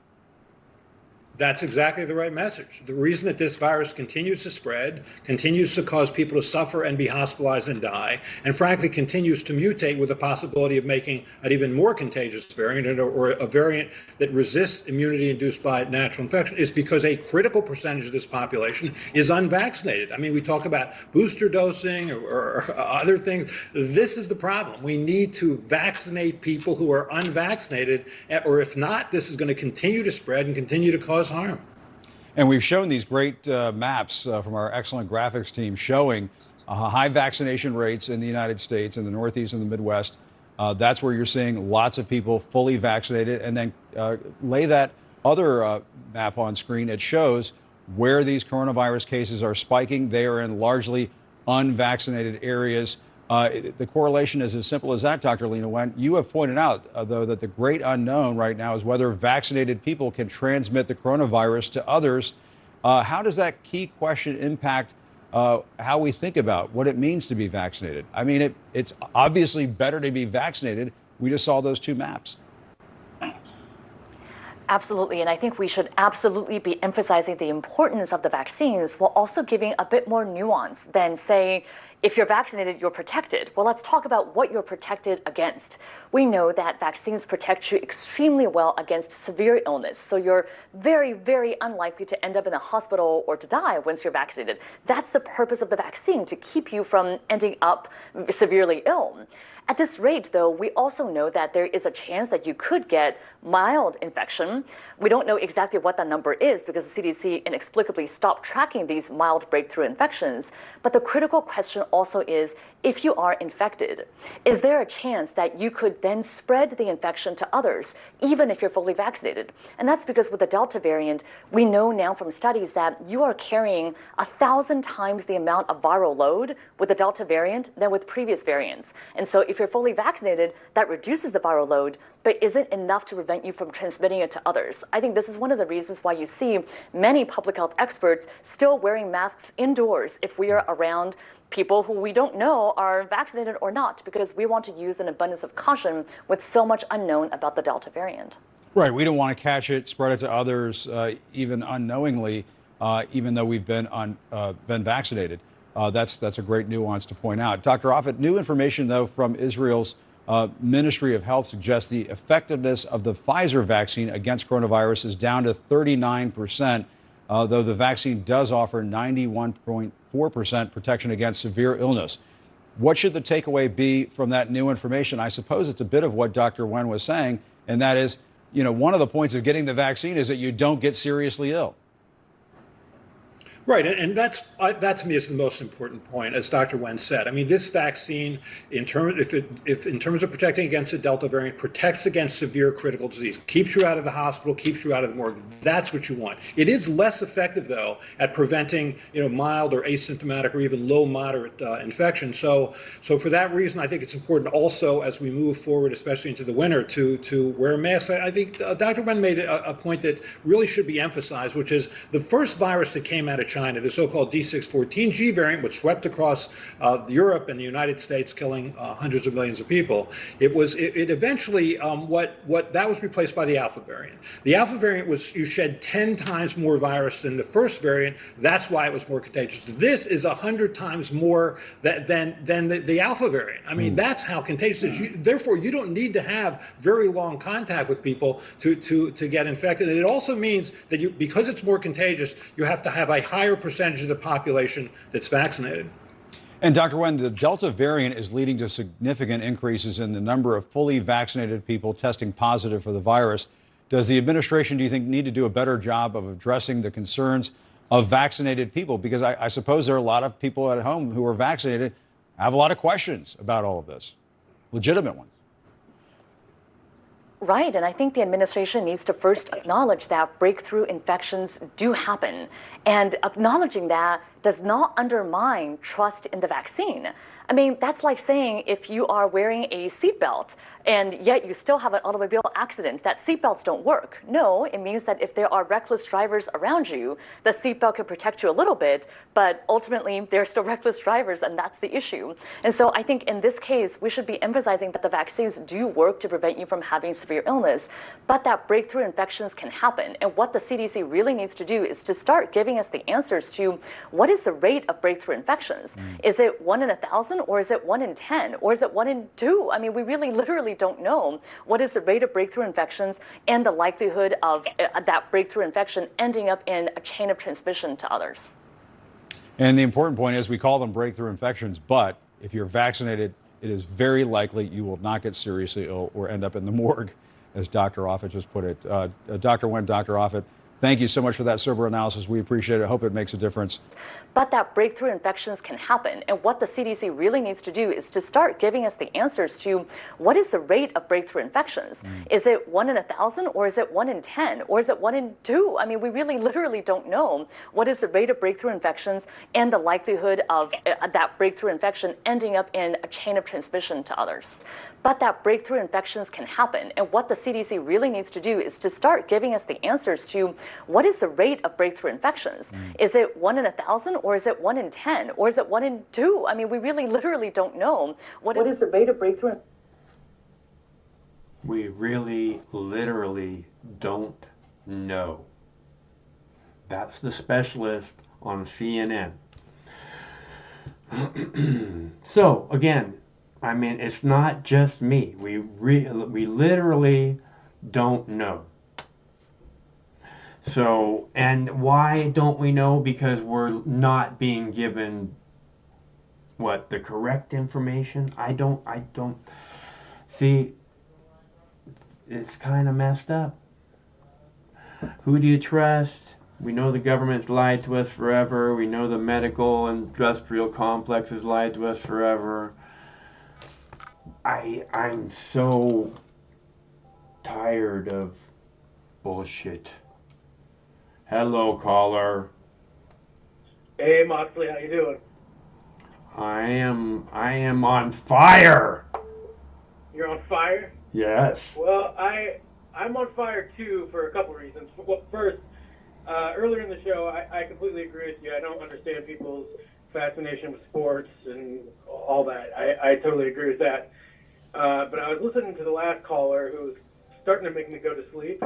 That's exactly the right message. The reason that this virus continues to spread, continues to cause people to suffer and be hospitalized and die, and frankly continues to mutate with the possibility of making an even more contagious variant or a variant that resists immunity induced by natural infection is because a critical percentage of this population is unvaccinated. I mean, we talk about booster dosing or other things. This is the problem. We need to vaccinate people who are unvaccinated, or if not, this is going to continue to spread and continue to cause harm.
And we've shown these great maps from our excellent graphics team showing high vaccination rates in the United States, in the Northeast and the Midwest. That's where you're seeing lots of people fully vaccinated. And then lay that other map on screen. It shows where these coronavirus cases are spiking. They are in largely unvaccinated areas. The correlation is as simple as that, Dr. Lena Wen. You have pointed out, though, that the great unknown right now is whether vaccinated people can transmit the coronavirus to others. How does that key question impact how we think about what it means to be vaccinated? I mean, it's obviously better to be vaccinated. We just saw those two maps.
Absolutely, and I think we should absolutely be emphasizing the importance of the vaccines while also giving a bit more nuance than saying, if you're vaccinated, you're protected. Well, let's talk about what you're protected against. We know that vaccines protect you extremely well against severe illness, so you're very, very unlikely to end up in a hospital or to die once you're vaccinated. That's the purpose of the vaccine, to keep you from ending up severely ill. At this rate, though, we also know that there is a chance that you could get mild infection. We don't know exactly what that number is because the CDC inexplicably stopped tracking these mild breakthrough infections. But the critical question also is, if you are infected, is there a chance that you could then spread the infection to others, even if you're fully vaccinated? And that's because with the Delta variant, we know now from studies that you are carrying 1,000 times the amount of viral load with the Delta variant than with previous variants. And so if you're fully vaccinated, that reduces the viral load, but isn't enough to prevent you from transmitting it to others. I think this is one of the reasons why you see many public health experts still wearing masks indoors if we are around people who we don't know are vaccinated or not, because we want to use an abundance of caution with so much unknown about the Delta variant.
Right. We don't want to catch it, spread it to others, even unknowingly, even though we've been vaccinated. That's a great nuance to point out. Dr. Offit, new information, though, from Israel's Ministry of Health suggests the effectiveness of the Pfizer vaccine against coronavirus is down to 39%, though the vaccine does offer 91.4% protection against severe illness. What should the takeaway be from that new information? I suppose it's a bit of what Dr. Wen was saying, and that is one of the points of getting the vaccine is that you don't get seriously ill.
Right, and that to me is the most important point, as Dr. Wen said. I mean, this vaccine, in terms of protecting against the Delta variant, protects against severe critical disease, keeps you out of the hospital, keeps you out of the morgue. That's what you want. It is less effective, though, at preventing mild or asymptomatic or even low moderate infection. So for that reason, I think it's important also as we move forward, especially into the winter, to wear masks. I think Dr. Wen made a point that really should be emphasized, which is the first virus that came out of China, the so-called D614G variant, which swept across Europe and the United States, killing hundreds of millions of people. It eventually that was replaced by the Alpha variant. The Alpha variant you shed 10 times more virus than the first variant. That's why it was more contagious. This is 100 times more than the Alpha variant. I mean, that's how contagious it is. Therefore, you don't need to have very long contact with people to get infected. And it also means that because it's more contagious, you have to have a higher percentage of the population that's vaccinated.
And Dr. Wen, the Delta variant is leading to significant increases in the number of fully vaccinated people testing positive for the virus. Does the administration, do you think, need to do a better job of addressing the concerns of vaccinated people? Because I suppose there are a lot of people at home who are vaccinated, have a lot of questions about all of this, legitimate ones.
Right, and I think the administration needs to first acknowledge that breakthrough infections do happen. And acknowledging that does not undermine trust in the vaccine. I mean, that's like saying if you are wearing a seatbelt and yet you still have an automobile accident, that seatbelts don't work. No, it means that if there are reckless drivers around you, the seatbelt can protect you a little bit, but ultimately they're still reckless drivers, and that's the issue. And so I think in this case, we should be emphasizing that the vaccines do work to prevent you from having severe illness, but that breakthrough infections can happen. And what the CDC really needs to do is to start giving us the answers to what is the rate of breakthrough infections? Is it 1 in 1,000, or is it 1 in 10, or is it 1 in 2? I mean, we really literally don't know what is the rate of breakthrough infections and the likelihood of that breakthrough infection ending up in a chain of transmission to others.
And the important point is we call them breakthrough infections, but if you're vaccinated, it is very likely you will not get seriously ill or end up in the morgue, as Dr. Offit just put it. Dr. Wen, Dr. Offit, thank you so much for that sober analysis. We appreciate it. I hope it makes a difference.
But that breakthrough infections can happen. And what the CDC really needs to do is to start giving us the answers to what is the rate of breakthrough infections? Is it 1 in 1,000, or is it 1 in 10, or is it 1 in 2? I mean, we really literally don't know what is the rate of breakthrough infections and the likelihood of that breakthrough infection ending up in a chain of transmission to others. But that breakthrough infections can happen. And what the CDC really needs to do is to start giving us the answers to what is the rate of breakthrough infections? Is it 1 in 1,000, or is it 1 in 10, or is it 1 in 2? I mean, we really literally don't know what is the rate of breakthrough.
We really literally don't know. That's the specialist on CNN. So again, I mean, it's not just me. We literally don't know. So, and why don't we know? Because we're not being given the correct information. I don't see. It's kind of messed up. Who do you trust? We know the government's lied to us forever. We know the medical industrial complex has lied to us forever. I'm so tired of bullshit. Hello, caller.
Hey, Moxley, how you doing?
I am on fire.
You're on fire?
Yes.
Well, I'm on fire too for a couple reasons. Well, first, earlier in the show, I completely agree with you. I don't understand people's fascination with sports and all that. I totally agree with that. But I was listening to the last caller who was starting to make me go to sleep.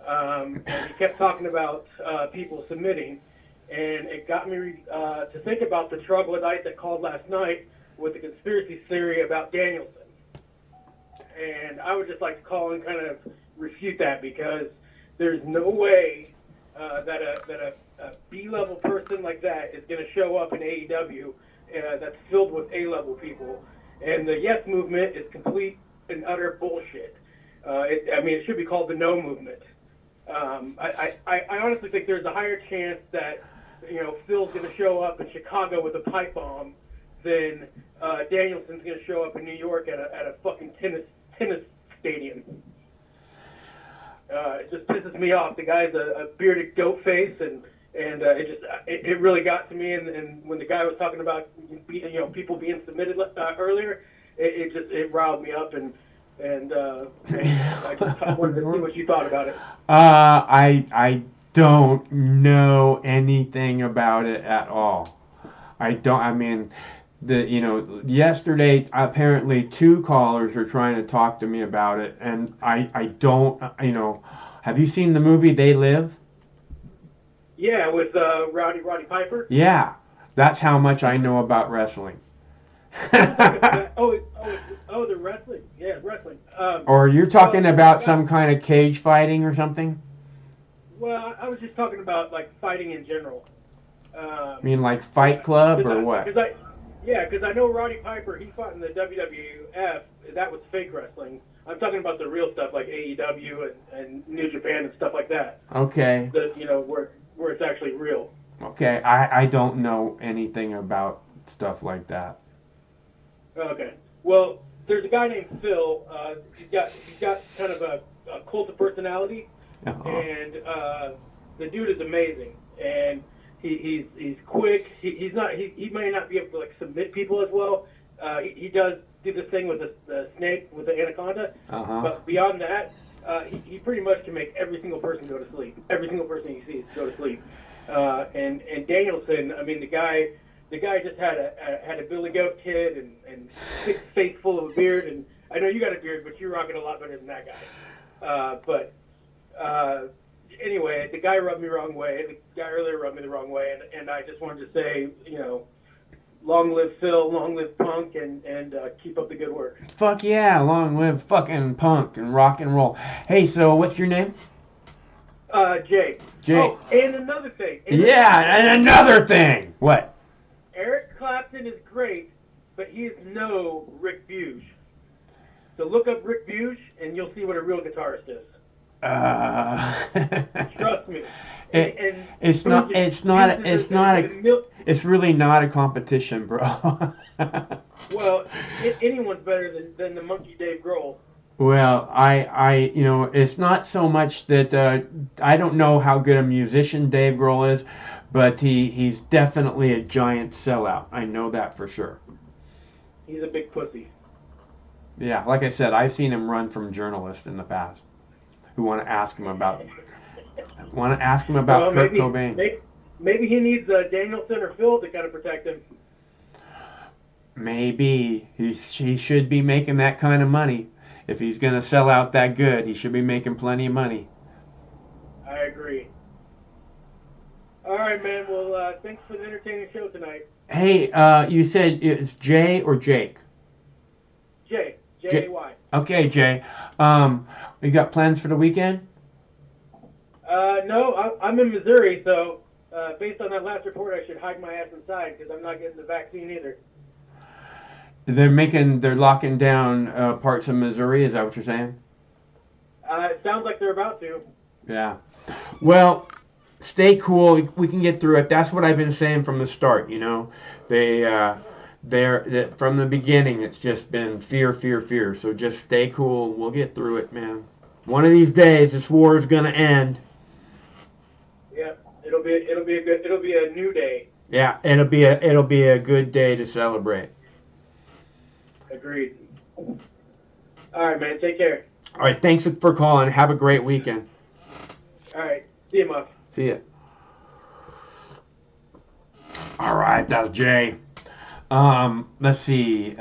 And he kept talking about people submitting. And it got me to think about the troglodyte that called last night with the conspiracy theory about Danielson. And I would just like to call and kind of refute that, because there's no way that a B-level person like that is going to show up in AEW that's filled with A-level people. And the Yes movement is complete and utter bullshit. It should be called the No Movement. I honestly think there's a higher chance that Phil's going to show up in Chicago with a pipe bomb than Danielson's going to show up in New York at a fucking tennis stadium. It just pisses me off. The guy's a bearded goat face, and it really got to me. And when the guy was talking about people being submitted earlier, it riled me up, and I just wanted to see what you thought about it.
I don't know anything about it at all. I don't. I mean, yesterday apparently 2 callers were trying to talk to me about it, and I don't. Have you seen the movie They Live?
Yeah, with Roddy Piper.
Yeah, that's how much I know about wrestling.
oh, the wrestling. Yeah, wrestling.
Or you're talking about some kind of cage fighting or something?
Well, I was just talking about like fighting in general.
I mean, like Fight Club or what?
Because I know Roddy Piper. He fought in the WWF. That was fake wrestling. I'm talking about the real stuff like AEW and New Japan and stuff like that.
Okay.
Where it's actually real.
Okay, I don't know anything about stuff like that.
Okay. Well, there's a guy named Phil. He's got kind of a cult of personality, and the dude is amazing. And he's quick. He may not be able to like submit people as well. He does do this thing with the snake with the anaconda. But beyond that, he pretty much can make every single person go to sleep. Every single person he sees go to sleep. And Danielson, I mean, the guy just had a Billy Goat kid and thick face full of a beard. And I know you got a beard, but you rock it a lot better than that guy. Anyway, the guy rubbed me the wrong way. The guy earlier rubbed me the wrong way, and I just wanted to say, long live Phil, long live Punk, and keep up the good work.
Fuck yeah, long live fucking Punk and rock and roll. Hey, so what's your name?
Jay.
Jay.
Oh, and another thing.
And another thing. What?
Eric Clapton is great, but he is no Rick Buge. So look up Rick Buge, and you'll see what a real guitarist is. Trust me.
It's really not a competition, bro.
Well, anyone's better than the monkey Dave Grohl.
Well, it's not so much that I don't know how good a musician Dave Grohl is, but he's definitely a giant sellout. I know that for sure.
He's a big pussy.
Yeah, like I said, I've seen him run from journalists in the past who want to ask him about Kurt Cobain.
Maybe he needs Danielson or Phil to kind of protect him.
Maybe he should be making that kind of money. If he's going to sell out that good, he should be making plenty of money.
I agree. All right, man. Well, thanks for the entertaining show tonight.
Hey, you said it's Jay or Jake?
Jay. J-A-Y.
Okay, Jay. You got plans for the weekend?
No, I'm in Missouri, so based on that last report, I should hide my ass inside because I'm not getting the vaccine either.
They're locking down parts of Missouri. Is that what you're saying?
It sounds like they're about to.
Yeah. Well, stay cool. We can get through it. That's what I've been saying from the start. They're from the beginning. It's just been fear. So just stay cool. We'll get through it, man. One of these days, this war is gonna end.
Yeah, it'll be a new day.
Yeah, it'll be a good day to celebrate.
Agreed. All right, man. Take care.
All right, thanks for calling. Have a great weekend.
All right. See you, Muff.
See ya. All right, that's Jay. Let's see.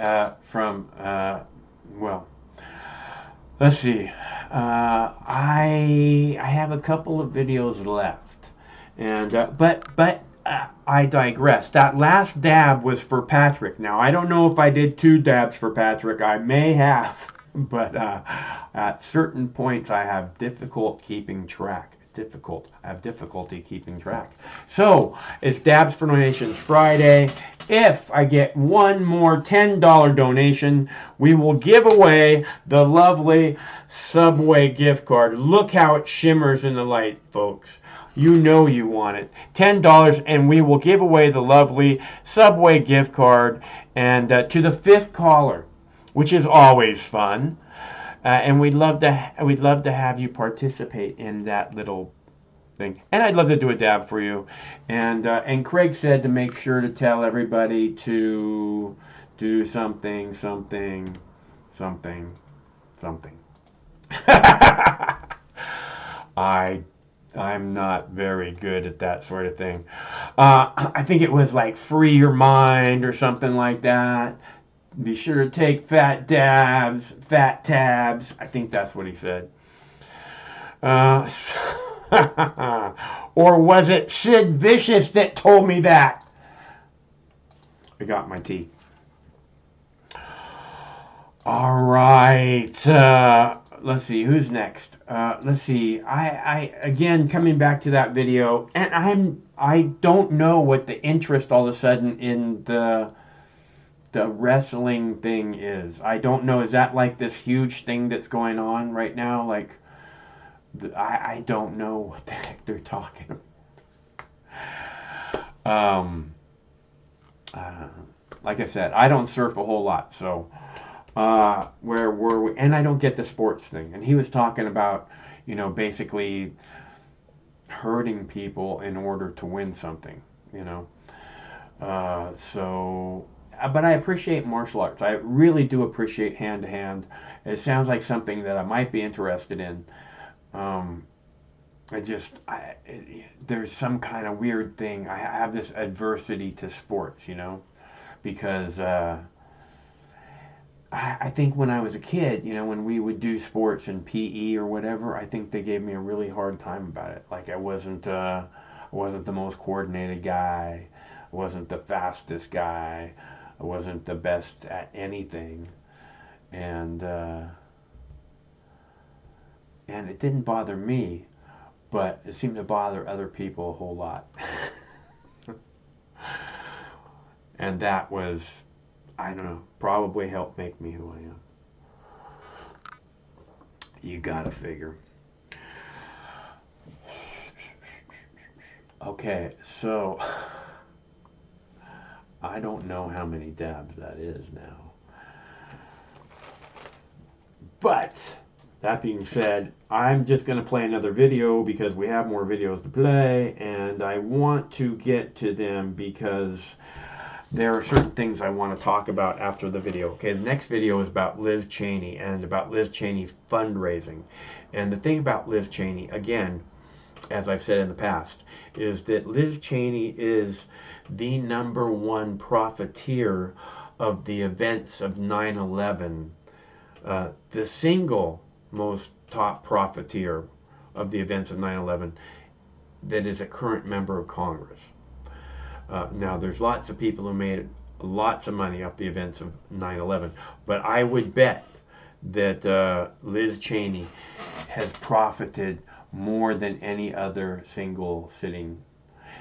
Let's see. I have a couple of videos left, and but I digress. That last dab was for Patrick. Now I don't know if I did 2 dabs for Patrick. I may have, but at certain points I have difficult keeping track. difficult. I have difficulty keeping track. So, it's Dabs for Donations Friday. If I get one more $10 donation, we will give away the lovely Subway gift card. Look how it shimmers in the light, folks. You know you want it. $10, and we will give away the lovely Subway gift card, and to the 5th caller, which is always fun. And we'd love to have you participate in that little thing. And I'd love to do a dab for you. And Craig said to make sure to tell everybody to do something. I'm not very good at that sort of thing. I think it was like free your mind or something like that. Be sure to take fat tabs. I think that's what he said. Or was it Sid Vicious that told me that? I got my tea. All right. Let's see, who's next? Let's see. I again, coming back to that video, and I don't know what the interest all of a sudden in the wrestling thing is. I don't know. Is that like this huge thing that's going on right now? Like, I don't know what the heck they're talking about. Like I said, I don't surf a whole lot, so where were we? And I don't get the sports thing. And he was talking about, basically hurting people in order to win something, but I appreciate martial arts. I really do appreciate hand-to-hand. It sounds like something that I might be interested in. There's some kind of weird thing. I have this adversity to sports, because I think when I was a kid, when we would do sports in PE or whatever, I think they gave me a really hard time about it. Like I wasn't the most coordinated guy. I wasn't the fastest guy. I wasn't the best at anything. And it didn't bother me, but it seemed to bother other people a whole lot. And that was, I don't know, probably helped make me who I am. You gotta figure. Okay, so I don't know how many dabs that is now. But that being said, I'm just going to play another video because we have more videos to play, and I want to get to them because there are certain things I want to talk about after the video. Okay, the next video is about Liz Cheney and about Liz Cheney fundraising. And the thing about Liz Cheney, again, as I've said in the past, is that Liz Cheney is the #1 profiteer of the events of 9/11. The single most top profiteer of the events of 9/11 that is a current member of Congress. Now, there's lots of people who made lots of money off the events of 9/11, but I would bet that Liz Cheney has profited more than any other single sitting.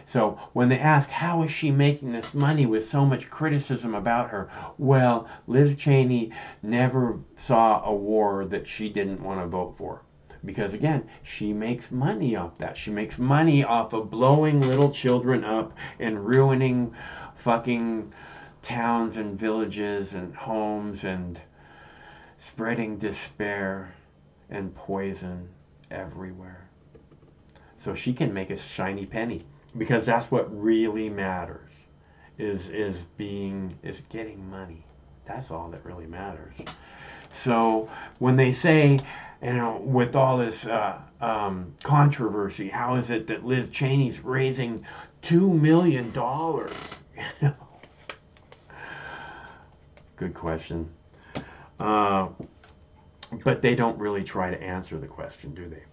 So when they ask, how is she making this money with so much criticism about her? Well, Liz Cheney never saw a war that she didn't want to vote for. Because again, she makes money off that. She makes money off of blowing little children up and ruining fucking towns and villages and homes and spreading despair and poison everywhere. So she can make a shiny penny. Because that's what really matters, is getting money. That's all that really matters. So when they say, with all this controversy, how is it that Liz Cheney's raising $2 million? Good question. But they don't really try to answer the question, do they?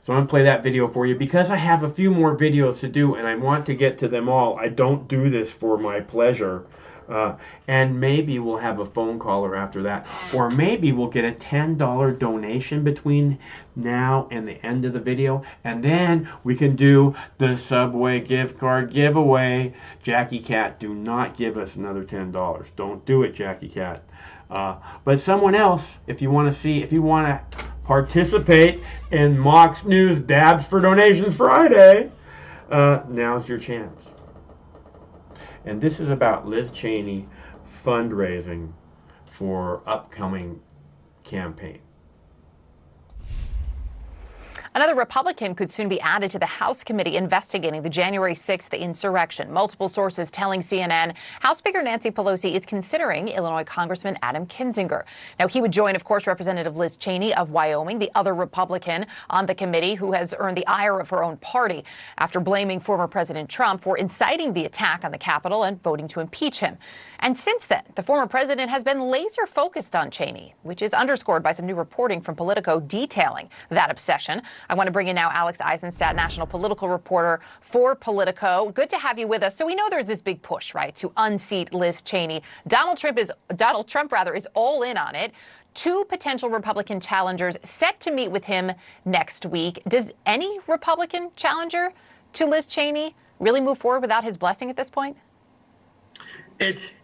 So I'm going to play that video for you because I have a few more videos to do and I want to get to them all. I don't do this for my pleasure, And maybe we'll have a phone caller after that. Or maybe we'll get a $10 donation between now and the end of the video. And then we can do the Subway gift card giveaway. Jackie Cat, do not give us another $10. Don't do it, Jackie Cat. But someone else, if you want to participate in Mox News Dabs for Donations Friday, now's your chance. And this is about Liz Cheney fundraising for upcoming campaign.
Another Republican could soon be added to the House committee investigating the January 6th insurrection. Multiple sources telling CNN House Speaker Nancy Pelosi is considering Illinois Congressman Adam Kinzinger. Now, he would join, of course, Representative Liz Cheney of Wyoming, the other Republican on the committee who has earned the ire of her own party after blaming former President Trump for inciting the attack on the Capitol and voting to impeach him. And since then, the former president has been laser focused on Cheney, which is underscored by some new reporting from Politico detailing that obsession. I want to bring in now Alex Eisenstadt, national political reporter for Politico. Good to have you with us. So we know there's this big push, right, to unseat Liz Cheney. Donald Trump is all in on it. Two potential Republican challengers set to meet with him next week. Does any Republican challenger to Liz Cheney really move forward without his blessing at this point?
It's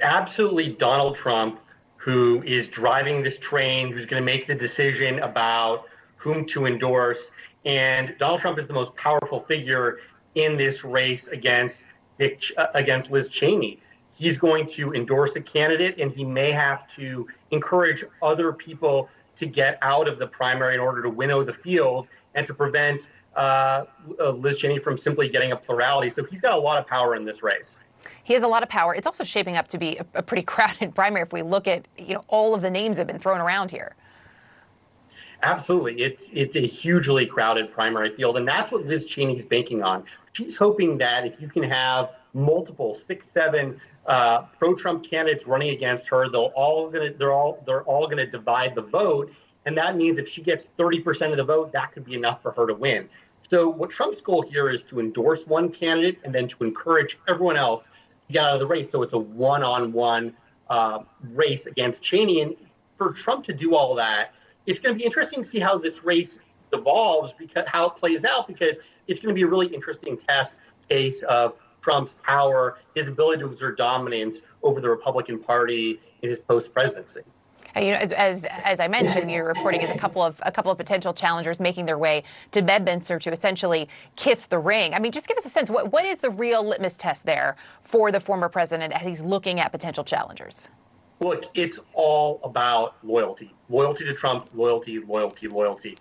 absolutely Donald Trump who is driving this train, who's going to make the decision about whom to endorse. And Donald Trump is the most powerful figure in this race against Liz Cheney. He's going to endorse a candidate, and he may have to encourage other people to get out of the primary in order to winnow the field and to prevent Liz Cheney from simply getting a plurality. So he's got a lot of power in this race.
He has a lot of power. It's also shaping up to be a pretty crowded primary if we look at, all of the names that have been thrown around here.
Absolutely. It's a hugely crowded primary field, and that's what Liz Cheney's banking on. She's hoping that if you can have multiple 6, 7 pro-Trump candidates running against her, they're all going to divide the vote, and that means if she gets 30% of the vote, that could be enough for her to win. So what Trump's goal here is to endorse one candidate and then to encourage everyone else to get out of the race. So it's a one-on-one race against Cheney, and for Trump to do all that, it's going to be interesting to see how this race evolves, because how it plays out, because it's going to be a really interesting test case of Trump's power, his ability to exert dominance over the Republican Party in his post-presidency.
As I mentioned, your reporting is a couple of potential challengers making their way to Bedminster to essentially kiss the ring. I mean, just give us a sense. What is the real litmus test there for the former president as he's looking at potential challengers?
Look, it's all about loyalty. Loyalty to Trump, loyalty, loyalty, loyalty.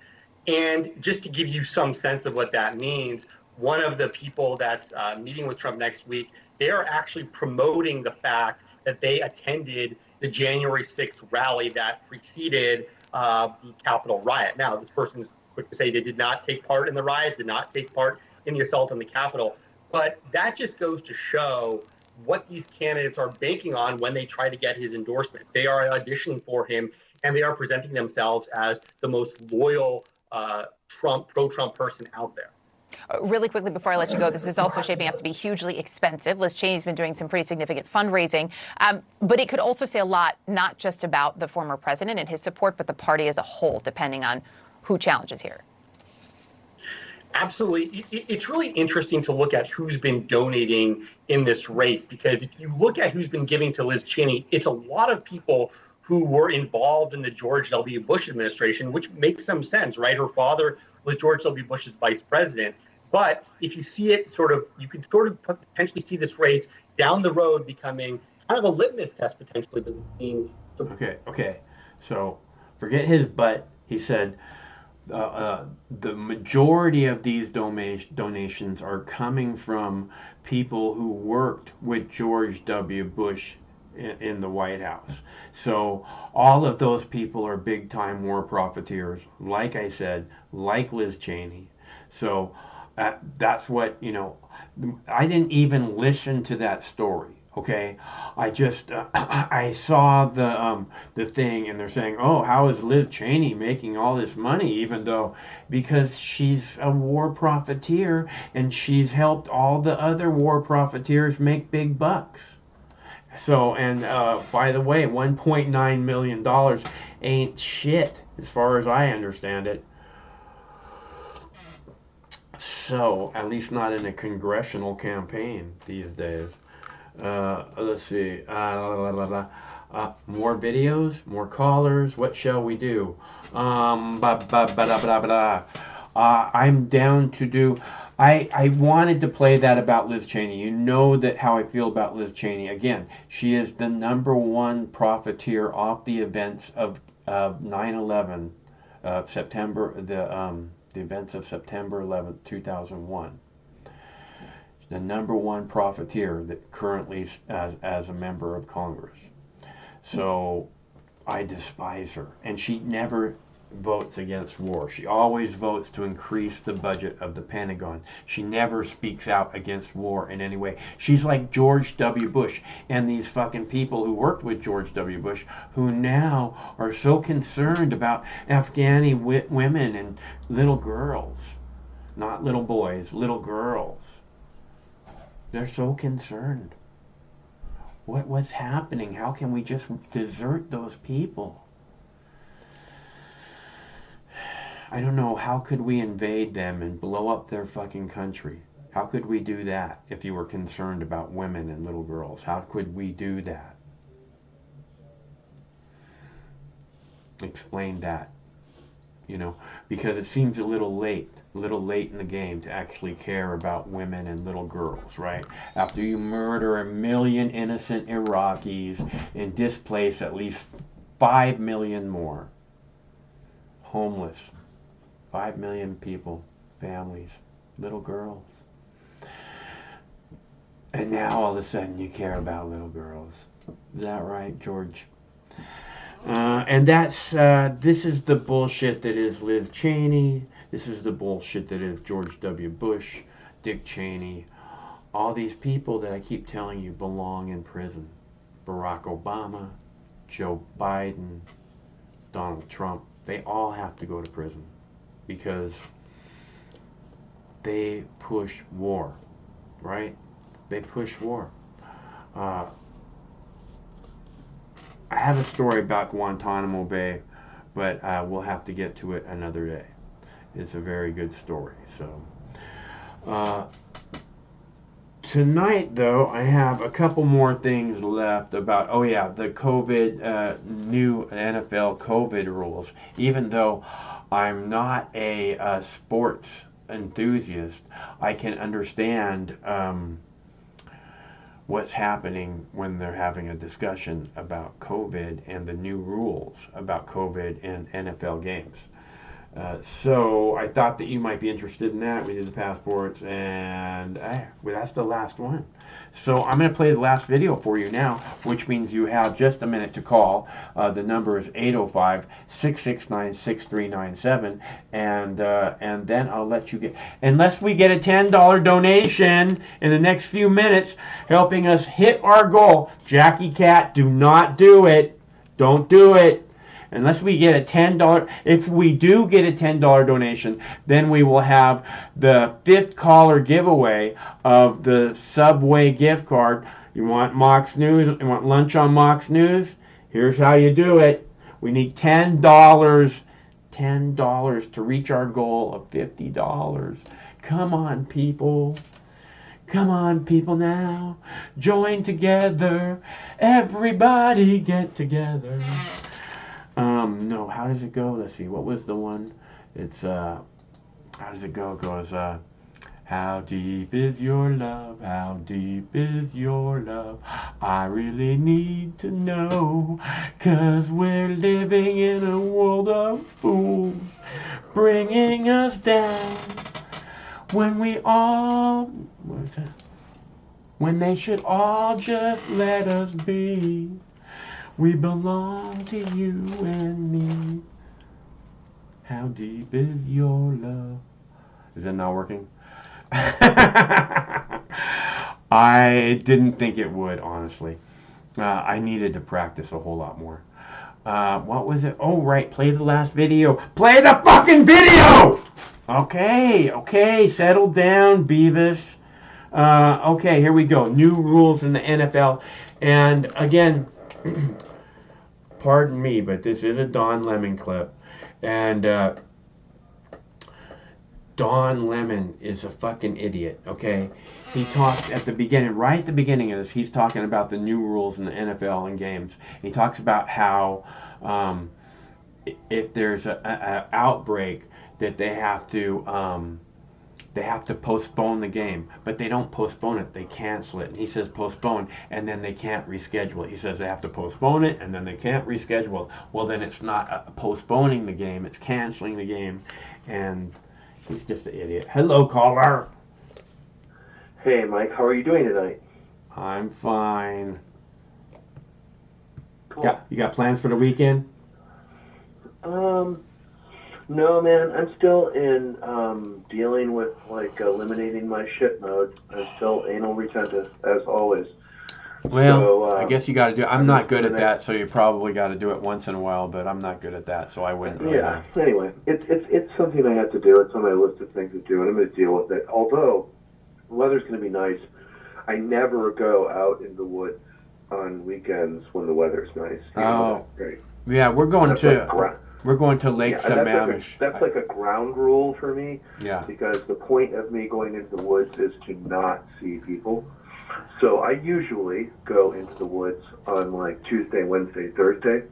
And just to give you some sense of what that means, one of the people that's meeting with Trump next week, they are actually promoting the fact that they attended the January 6th rally that preceded the Capitol riot. Now, this person is quick to say they did not take part in the riot, did not take part in the assault on the Capitol. But that just goes to show what these candidates are banking on when they try to get his endorsement. They are auditioning for him, and they are presenting themselves as the most loyal pro-Trump person out there.
Really quickly before I let you go, this is also shaping up to be hugely expensive. Liz Cheney's been doing some pretty significant fundraising, but it could also say a lot, not just about the former president and his support, but the party as a whole, depending on who challenges here.
Absolutely. It's really interesting to look at who's been donating in this race, because if you look at who's been giving to Liz Cheney, it's a lot of people who were involved in the George W. Bush administration, which makes some sense, right? Her father was George W. Bush's vice president. But if you see it you could potentially see this race down the road becoming kind of a litmus test potentially between.
Okay. So forget his butt. He said the majority of these donations are coming from people who worked with George W. Bush in the White House. So all of those people are big-time war profiteers, like I said, like Liz Cheney. So that's what, I didn't even listen to that story. Okay, I just I saw the thing, and they're saying, oh, how is Liz Cheney making all this money, even though because she's a war profiteer and she's helped all the other war profiteers make big bucks. So, and by the way, $1.9 million ain't shit as far as I understand it. So, at least not in a congressional campaign these days. Let's see. More videos, more callers. What shall we do? I'm down to do. I wanted to play that about Liz Cheney. You know that how I feel about Liz Cheney. Again, she is the #1 profiteer off the events of 9/11, September the events of September 11th, 2001. The #1 profiteer that currently as a member of Congress. So I despise her, and she never votes against war. She always votes to increase the budget of the Pentagon. She never speaks out against war in any way. She's like George W. Bush and these fucking people who worked with George W. Bush who now are so concerned about Afghani women and little girls. Not little boys, little girls. They're so concerned. What's happening? How can we just desert those people? I don't know. How could we invade them and blow up their fucking country? How could we do that if you were concerned about women and little girls? How could we do that? Explain that. You know, because it seems a little late in the game to actually care about women and little girls, right? After you murder 1 million innocent Iraqis and displace at least 5 million more. Homeless. 5 million people, families, little girls. And now all of a sudden you care about little girls. Is that right, George? And that's, this is the bullshit that is Liz Cheney. This is the bullshit that is George W. Bush, Dick Cheney. All these people that I keep telling you belong in prison. Barack Obama, Joe Biden, Donald Trump. They all have to go to prison because they push war, right? They push war. I have a story about Guantanamo Bay, but we'll have to get to it another day. It's a very good story. So tonight, though, I have a couple more things left about, oh yeah, the COVID, new NFL COVID rules. Even though I'm not a sports enthusiast, I can understand what's happening when they're having a discussion about COVID and the new rules about COVID in NFL games. So I thought that you might be interested in that. We did the passports, and well, that's the last one. So I'm going to play the last video for you now, which means you have just a minute to call. The number is 805-669-6397, and then I'll let you get, unless we get a $10 donation in the next few minutes, helping us hit our goal. Jackie Cat, do not do it. Don't do it. Unless we get a $10, if we do get a $10 donation, then we will have the 5th caller giveaway of the Subway gift card. You want Mox News? You want lunch on Mox News? Here's how you do it. We need $10. $10 to reach our goal of $50. Come on, people. Come on, people now. Join together. Everybody get together. No, how does it go? Let's see, what was the one? It's, how does it go? It goes, how deep is your love? How deep is your love? I really need to know, 'cause we're living in a world of fools, bringing us down, when we all, what is that? When they should all just let us be. We belong to you and me. How deep is your love? Is it not working? I didn't think it would, honestly. I needed to practice a whole lot more. What was it? Oh, right. Play the last video. Play the fucking video! Okay. Settle down, Beavis. Okay, here we go. New rules in the NFL. And again, pardon me, but this is a Don Lemon clip. And Don Lemon is a fucking idiot, okay? He talks at the beginning, right at the beginning of this, he's talking about the new rules in the NFL and games. He talks about how if there's an outbreak that they have to postpone the game, but they don't postpone it, they cancel it. And he says postpone, and then they can't reschedule it. He says they have to postpone it, and then they can't reschedule it. Well, then it's not postponing the game, it's canceling the game, and he's just an idiot. Hello, caller.
Hey, Mike, how are you doing tonight?
I'm fine.
Cool.
You got plans for the weekend?
No, man, I'm still in dealing with eliminating my shit mode. I'm still anal retentive as always.
Well,
so,
I guess you got to do it. I'm not good at that, so you probably got to do it once in a while. But I'm not good at that, so I wouldn't. Really know.
Anyway, it's something I have to do. It's on my list of things to do, and I'm going to deal with it. Although the weather's going to be nice, I never go out in the woods on weekends when the weather's nice. Right?
Yeah, we're going to Lake Sammamish.
That's like a ground rule for me.
Yeah.
Because the point of me going into the woods is to not see people. So I usually go into the woods on like Tuesday, Wednesday, Thursday,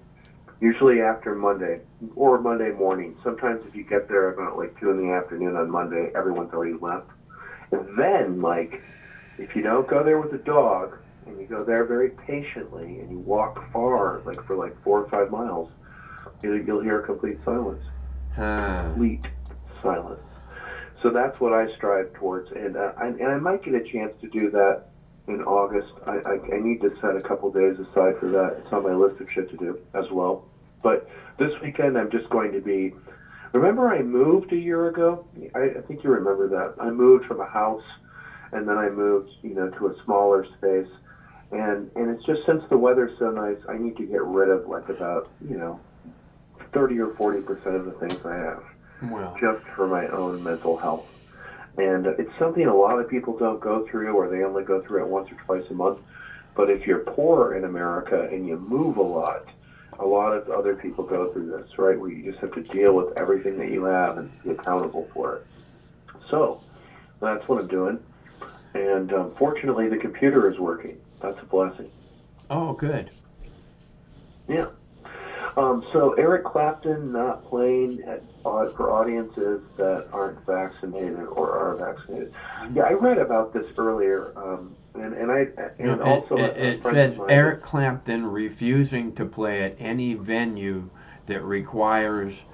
usually after Monday or Monday morning. Sometimes if you get there about like 2 in the afternoon on Monday, everyone's already left. And then if you don't go there with the dog and you go there very patiently and you walk far, for 4 or 5 miles, you'll hear complete silence. Complete silence. So that's what I strive towards, and I might get a chance to do that in August. I need to set a couple days aside for that. It's on my list of shit to do as well. But this weekend I'm just going to be. Remember I moved a year ago? I think you remember that. I moved from a house, and then I moved, to a smaller space, and it's just since the weather's so nice, I need to get rid of about 30 or 40% of the things I have, just for my own mental health. And it's something a lot of people don't go through, or they only go through it once or twice a month. But if you're poor in America and you move a lot of other people go through this, right? Where you just have to deal with everything that you have and be accountable for it. So that's what I'm doing. And fortunately, the computer is working. That's a blessing.
Oh, good.
Yeah. So Eric Clapton not playing for audiences that aren't vaccinated or are vaccinated. Yeah, I read about this earlier,
it says Eric Clapton refusing to play at any venue that requires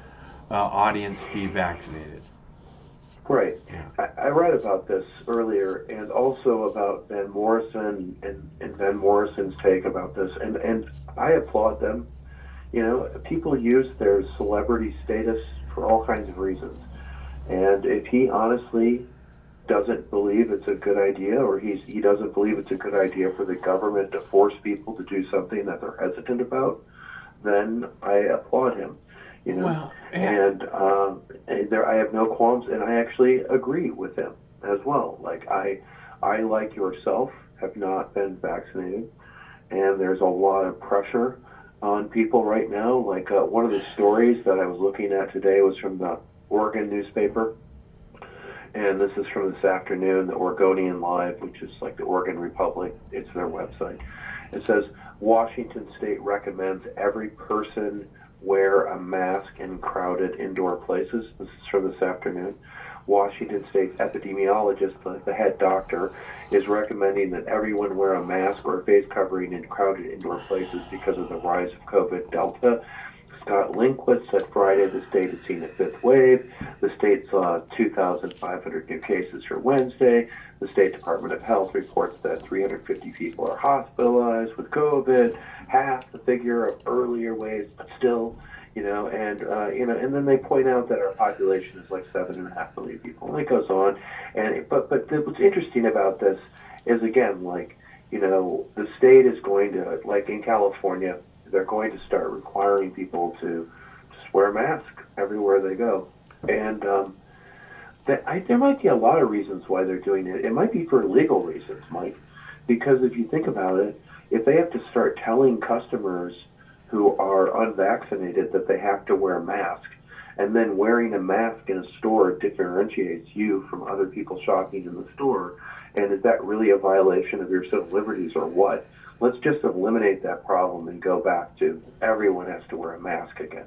audience be vaccinated.
Right. Yeah. I read about this earlier, and also about Van Morrison and Van Morrison's take about this, and I applaud them. People use their celebrity status for all kinds of reasons. And if he honestly doesn't believe it's a good idea, or he doesn't believe it's a good idea for the government to force people to do something that they're hesitant about, then I applaud him.
Well, yeah.
And I have no qualms, and I actually agree with him as well. I like yourself, have not been vaccinated, and there's a lot of pressure on people right now. One of the stories that I was looking at today was from the Oregon newspaper, and this is from this afternoon, the Oregonian Live, which is like the Oregon Republic. It's their website. It says, Washington State recommends every person wear a mask in crowded indoor places. This is from this afternoon. Washington State's epidemiologist, the head doctor, is recommending that everyone wear a mask or a face covering in crowded indoor places because of the rise of COVID Delta. Scott Lindquist said Friday the state had seen a fifth wave. The state saw 2,500 new cases for Wednesday. The State Department of Health reports that 350 people are hospitalized with COVID, half the figure of earlier waves, but still, and then they point out that our population is like 7.5 million people, and it goes on. But what's interesting about this is, again, the state is going to, like in California, they're going to start requiring people to just wear a mask everywhere they go. And there might be a lot of reasons why they're doing it. It might be for legal reasons, Mike, because if you think about it, if they have to start telling customers who are unvaccinated that they have to wear a mask, and then wearing a mask in a store differentiates you from other people shopping in the store, and is that really a violation of your civil liberties or what? Let's just eliminate that problem and go back to everyone has to wear a mask again,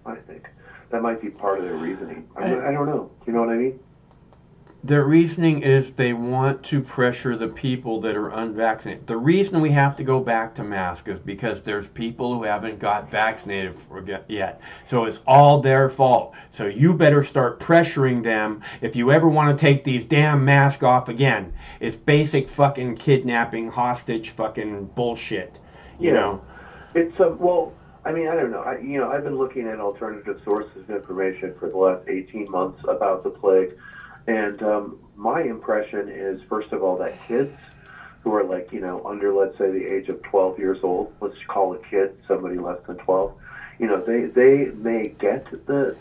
I think. That might be part of their reasoning. I don't know. Do you know what I mean?
Their reasoning is they want to pressure the people that are unvaccinated. The reason we have to go back to masks is because there's people who haven't got vaccinated yet. So it's all their fault. So you better start pressuring them if you ever want to take these damn masks off again. It's basic fucking kidnapping, hostage fucking bullshit. You know?
It's well, I mean, I don't know. I've been looking at alternative sources of information for the last 18 months about the plague. And my impression is, first of all, that kids who are like, under, let's say, the age of 12 years old, let's call a kid somebody less than 12, they may get the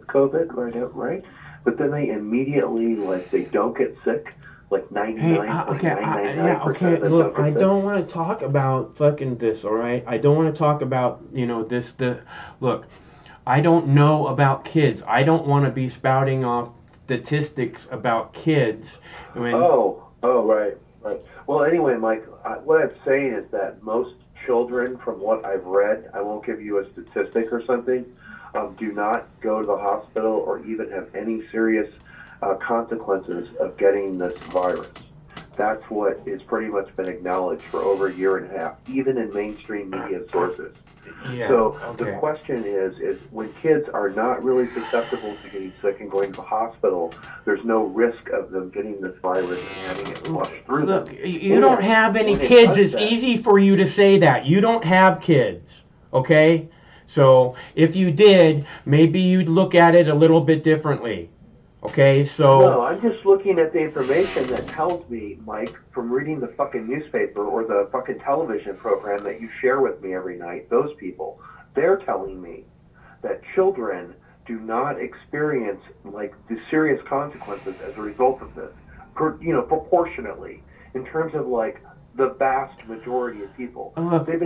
COVID, right? But then they immediately, like, they don't get sick, like 99.999%.
Look, I don't want to talk about fucking this, all right? I don't want to talk about, look, I don't know about kids. I don't want to be spouting off statistics about kids.
Right. Well, anyway, Mike, what I'm saying is that most children, from what I've read, I won't give you a statistic or something, do not go to the hospital or even have any serious consequences of getting this virus. That's what has pretty much been acknowledged for over a year and a half, even in mainstream media sources.
Yeah,
so the question is when kids are not really susceptible to getting sick and going to the hospital, there's no risk of them getting this virus and having it flush through them.
Look, you don't have any kids. It's easy for you to say that. You don't have kids, okay? So if you did, maybe you'd look at it a little bit differently. Okay, so...
No, I'm just looking at the information that tells me, Mike, from reading the fucking newspaper or the fucking television program that you share with me every night, those people, they're telling me that children do not experience, like, the serious consequences as a result of this, proportionately, in terms of, like, the vast majority of people.
Look, this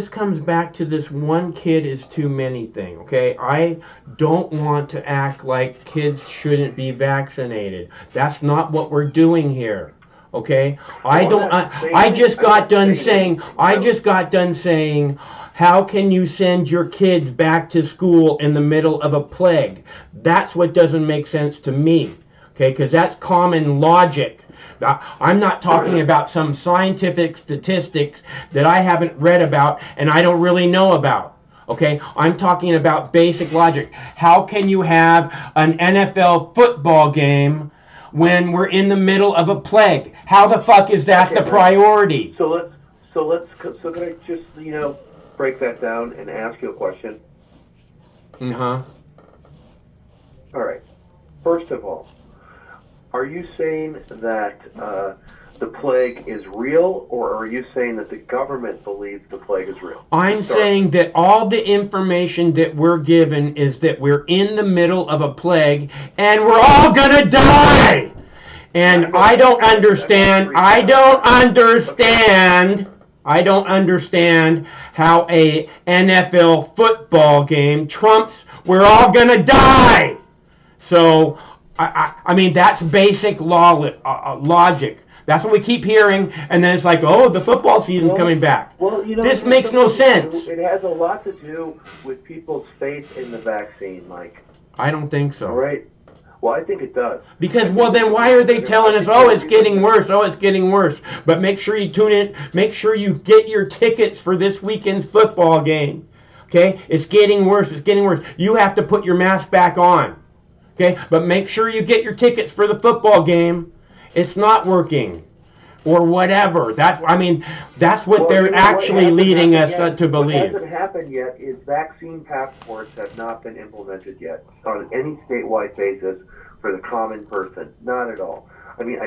comes back to this one kid is too many thing, okay? I don't want to act like kids shouldn't be vaccinated. That's not what we're doing here, okay? I just got done saying, how can you send your kids back to school in the middle of a plague? That's what doesn't make sense to me, okay? Because that's common logic. I'm not talking about some scientific statistics that I haven't read about and I don't really know about. Okay? I'm talking about basic logic. How can you have an NFL football game when we're in the middle of a plague? How the fuck is that the priority?
So can I just, break that down and ask you a question?
Uh-huh.
All right. First of all, are you saying that the plague is real, or are you saying that the government believes the plague is real?
I'm saying that all the information that we're given is that we're in the middle of a plague and we're all gonna die! And I don't understand how a NFL football game trumps we're all gonna die! So... I mean, that's basic logic. That's what we keep hearing, and then it's like, oh, the football season's coming back.
Well,
this makes no sense.
It has a lot to do with people's faith in the vaccine, Mike.
I don't think so.
All right? Well, I think it does.
Because, well, then why are they telling us, oh, it's getting worse, But make sure you tune in, make sure you get your tickets for this weekend's football game. Okay? It's getting worse. You have to put your mask back on. Okay, but make sure you get your tickets for the football game. It's not working, or whatever. That's what they're actually leading us to believe.
What hasn't happened yet is vaccine passports have not been implemented yet on any statewide basis for the common person. Not at all. I mean,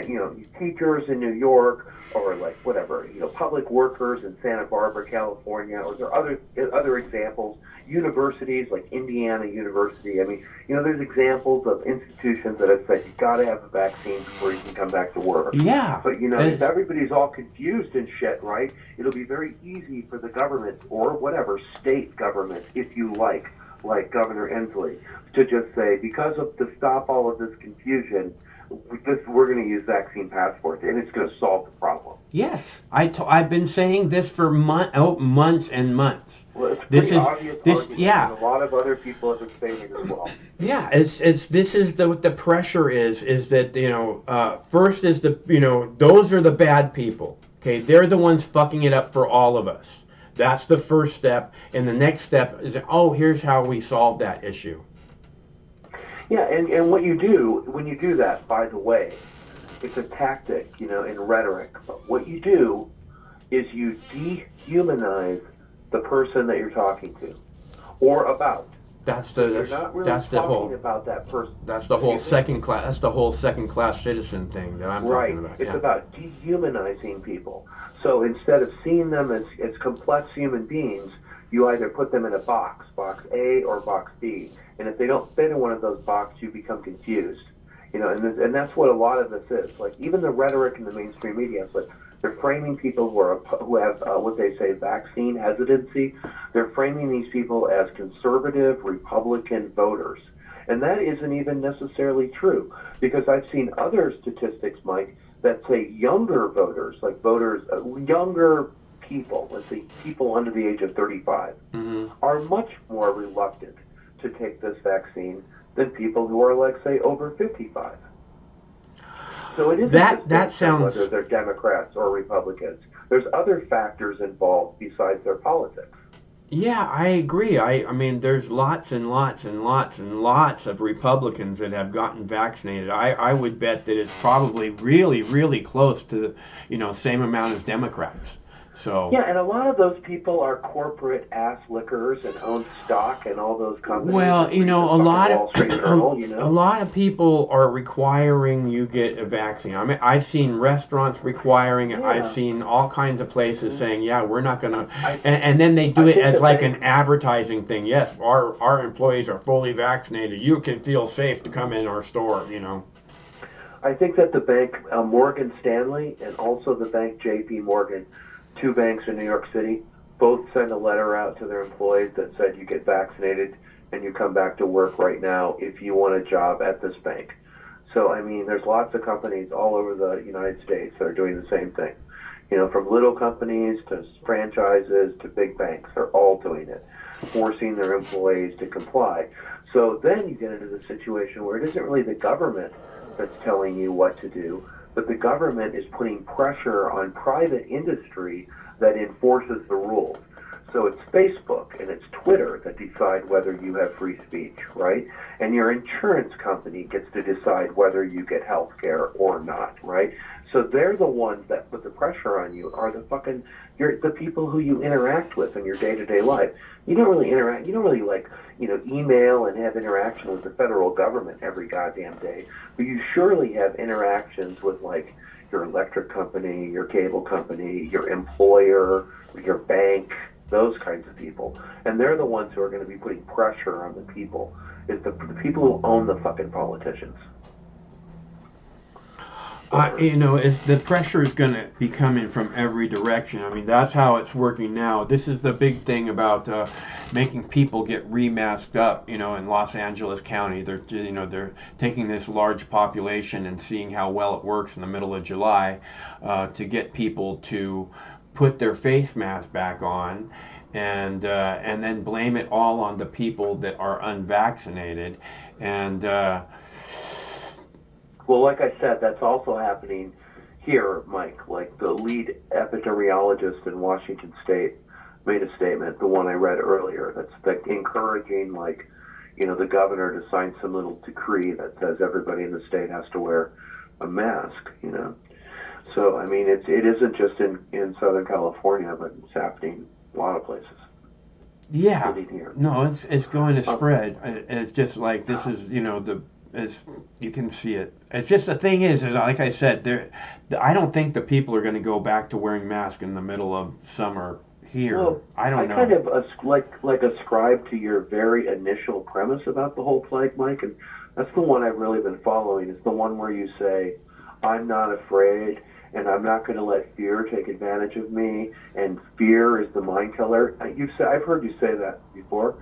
teachers in New York or like whatever, public workers in Santa Barbara, California, or there are other examples, universities like Indiana University. I mean, there's examples of institutions that have said you got to have a vaccine before you can come back to work.
Yeah.
But if everybody's all confused and shit, right, it'll be very easy for the government or whatever state government, if you like Governor Inslee, to just say, to stop all of this confusion, we're going to use vaccine passports, and it's going to solve the problem.
Yes, I've been saying this for months and months.
Well, it's pretty obvious argument, and a lot of other people have been saying it as well.
Yeah, this is what the pressure is that first is those are the bad people. Okay, they're the ones fucking it up for all of us. That's the first step, and the next step is here's how we solve that issue.
Yeah, and what you do when you do that, by the way, it's a tactic, in rhetoric. But what you do is you dehumanize the person that you're talking to or about. You're not really talking about that person.
That's the whole second class. That's the whole second class citizen thing that I'm talking about.
It's about dehumanizing people. So instead of seeing them as complex human beings, you either put them in a box A or box B. And if they don't fit in one of those boxes, you become confused. And that's what a lot of this is. Like, even the rhetoric in the mainstream media, but they're framing people who have what they say vaccine hesitancy. They're framing these people as conservative Republican voters. And that isn't even necessarily true, because I've seen other statistics, Mike, that say younger voters, younger people, let's say people under the age of 35, are much more reluctant to take this vaccine than people who are, like, say, over 55. So it isn't
that sounds
whether they're Democrats or Republicans. There's other factors involved besides their politics.
Yeah, I agree. I mean, there's lots and lots and lots and lots of Republicans that have gotten vaccinated. I would bet that it's probably really, really close to, same amount as Democrats. So
yeah, and a lot of those people are corporate ass lickers and own stock and all those companies.
Well, a lot of people are requiring you get a vaccine. I mean, I've seen restaurants requiring it. Yeah. I've seen all kinds of places saying, "Yeah, we're not gonna," and then they do it as like an advertising thing. Yes, our employees are fully vaccinated. You can feel safe to come in our store.
I think that the bank Morgan Stanley and also the bank J.P. Morgan, two banks in New York City, both sent a letter out to their employees that said you get vaccinated and you come back to work right now if you want a job at this bank. So, I mean, there's lots of companies all over the United States that are doing the same thing. From little companies to franchises to big banks, they're all doing it, forcing their employees to comply. So then you get into the situation where it isn't really the government that's telling you what to do, but the government is putting pressure on private industry that enforces the rules. So it's Facebook and it's Twitter that decide whether you have free speech, right? And your insurance company gets to decide whether you get health care or not, right? So they're the ones that put the pressure on you, are the people who you interact with in your day-to-day life. You don't really email and have interaction with the federal government every goddamn day, but you surely have interactions with, like, your electric company, your cable company, your employer, your bank, those kinds of people. And they're the ones who are going to be putting pressure on the people. It's the people who own the fucking politicians.
The pressure is going to be coming from every direction. I mean, that's how it's working now. This is the big thing about making people get remasked up. In Los Angeles County, they're taking this large population and seeing how well it works in the middle of July to get people to put their face mask back on, and then blame it all on the people that are unvaccinated, and.
Well, like I said, that's also happening here, Mike. Like, the lead epidemiologist in Washington State made a statement, the one I read earlier, that's encouraging, the governor to sign some little decree that says everybody in the state has to wear a mask, So, I mean, it isn't just in Southern California, but it's happening a lot of places.
Yeah. No, it's going to spread. It's just like this is, you can see it. It's just the thing is like I said, I don't think the people are going to go back to wearing masks in the middle of summer here.
Well,
I don't know.
I kind of like ascribe to your very initial premise about the whole plague, Mike, and that's the one I've really been following. It's the one where you say, I'm not afraid, and I'm not going to let fear take advantage of me, and fear is the mind killer. I've heard you say that before,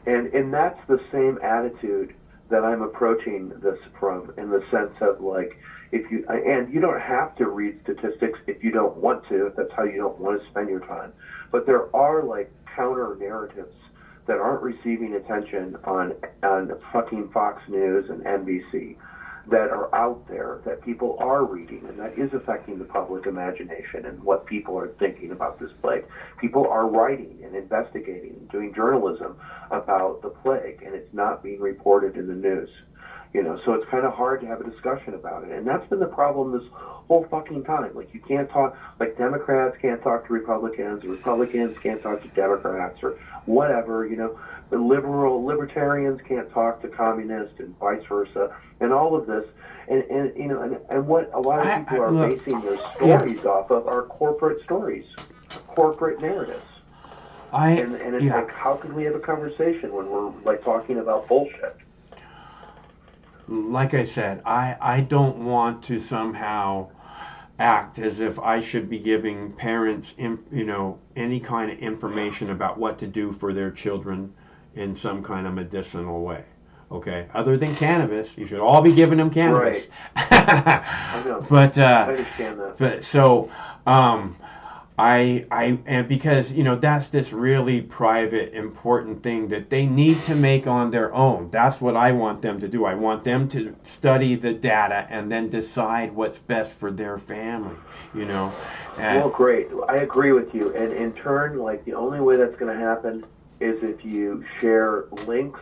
and that's the same attitude that I'm approaching this from, in the sense of like, and you don't have to read statistics if you don't want to, if that's how you don't want to spend your time. But there are like counter narratives that aren't receiving attention on fucking Fox News and NBC that are out there that people are reading, and that is affecting the public imagination and what people are thinking about this plague. People are writing and investigating and doing journalism about the plague, and it's not being reported in the news. So it's kind of hard to have a discussion about it. And that's been the problem this whole fucking time. Like, you can't talk, like, Democrats can't talk to Republicans, or Republicans can't talk to Democrats, or whatever, The libertarians can't talk to communists, and vice versa, and all of this. And what a lot of people are basing their stories off of are corporate stories, corporate narratives. And it's like, how can we have a conversation when we're, like, talking about bullshit?
Like I said, I don't want to somehow act as if I should be giving parents, any kind of information about what to do for their children in some kind of medicinal way. Okay, other than cannabis, you should all be giving them cannabis.
Right. I know.
But
I understand that.
But so, and because that's this really private, important thing that they need to make on their own. That's what I want them to do. I want them to study the data and then decide what's best for their family.
Well, great. I agree with you. And in turn, like, the only way that's going to happen is if you share links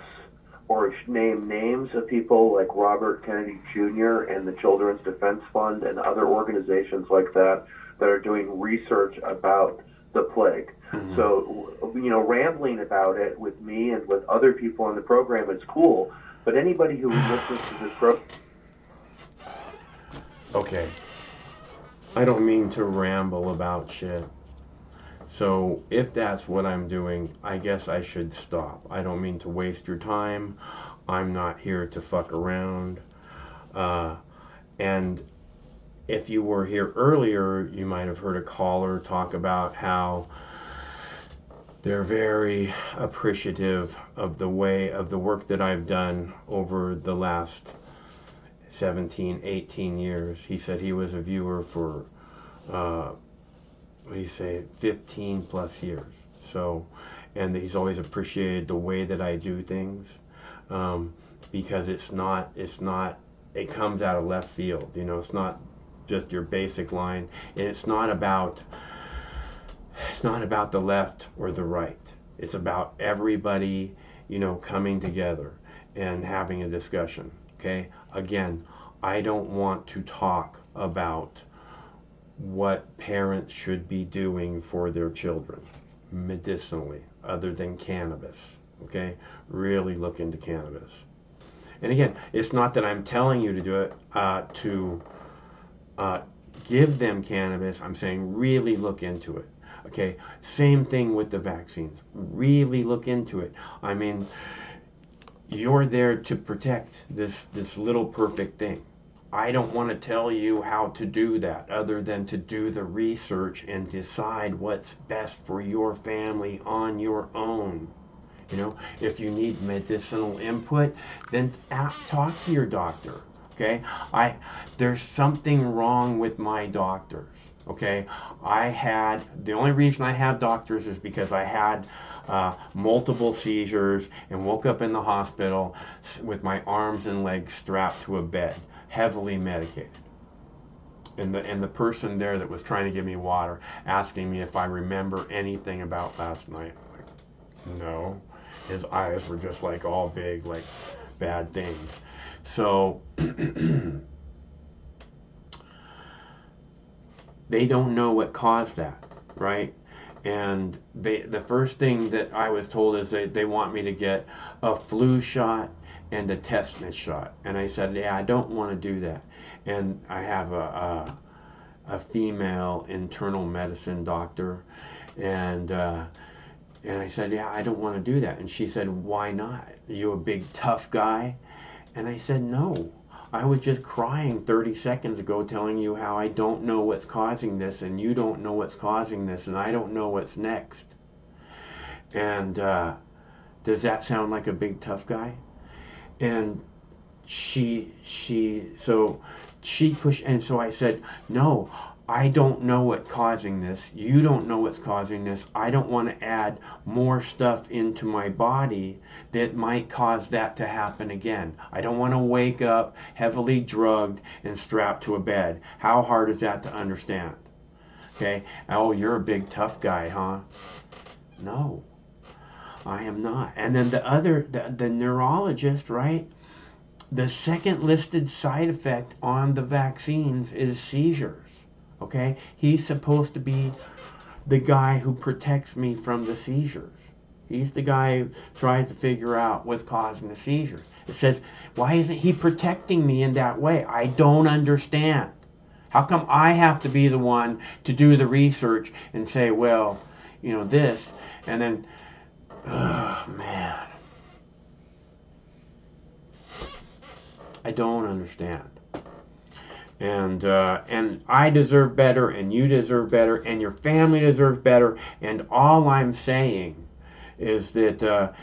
or name names of people like Robert Kennedy Jr. and the Children's Defense Fund and other organizations like that are doing research about the plague. Mm-hmm. So, rambling about it with me and with other people on the program is cool, but anybody who listens to this program...
Okay. I don't mean to ramble about shit. So if that's what I'm doing, I guess I should stop. I don't mean to waste your time. I'm not here to fuck around. And if you were here earlier, you might have heard a caller talk about how they're very appreciative of the work that I've done over the last 17, 18 years. He said he was a viewer for 15 plus years. So, and he's always appreciated the way that I do things, because it comes out of left field. It's not just your basic line, and it's not about the left or the right. It's about everybody, coming together and having a discussion. Okay? Again, I don't want to talk about what parents should be doing for their children medicinally, other than cannabis. Okay? Really look into cannabis. And again, it's not that I'm telling you to do it to give them cannabis. I'm saying really look into it. Okay? Same thing with the vaccines. Really look into it. I mean, you're there to protect this little perfect thing. I don't want to tell you how to do that, other than to do the research and decide what's best for your family on your own. If you need medicinal input, then talk to your doctor. Okay? There's something wrong with my doctors. Okay? The only reason I had doctors is because I had multiple seizures and woke up in the hospital with my arms and legs strapped to a bed, heavily medicated. And the person there that was trying to give me water, asking me if I remember anything about last night. Like, no. His eyes were just like all big, like bad things. So they don't know what caused that, right? And the first thing that I was told is they want me to get a flu shot and a tetanus shot. And I said, yeah, I don't want to do that. And I have a female internal medicine doctor, and I said, yeah, I don't want to do that. And she said, why not? Are you a big tough guy? And I said, no. I was just crying 30 seconds ago telling you how I don't know what's causing this, and you don't know what's causing this, and I don't know what's next. And does that sound like a big tough guy? And she pushed, and so I said, no, I don't know what's causing this. You don't know what's causing this. I don't want to add more stuff into my body that might cause that to happen again. I don't want to wake up heavily drugged and strapped to a bed. How hard is that to understand? Okay, oh, you're a big tough guy, huh? No, I am not. And then the neurologist, right? The second listed side effect on the vaccines is seizures. Okay, he's supposed to be the guy who protects me from the seizures. He's the guy who tries to figure out what's causing the seizures. It says, why isn't he protecting me in that way? I don't understand. How come I have to be the one to do the research and say, well, you know, this, and then, oh, man. I don't understand. And I deserve better, and you deserve better, and your family deserves better. And all I'm saying is that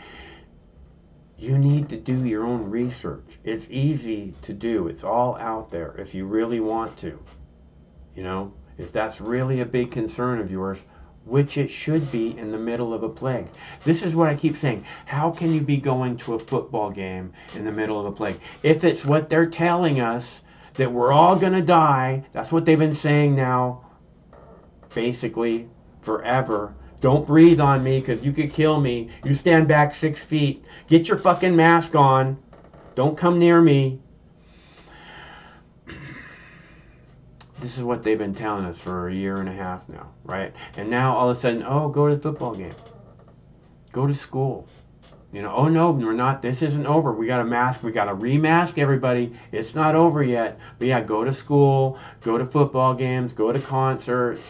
you need to do your own research. It's easy to do. It's all out there if you really want to. You know, if that's really a big concern of yours, which it should be in the middle of a plague. This is what I keep saying. How can you be going to a football game in the middle of a plague? If it's what they're telling us, that we're all going to die, that's what they've been saying now, basically, forever. Don't breathe on me because you could kill me. You stand back 6 feet. Get your fucking mask on. Don't come near me. This is what they've been telling us for a year and a half now, right? And now all of a sudden, oh, go to the football game. Go to school. You know, oh no, we're not, this isn't over. We got a mask, we got to remask everybody. It's not over yet. But yeah, go to school, go to football games, go to concerts.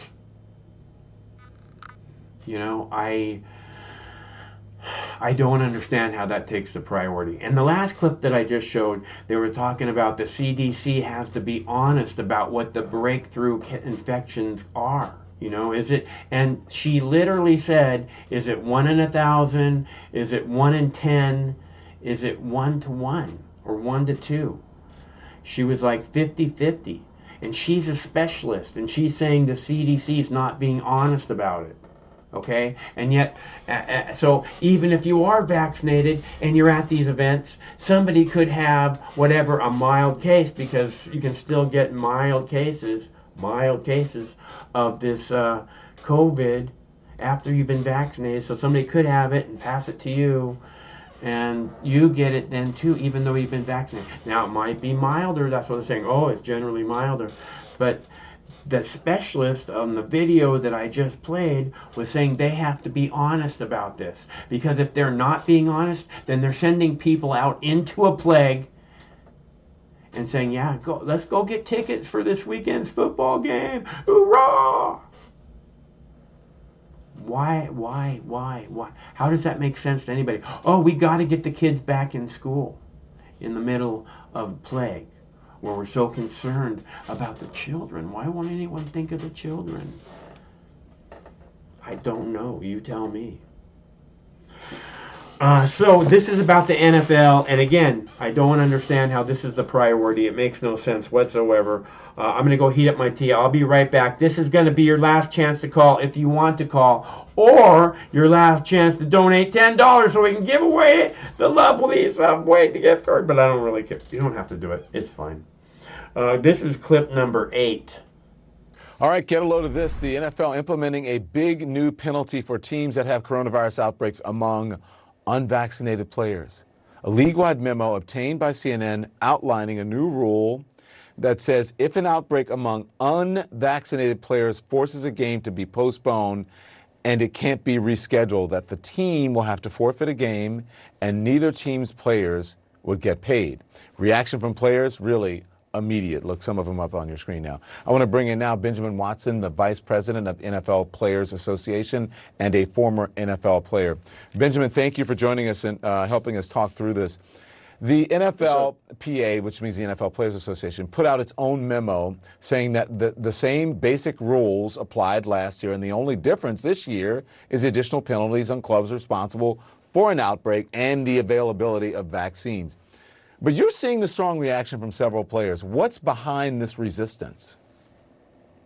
You know, I don't understand how that takes the priority. And the last clip that I just showed, they were talking about the CDC has to be honest about what the breakthrough infections are. You know, is it, and she literally said, is it 1 in 1,000? Is it 1 in 10? Is it 1 to 1 or 1 to 2? She was like 50-50. And she's a specialist, and she's saying the CDC is not being honest about it. Okay? And yet, so even if you are vaccinated and you're at these events, somebody could have whatever, a mild case, because you can still get mild cases of this COVID after you've been vaccinated. So somebody could have it and pass it to you, and you get it then too, even though you've been vaccinated. Now it might be milder. That's what they're saying. Oh, it's generally milder. But the specialist on the video that I just played was saying they have to be honest about this, because if they're not being honest, then they're sending people out into a plague and saying, yeah, let's go get tickets for this weekend's football game. Hoorah! Why? How does that make sense to anybody? Oh, we got to get the kids back in school in the middle of plague, where we're so concerned about the children. Why won't anyone think of the children? I don't know. You tell me. So this is about the NFL, and again, I don't understand how this is the priority. It makes no sense whatsoever. I'm going to go heat up my tea. I'll be right back. This is going to be your last chance to call if you want to call, or your last chance to donate $10 so we can give away the lovely Subway gift card. But I don't really care. You don't have to do it. It's fine. This is clip number 8.
All right, get a load of this. The NFL implementing a big new penalty for teams that have coronavirus outbreaks among unvaccinated players. A league-wide memo obtained by CNN outlining a new rule that says if an outbreak among unvaccinated players forces a game to be postponed and it can't be rescheduled, that the team will have to forfeit a game and neither team's players would get paid. Reaction from players, really immediate. Look some of them up on your screen now. I want to bring in now Benjamin Watson, the Vice President of NFL Players Association and a former NFL player. Benjamin, thank you for joining us and helping us talk through this. The NFLPA, which means the NFL Players Association, put out its own memo saying that the same basic rules applied last year, and the only difference this year is additional penalties on clubs responsible for an outbreak and the availability of vaccines. But you're seeing the strong reaction from several players. What's behind this resistance?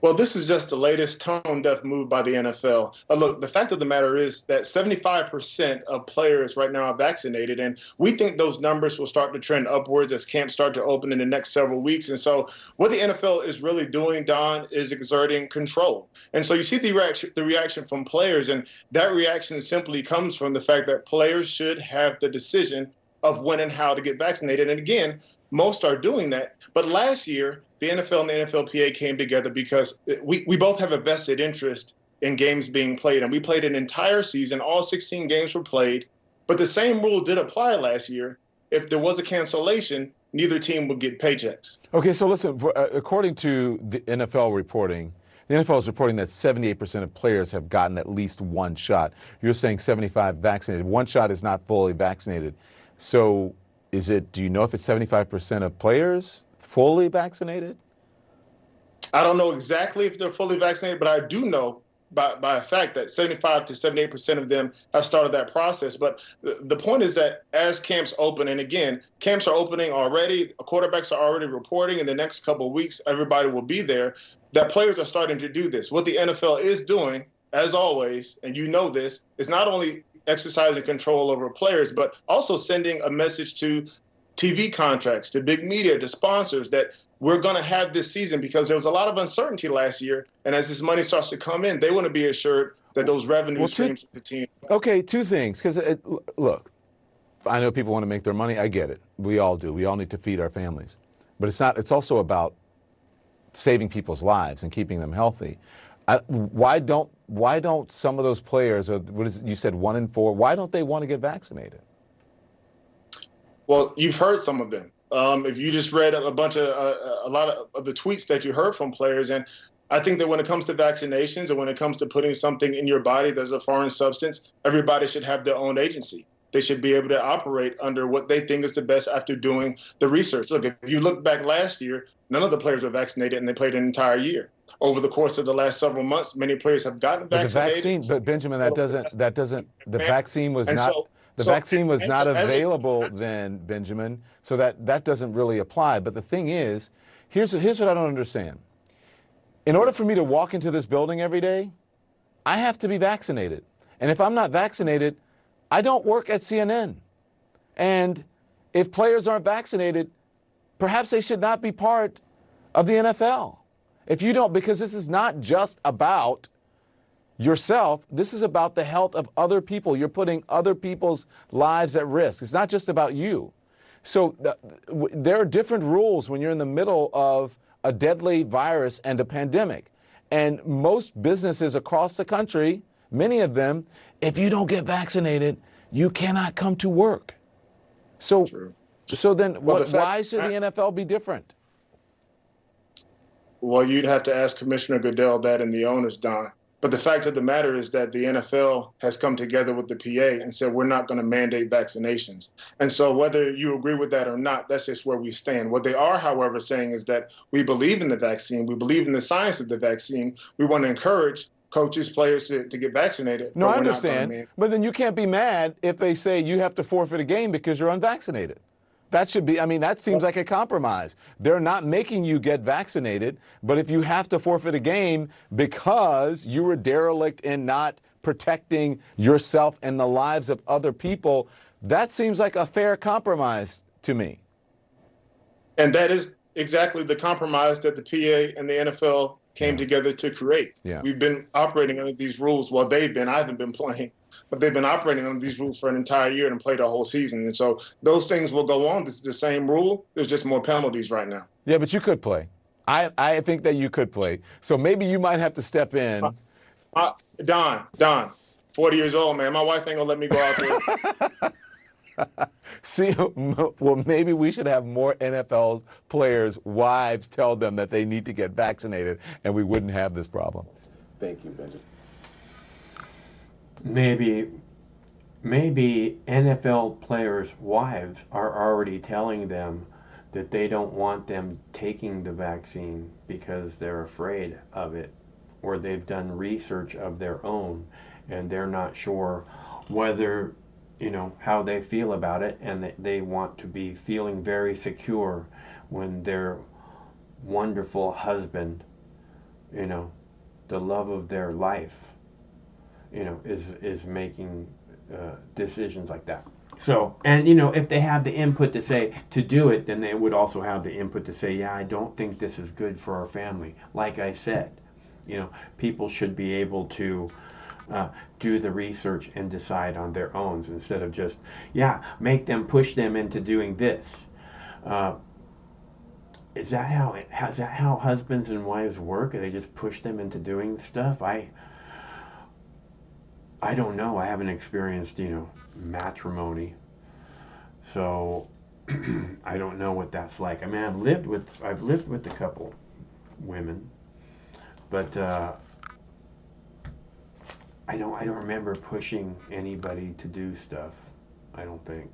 Well, this is just the latest tone-deaf move by the NFL. Look, the fact of the matter is that 75% of players right now are vaccinated, and we think those numbers will start to trend upwards as camps start to open in the next several weeks. And so what the NFL is really doing, Don, is exerting control. And so you see the reaction from players, and that reaction simply comes from the fact that players should have the decision of when and how to get vaccinated. And again, most are doing that. But last year, the NFL and the NFLPA came together because we both have a vested interest in games being played. And we played an entire season. All 16 games were played. But the same rule did apply last year. If there was a cancellation, neither team would get paychecks.
Okay, so listen, according to the NFL reporting, the NFL is reporting that 78% of players have gotten at least one shot. You're saying 75 vaccinated. One shot is not fully vaccinated. So do you know if it's 75% of players fully vaccinated?
I don't know exactly if they're fully vaccinated, but I do know by a fact that 75 to 78% of them have started that process. But the point is that as camps open, and again, camps are opening already, quarterbacks are already reporting in the next couple of weeks, everybody will be there, that players are starting to do this. What the NFL is doing, as always, and you know this, is not only exercising control over players, but also sending a message to TV contracts, to big media, to sponsors that we're going to have this season because there was a lot of uncertainty last year. And as this money starts to come in, they want to be assured that those revenue streams to the team.
Okay, two things. Because, look, I know people want to make their money. I get it. We all do. We all need to feed our families. But it's also about saving people's lives and keeping them healthy. Why don't some of those players, or what is it, you said 1 in 4, why don't they want to get vaccinated?
Well, you've heard some of them. If you just read a lot of the tweets that you heard from players, and I think that when it comes to vaccinations and when it comes to putting something in your body that's a foreign substance, everybody should have their own agency. They should be able to operate under what they think is the best after doing the research. Look, if you look back last year, none of the players were vaccinated and they played an entire year. Over the course of the last several months, many players have gotten vaccinated.
But Benjamin, the vaccine was not. The vaccine was not available then, Benjamin, so that doesn't really apply. But the thing is, here's what I don't understand. In order for me to walk into this building every day, I have to be vaccinated. And if I'm not vaccinated, I don't work at CNN. And if players aren't vaccinated, perhaps they should not be part of the NFL. If you don't, because this is not just about yourself, this is about the health of other people. You're putting other people's lives at risk. It's not just about you. So there are different rules when you're in the middle of a deadly virus and a pandemic. And most businesses across the country, many of them, if you don't get vaccinated, you cannot come to work. So then why should the NFL be different?
Well, you'd have to ask Commissioner Goodell that and the owners, Don. But the fact of the matter is that the NFL has come together with the PA and said we're not going to mandate vaccinations. And so whether you agree with that or not, that's just where we stand. What they are, however, saying is that we believe in the vaccine. We believe in the science of the vaccine. We want to encourage coaches, players to get vaccinated.
No, I understand. But then you can't be mad if they say you have to forfeit a game because you're unvaccinated. That should be, that seems like a compromise. They're not making you get vaccinated, but if you have to forfeit a game because you were derelict in not protecting yourself and the lives of other people, that seems like a fair compromise to me.
And that is exactly the compromise that the PA and the NFL came together to create.
Yeah.
We've been operating under these rules. Well, I haven't been playing. But they've been operating on these rules for an entire year and played a whole season. And so those things will go on. This is the same rule. There's just more penalties right now.
Yeah, but you could play. I think that you could play. So maybe you might have to step in.
Don, 40 years old, man. My wife ain't going to let me go out there.
See, well, maybe we should have more NFL players' wives tell them that they need to get vaccinated, and we wouldn't have this problem. Thank you, Benji.
Maybe NFL players' wives are already telling them that they don't want them taking the vaccine because they're afraid of it, or they've done research of their own and they're not sure whether, how they feel about it, and they want to be feeling very secure when their wonderful husband, the love of their life, is making decisions like that. So, and if they have the input to do it, then they would also have the input to say, yeah, I don't think this is good for our family. Like I said, people should be able to do the research and decide on their own instead of just, push them into doing this. Is that how husbands and wives work? They just push them into doing stuff? I don't know. I haven't experienced, matrimony. So I don't know what that's like. I mean, I've lived with a couple women, but I don't remember pushing anybody to do stuff. I don't think.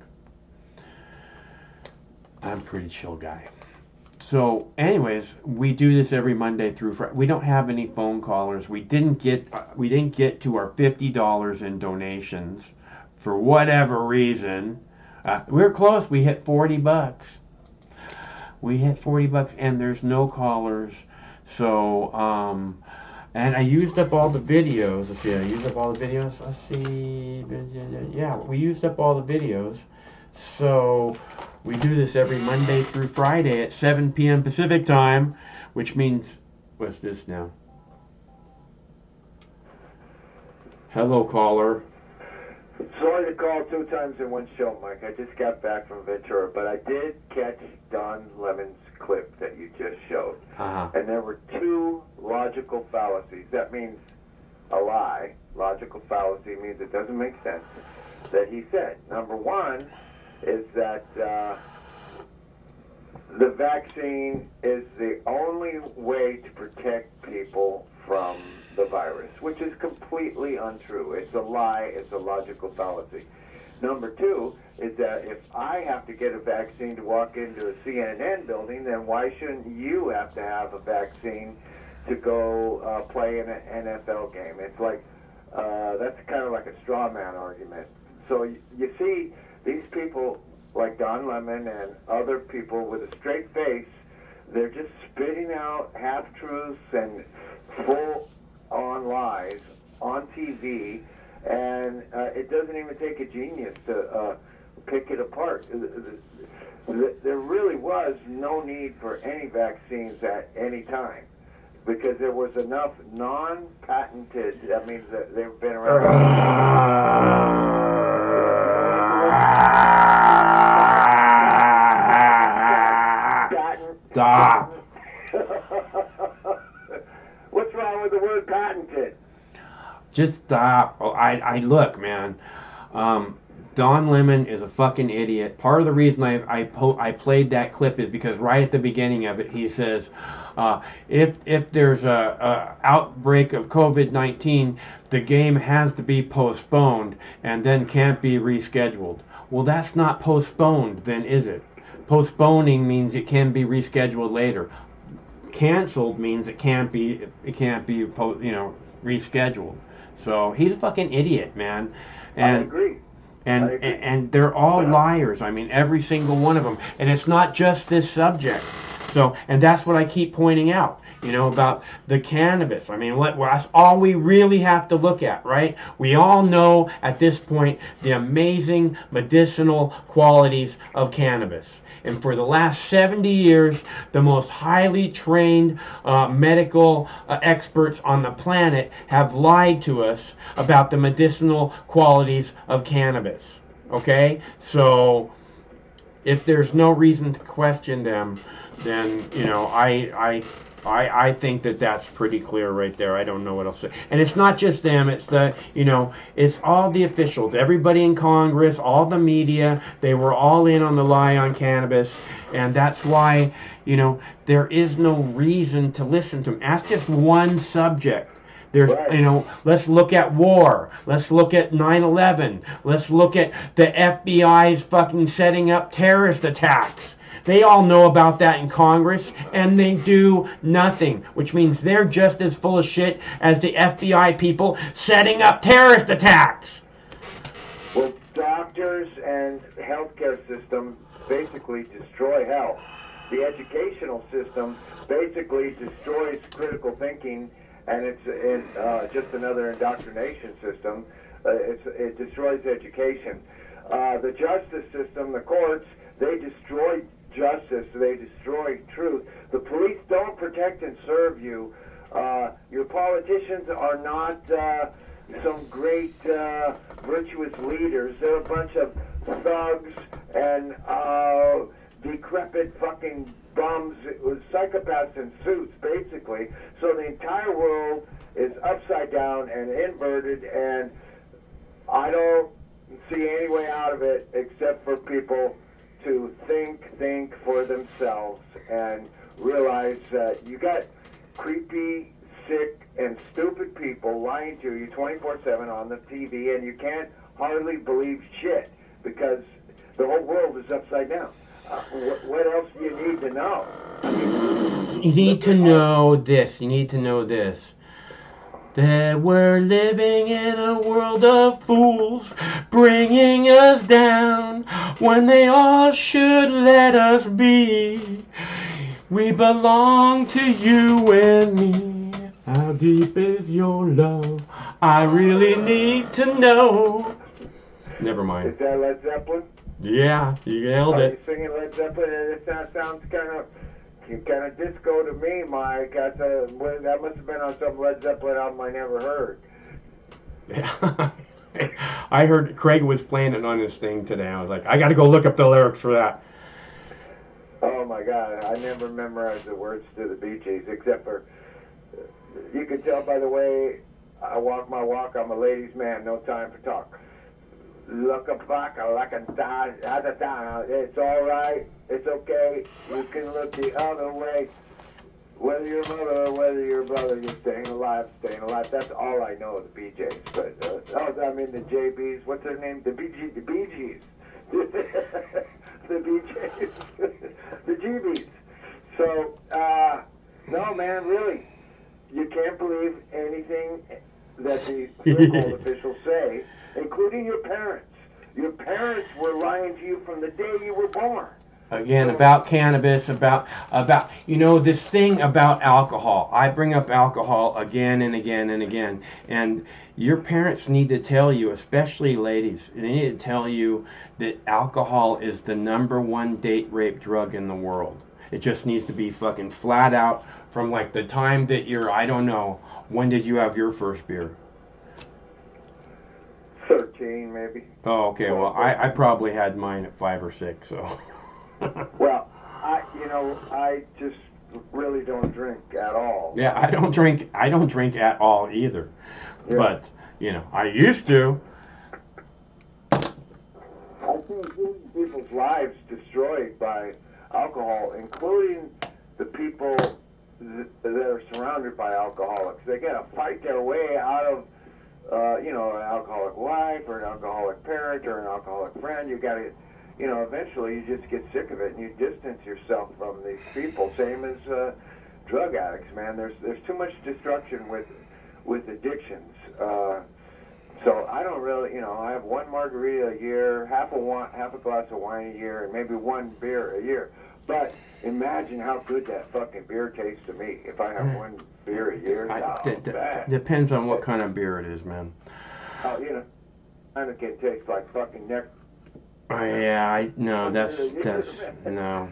I'm a pretty chill guy. So, anyways, we do this every Monday through Friday. We don't have any phone callers. We didn't get to our $50 in donations for whatever reason. We're close. We hit $40. We hit $40, and there's no callers. So, and I used up all the videos. Let's see. I used up all the videos. Let's see. Yeah, we used up all the videos. So we do this every Monday through Friday at 7 p.m. Pacific time, which means, what's this now? Hello, caller.
Sorry to call 2 times in one show, Mike. I just got back from Ventura, but I did catch Don Lemon's clip that you just showed. And there were 2 logical fallacies. That means a lie. Logical fallacy means it doesn't make sense. That he said. Number 1 is that the vaccine is the only way to protect people from the virus, which is completely untrue. It's a lie. It's a logical fallacy. Number 2 is that if I have to get a vaccine to walk into a CNN building, then why shouldn't you have to have a vaccine to go play in an NFL game? It's like, that's kind of like a straw man argument. So you see, these people like Don Lemon and other people with a straight face, they're just spitting out half-truths and full-on lies on TV, and it doesn't even take a genius to pick it apart. There really was no need for any vaccines at any time because there was enough non-patented, that means that they've been around.
Stop.
What's wrong with the word patented?
Just stop. Oh, I look, man. Don Lemon is a fucking idiot. Part of the reason I played that clip is because right at the beginning of it, he says, if there's a outbreak of COVID-19, the game has to be postponed and then can't be rescheduled. Well, that's not postponed, then, is it? Postponing means it can be rescheduled later. Canceled means it can't be rescheduled. So he's a fucking idiot, man. And
I agree.
And they're all liars. I mean, every single one of them. And it's not just this subject. So, and that's what I keep pointing out, about the cannabis. I mean, that's all we really have to look at, right? We all know at this point the amazing medicinal qualities of cannabis. And for the last 70 years, the most highly trained medical experts on the planet have lied to us about the medicinal qualities of cannabis. Okay? So if there's no reason to question them, then I think that that's pretty clear right there. I don't know what else to say. And it's not just them. It's it's all the officials, everybody in Congress, all the media. They were all in on the lie on cannabis, and that's why there is no reason to listen to them. Ask just one subject. There's, let's look at war. Let's look at 9/11. Let's look at the FBI's fucking setting up terrorist attacks. They all know about that in Congress, and they do nothing, which means they're just as full of shit as the FBI people setting up terrorist attacks.
Well, doctors and healthcare system basically destroy health. The educational system basically destroys critical thinking, and it's just another indoctrination system. It destroys education. The justice system, the courts, they destroy justice. They destroy truth. The police don't protect and serve you. Your politicians are not some great virtuous leaders. They're a bunch of thugs and decrepit fucking bums, psychopaths in suits, basically. So the entire world is upside down and inverted, and I don't see any way out of it except for people to think for themselves and realize that you got creepy, sick, and stupid people lying to you 24/7 on the TV, and you can't hardly believe shit because the whole world is upside down. What else do you need to know?
You need to know this. You need to know this. That we're living in a world of fools, bringing us down when they all should let us be. We belong to you and me. How deep is your love? I really need to know. Never mind.
Is that Led Zeppelin?
Yeah, you nailed
Are
it.
you singing Led Zeppelin? It sounds kind of disco to me, Mike. That must have been on some Led Zeppelin album I never heard.
Yeah. I heard Craig was playing it on his thing today. I was like, I got to go look up the lyrics for that.
Oh my God, I never memorized the words to the Bee Gees, except for, you can tell by the way I walk my walk, I'm a ladies' man, no time for talk. Look a fuck, like a die, it's all right, it's okay, you can look the other way. Whether you're mother or whether you're brother, you're staying alive. That's all I know of the BJs. But the JBs. What's their name? The BGs. The BJs. The GBs. So, no, man, really, you can't believe anything that the so-called officials say, including your parents. Your parents were lying to you from the day you were born.
Again, about cannabis, about this thing about alcohol. I bring up alcohol again and again and again. And your parents need to tell you, especially ladies, they need to tell you that alcohol is the #1 date rape drug in the world. It just needs to be fucking flat out from like the time that you're, I don't know, when did you have your first beer?
13, maybe.
Oh, okay. Well, I probably had mine at 5 or 6, so...
Well, I just really don't drink at all.
Yeah, I don't drink at all either. Yeah. But, I used to.
I've seen people's lives destroyed by alcohol, including the people that are surrounded by alcoholics. They gotta fight their way out of an alcoholic wife or an alcoholic parent or an alcoholic friend. You gotta eventually you just get sick of it and you distance yourself from these people. Same as drug addicts, man. There's too much destruction with addictions. So I don't really, I have one margarita a year, half a glass of wine a year, and maybe one beer a year. But imagine how good that fucking beer tastes to me if I have one beer a year.
Depends on what kind of beer it is, man.
Oh, kind of can taste like fucking neck.
Yeah, no, that's no.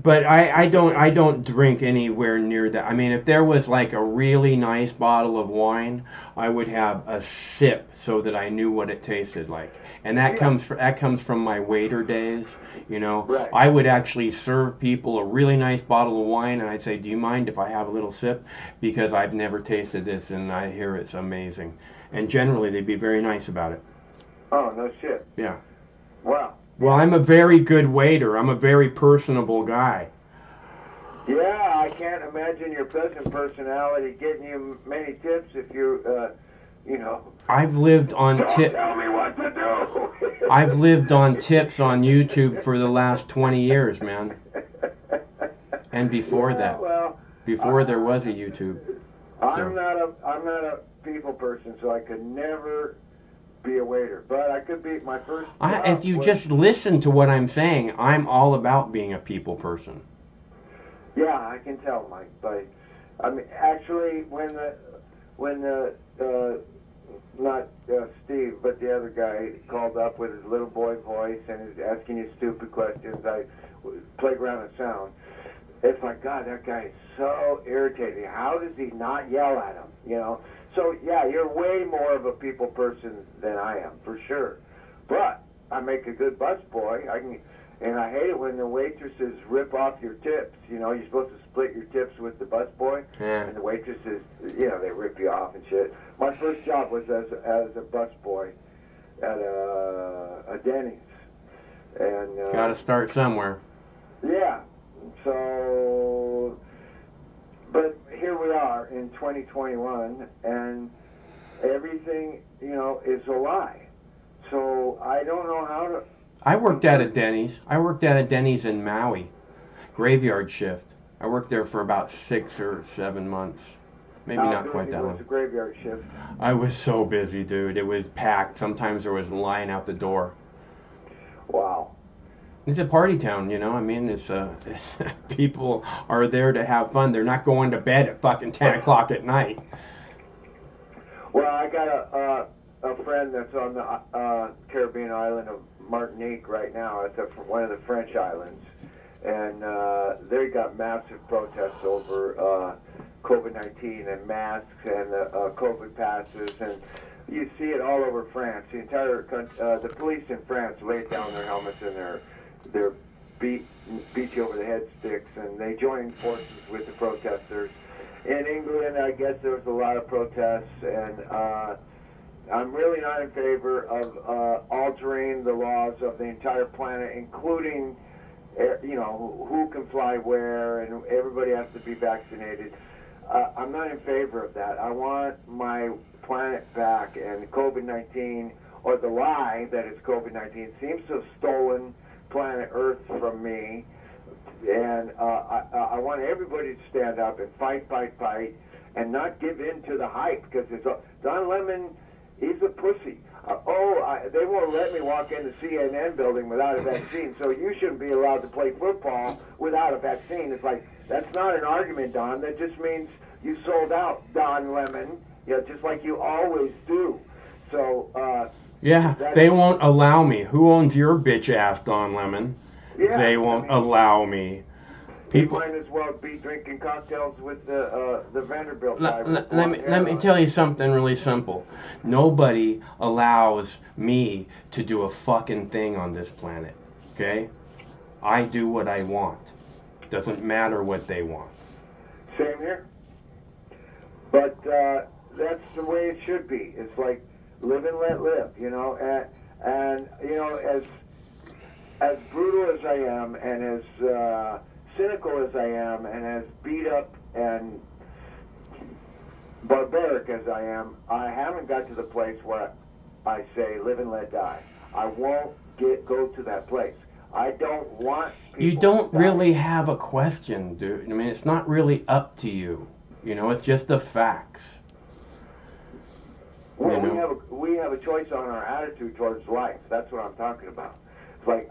But I don't drink anywhere near that. I mean, if there was like a really nice bottle of wine, I would have a sip so that I knew what it tasted like. And that comes from my waiter days, you know.
Right.
I would actually serve people a really nice bottle of wine, and I'd say, "Do you mind if I have a little sip? Because I've never tasted this, and I hear it's amazing." And generally, they'd be very nice about it.
Oh, no shit.
Yeah.
Wow.
Well, I'm a very good waiter. I'm a very personable guy.
Yeah, I can't imagine your present personality getting you many tips if you, you know.
I've lived on
Don't tell me what to do.
I've lived on tips on YouTube for the last 20 years, man. And before that, before there was a YouTube.
I'm not a people person, so I could never be a waiter. But I could be my first.
If you just listen to what I'm saying, I'm all about being a people person.
Yeah, I can tell, Mike. But I mean, actually, when the not Steve, but the other guy called up with his little boy voice and is asking you stupid questions, Playground of Sound. It's like, God, that guy is so irritating. How does he not yell at him? You know. So yeah, you're way more of a people person than I am, for sure. But I make a good busboy. And I hate it when the waitresses rip off your tips. You know, you're supposed to split your tips with the busboy, and the waitresses, you know, they rip you off and shit. My first job was as a busboy at a Denny's, and
Got to start somewhere.
yeah. So, but here we are in 2021, and everything, you know, is a lie. So I don't know how to.
I worked at a Denny's. I worked at a Denny's in Maui, graveyard shift. I worked there for about 6 or 7 months, maybe not quite that long.
It was a graveyard shift.
I was so busy, dude. It was packed. Sometimes there was a line out the door.
Wow.
It's a party town, you know. I mean, it's people are there to have fun. They're not going to bed at fucking 10 o'clock at night.
Well, I got a friend that's on the Caribbean island of Martinique right now. It's one of the French islands, and they got massive protests over COVID-19 and masks and COVID passes, and you see it all over France. The entire country, the police in France laid down their helmets and their beat you over the head sticks, and they joined forces with the protesters. In England, I guess there was a lot of protests, and I'm really not in favor of altering the laws of the entire planet, including, you know, who can fly where, and everybody has to be vaccinated. I'm not in favor of that. I want my planet back, and COVID-19, or the lie that it's COVID-19, seems to have stolen planet Earth from me, and I want everybody to stand up and fight, and not give in to the hype, because Don Lemon, he's a pussy. They won't let me walk in the CNN building without a vaccine, so you shouldn't be allowed to play football without a vaccine. It's like, that's not an argument, Don. That just means you sold out, Don Lemon, just like you always do. So,
yeah, they won't allow me. Who owns your bitch ass, Don Lemon?
Yeah,
they won't allow me.
People might as well be drinking cocktails with the Vanderbilt guy.
Let me tell you something really simple. Nobody allows me to do a fucking thing on this planet. Okay? I do what I want. Doesn't matter what they want.
Same here. But that's the way it should be. It's like live and let live, you know. And you know, as brutal as I am, and as cynical as I am, and as beat up and barbaric as I am, I haven't got to the place where I say live and let die. I won't go to that place. I don't want people
You don't
to die.
really have a question, dude. I mean, it's not really up to you. You know, it's just the facts.
Well,
You know?
we have a choice on our attitude towards life. That's what I'm talking about. It's like,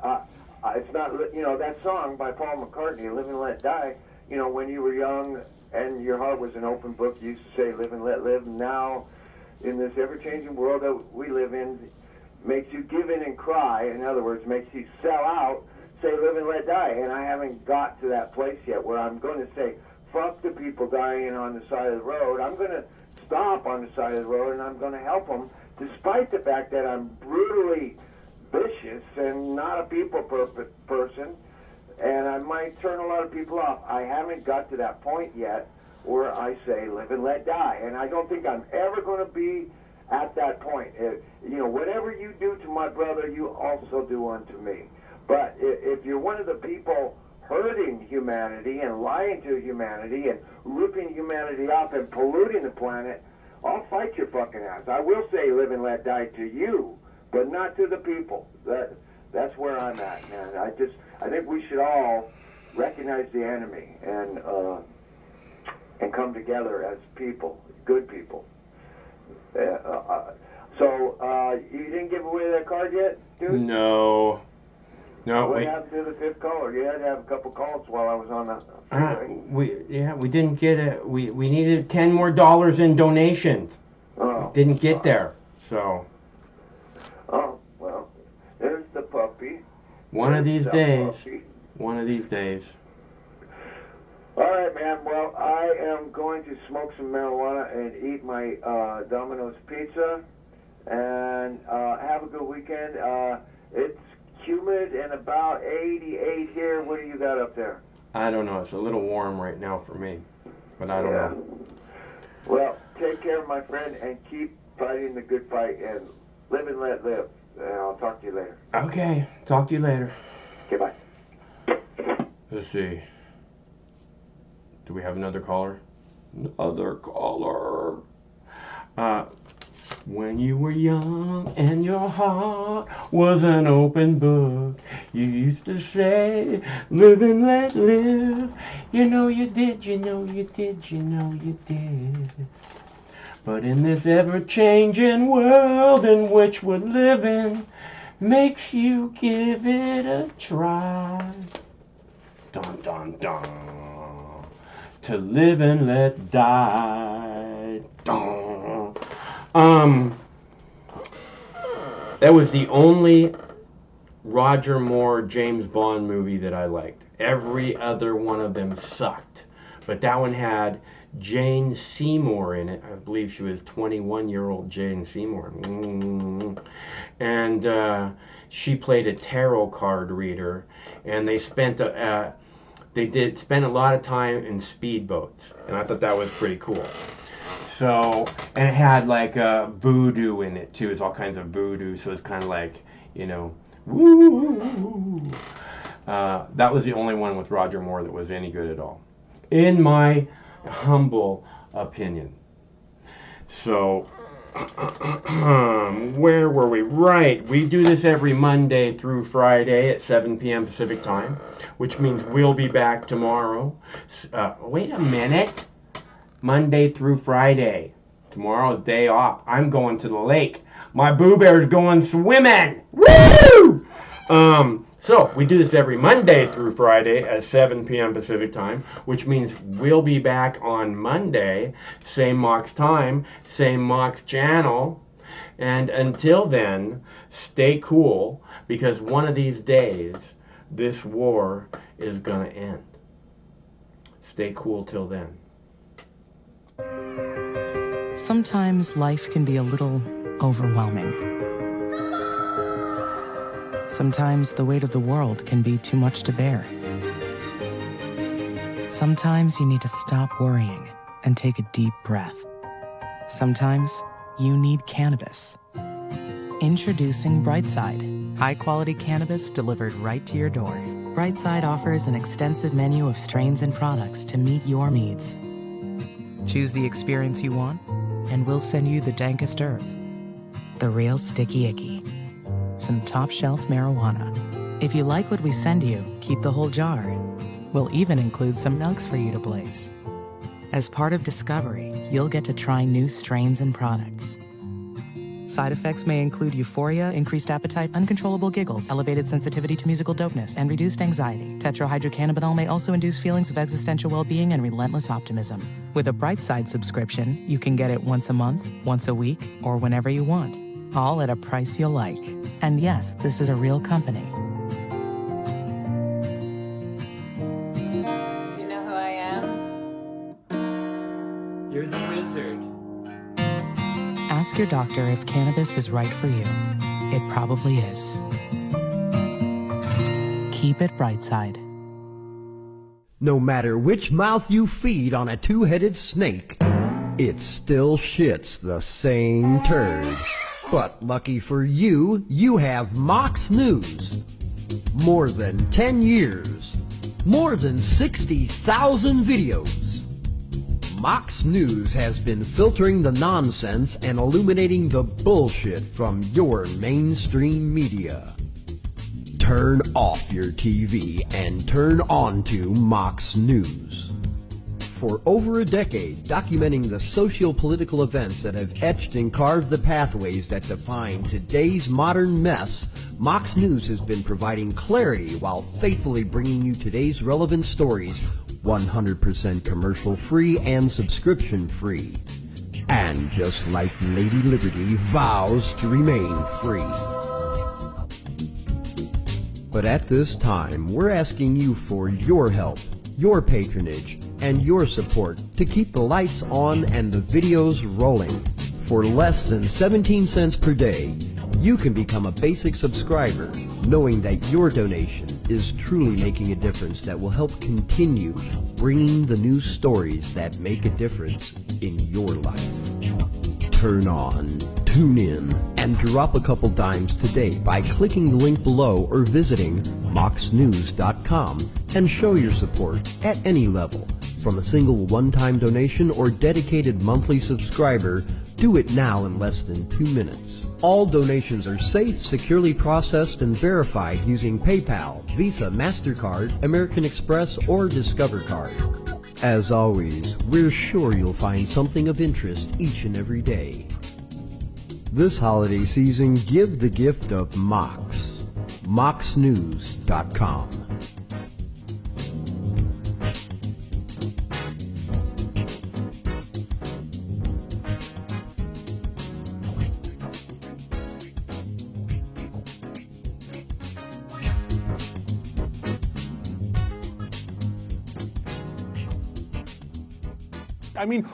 it's not, you know, that song by Paul McCartney, Live and Let Die, you know, when you were young and your heart was an open book, you used to say live and let live. Now, in this ever-changing world that we live in, makes you give in and cry. In other words, makes you sell out say live and let die, and I haven't got to that place yet where I'm going to say, fuck the people dying on the side of the road. I'm going to stop on the side of the road, and I'm going to help them, despite the fact that I'm brutally vicious and not a people person, and I might turn a lot of people off. I haven't got to that point yet where I say live and let die, and I don't think I'm ever going to be at that point. Whatever you do to my brother, you also do unto me. But if you're one of the people hurting humanity and lying to humanity and ripping humanity off and polluting the planet, I'll fight your fucking ass. I will say live and let die to you, but not to the people. That's where I'm at, man. I think we should all recognize the enemy and come together as people, good people. So you didn't give away that card yet, dude?
No.
What happened to the fifth caller? You had to have a couple calls while I was on the.
We didn't get it. We needed $10 more in donations.
Oh.
Didn't get there. So.
Oh well, there's the puppy.
One of these days. One of these days.
All right, man. Well, I am going to smoke some marijuana and eat my Domino's pizza, and have a good weekend. It's humid and about 88 here. What do you got up there?
I don't know. It's a little warm right now for me, but I don't know.
Well, take care, my friend, and keep fighting the good fight, and live and let live. And I'll talk to you later.
Okay. Talk to you later.
Okay, bye.
Let's see. Do we have another caller? Another caller. When you were young and your heart was an open book, you used to say, live and let live. You know you did, you know you did, you know you did. But in this ever-changing world in which we're living, makes you give it a try. Dun, dun, dun. To live and let die. Dun. That was the only Roger Moore James Bond movie that I liked. Every other one of them sucked. But that one had Jane Seymour in it. I believe she was 21-year-old Jane Seymour. And she played a tarot card reader. And they spent a lot of time in speedboats. And I thought that was pretty cool. So, and it had like voodoo in it too. It's all kinds of voodoo, so it's kind of like, woo. That was the only one with Roger Moore that was any good at all, in my humble opinion. So, where were we? Right, we do this every Monday through Friday at 7 p.m. Pacific time, which means we'll be back tomorrow. Wait a minute. Monday through Friday. Tomorrow's day off. I'm going to the lake. My Boo Bear's going swimming. Woo! So we do this every Monday through Friday at 7 p.m. Pacific time, which means we'll be back on Monday, same Mox time, same Mox channel. And until then, stay cool, because one of these days, this war is going to end. Stay cool till then.
Sometimes life can be a little overwhelming. Sometimes the weight of the world can be too much to bear. Sometimes you need to stop worrying and take a deep breath. Sometimes you need cannabis. Introducing Brightside, high-quality cannabis delivered right to your door. Brightside offers an extensive menu of strains and products to meet your needs. Choose the experience you want, and we'll send you the dankest herb, the real sticky icky, some top-shelf marijuana. If you like what we send you, keep the whole jar. We'll even include some nugs for you to blaze. As part of Discovery, you'll get to try new strains and products. Side effects may include euphoria, increased appetite, uncontrollable giggles, elevated sensitivity to musical dopeness, and reduced anxiety. Tetrahydrocannabinol may also induce feelings of existential well-being and relentless optimism. With a Brightside subscription, you can get it once a month, once a week, or whenever you want, all at a price you'll like. And yes, this is a real company. your doctor if cannabis is right for you. It probably is. Keep it Brightside.
No matter which mouth you feed on a two-headed snake, it still shits the same turd. But lucky for you, you have Mox News. More than 10 years. More than 60,000 videos. Mox News has been filtering the nonsense and illuminating the bullshit from your mainstream media. Turn off your TV and turn on to Mox News. For over a decade, documenting the socio-political events that have etched and carved the pathways that define today's modern mess, Mox News has been providing clarity while faithfully bringing you today's relevant stories 100% commercial-free and subscription-free. And just like Lady Liberty vows to remain free. But at this time, we're asking you for your help, your patronage, and your support to keep the lights on and the videos rolling. For less than 17 cents per day, you can become a basic subscriber, knowing that your donation is truly making a difference that will help continue bringing the news stories that make a difference in your life. Turn on, tune in, and drop a couple dimes today by clicking the link below or visiting moxnews.com and show your support at any level. From a single one-time donation or dedicated monthly subscriber, do it now in less than 2 minutes. All donations are safe, securely processed, and verified using PayPal, Visa, MasterCard, American Express, or Discover Card. As always, we're sure you'll find something of interest each and every day. This holiday season, give the gift of Mox. moxnews.com.
I mean,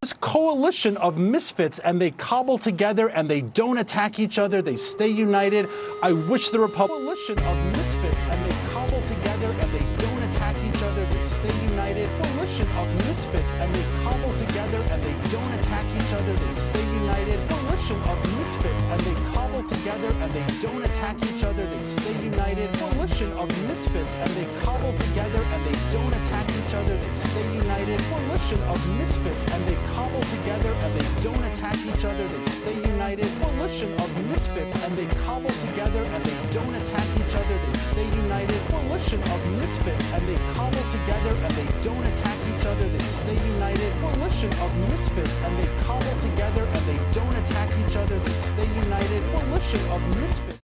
this coalition of misfits, and they cobble together and they don't attack each other, they stay united. I wish the coalition of misfits, and they cobble together and they don't attack each other, they stay united. Coalition of misfits, and they cobble together and they don't attack each other, they stay united. Coalition of misfits, and they cobble together and they don't attack each other, they stay united. Coalition of misfits, and they cobble together and they don't attack each other, they stay united. Coalition of misfits, and they cobble together and they don't attack each other, they stay united. Coalition of misfits, and they cobble together and they don't attack each other, they stay united. Coalition of misfits, and they cobble together and they don't attack each other, they stay united. Coalition of misfits, and they cobble together and they don't attack each other, they stay united. Coalition of misfits.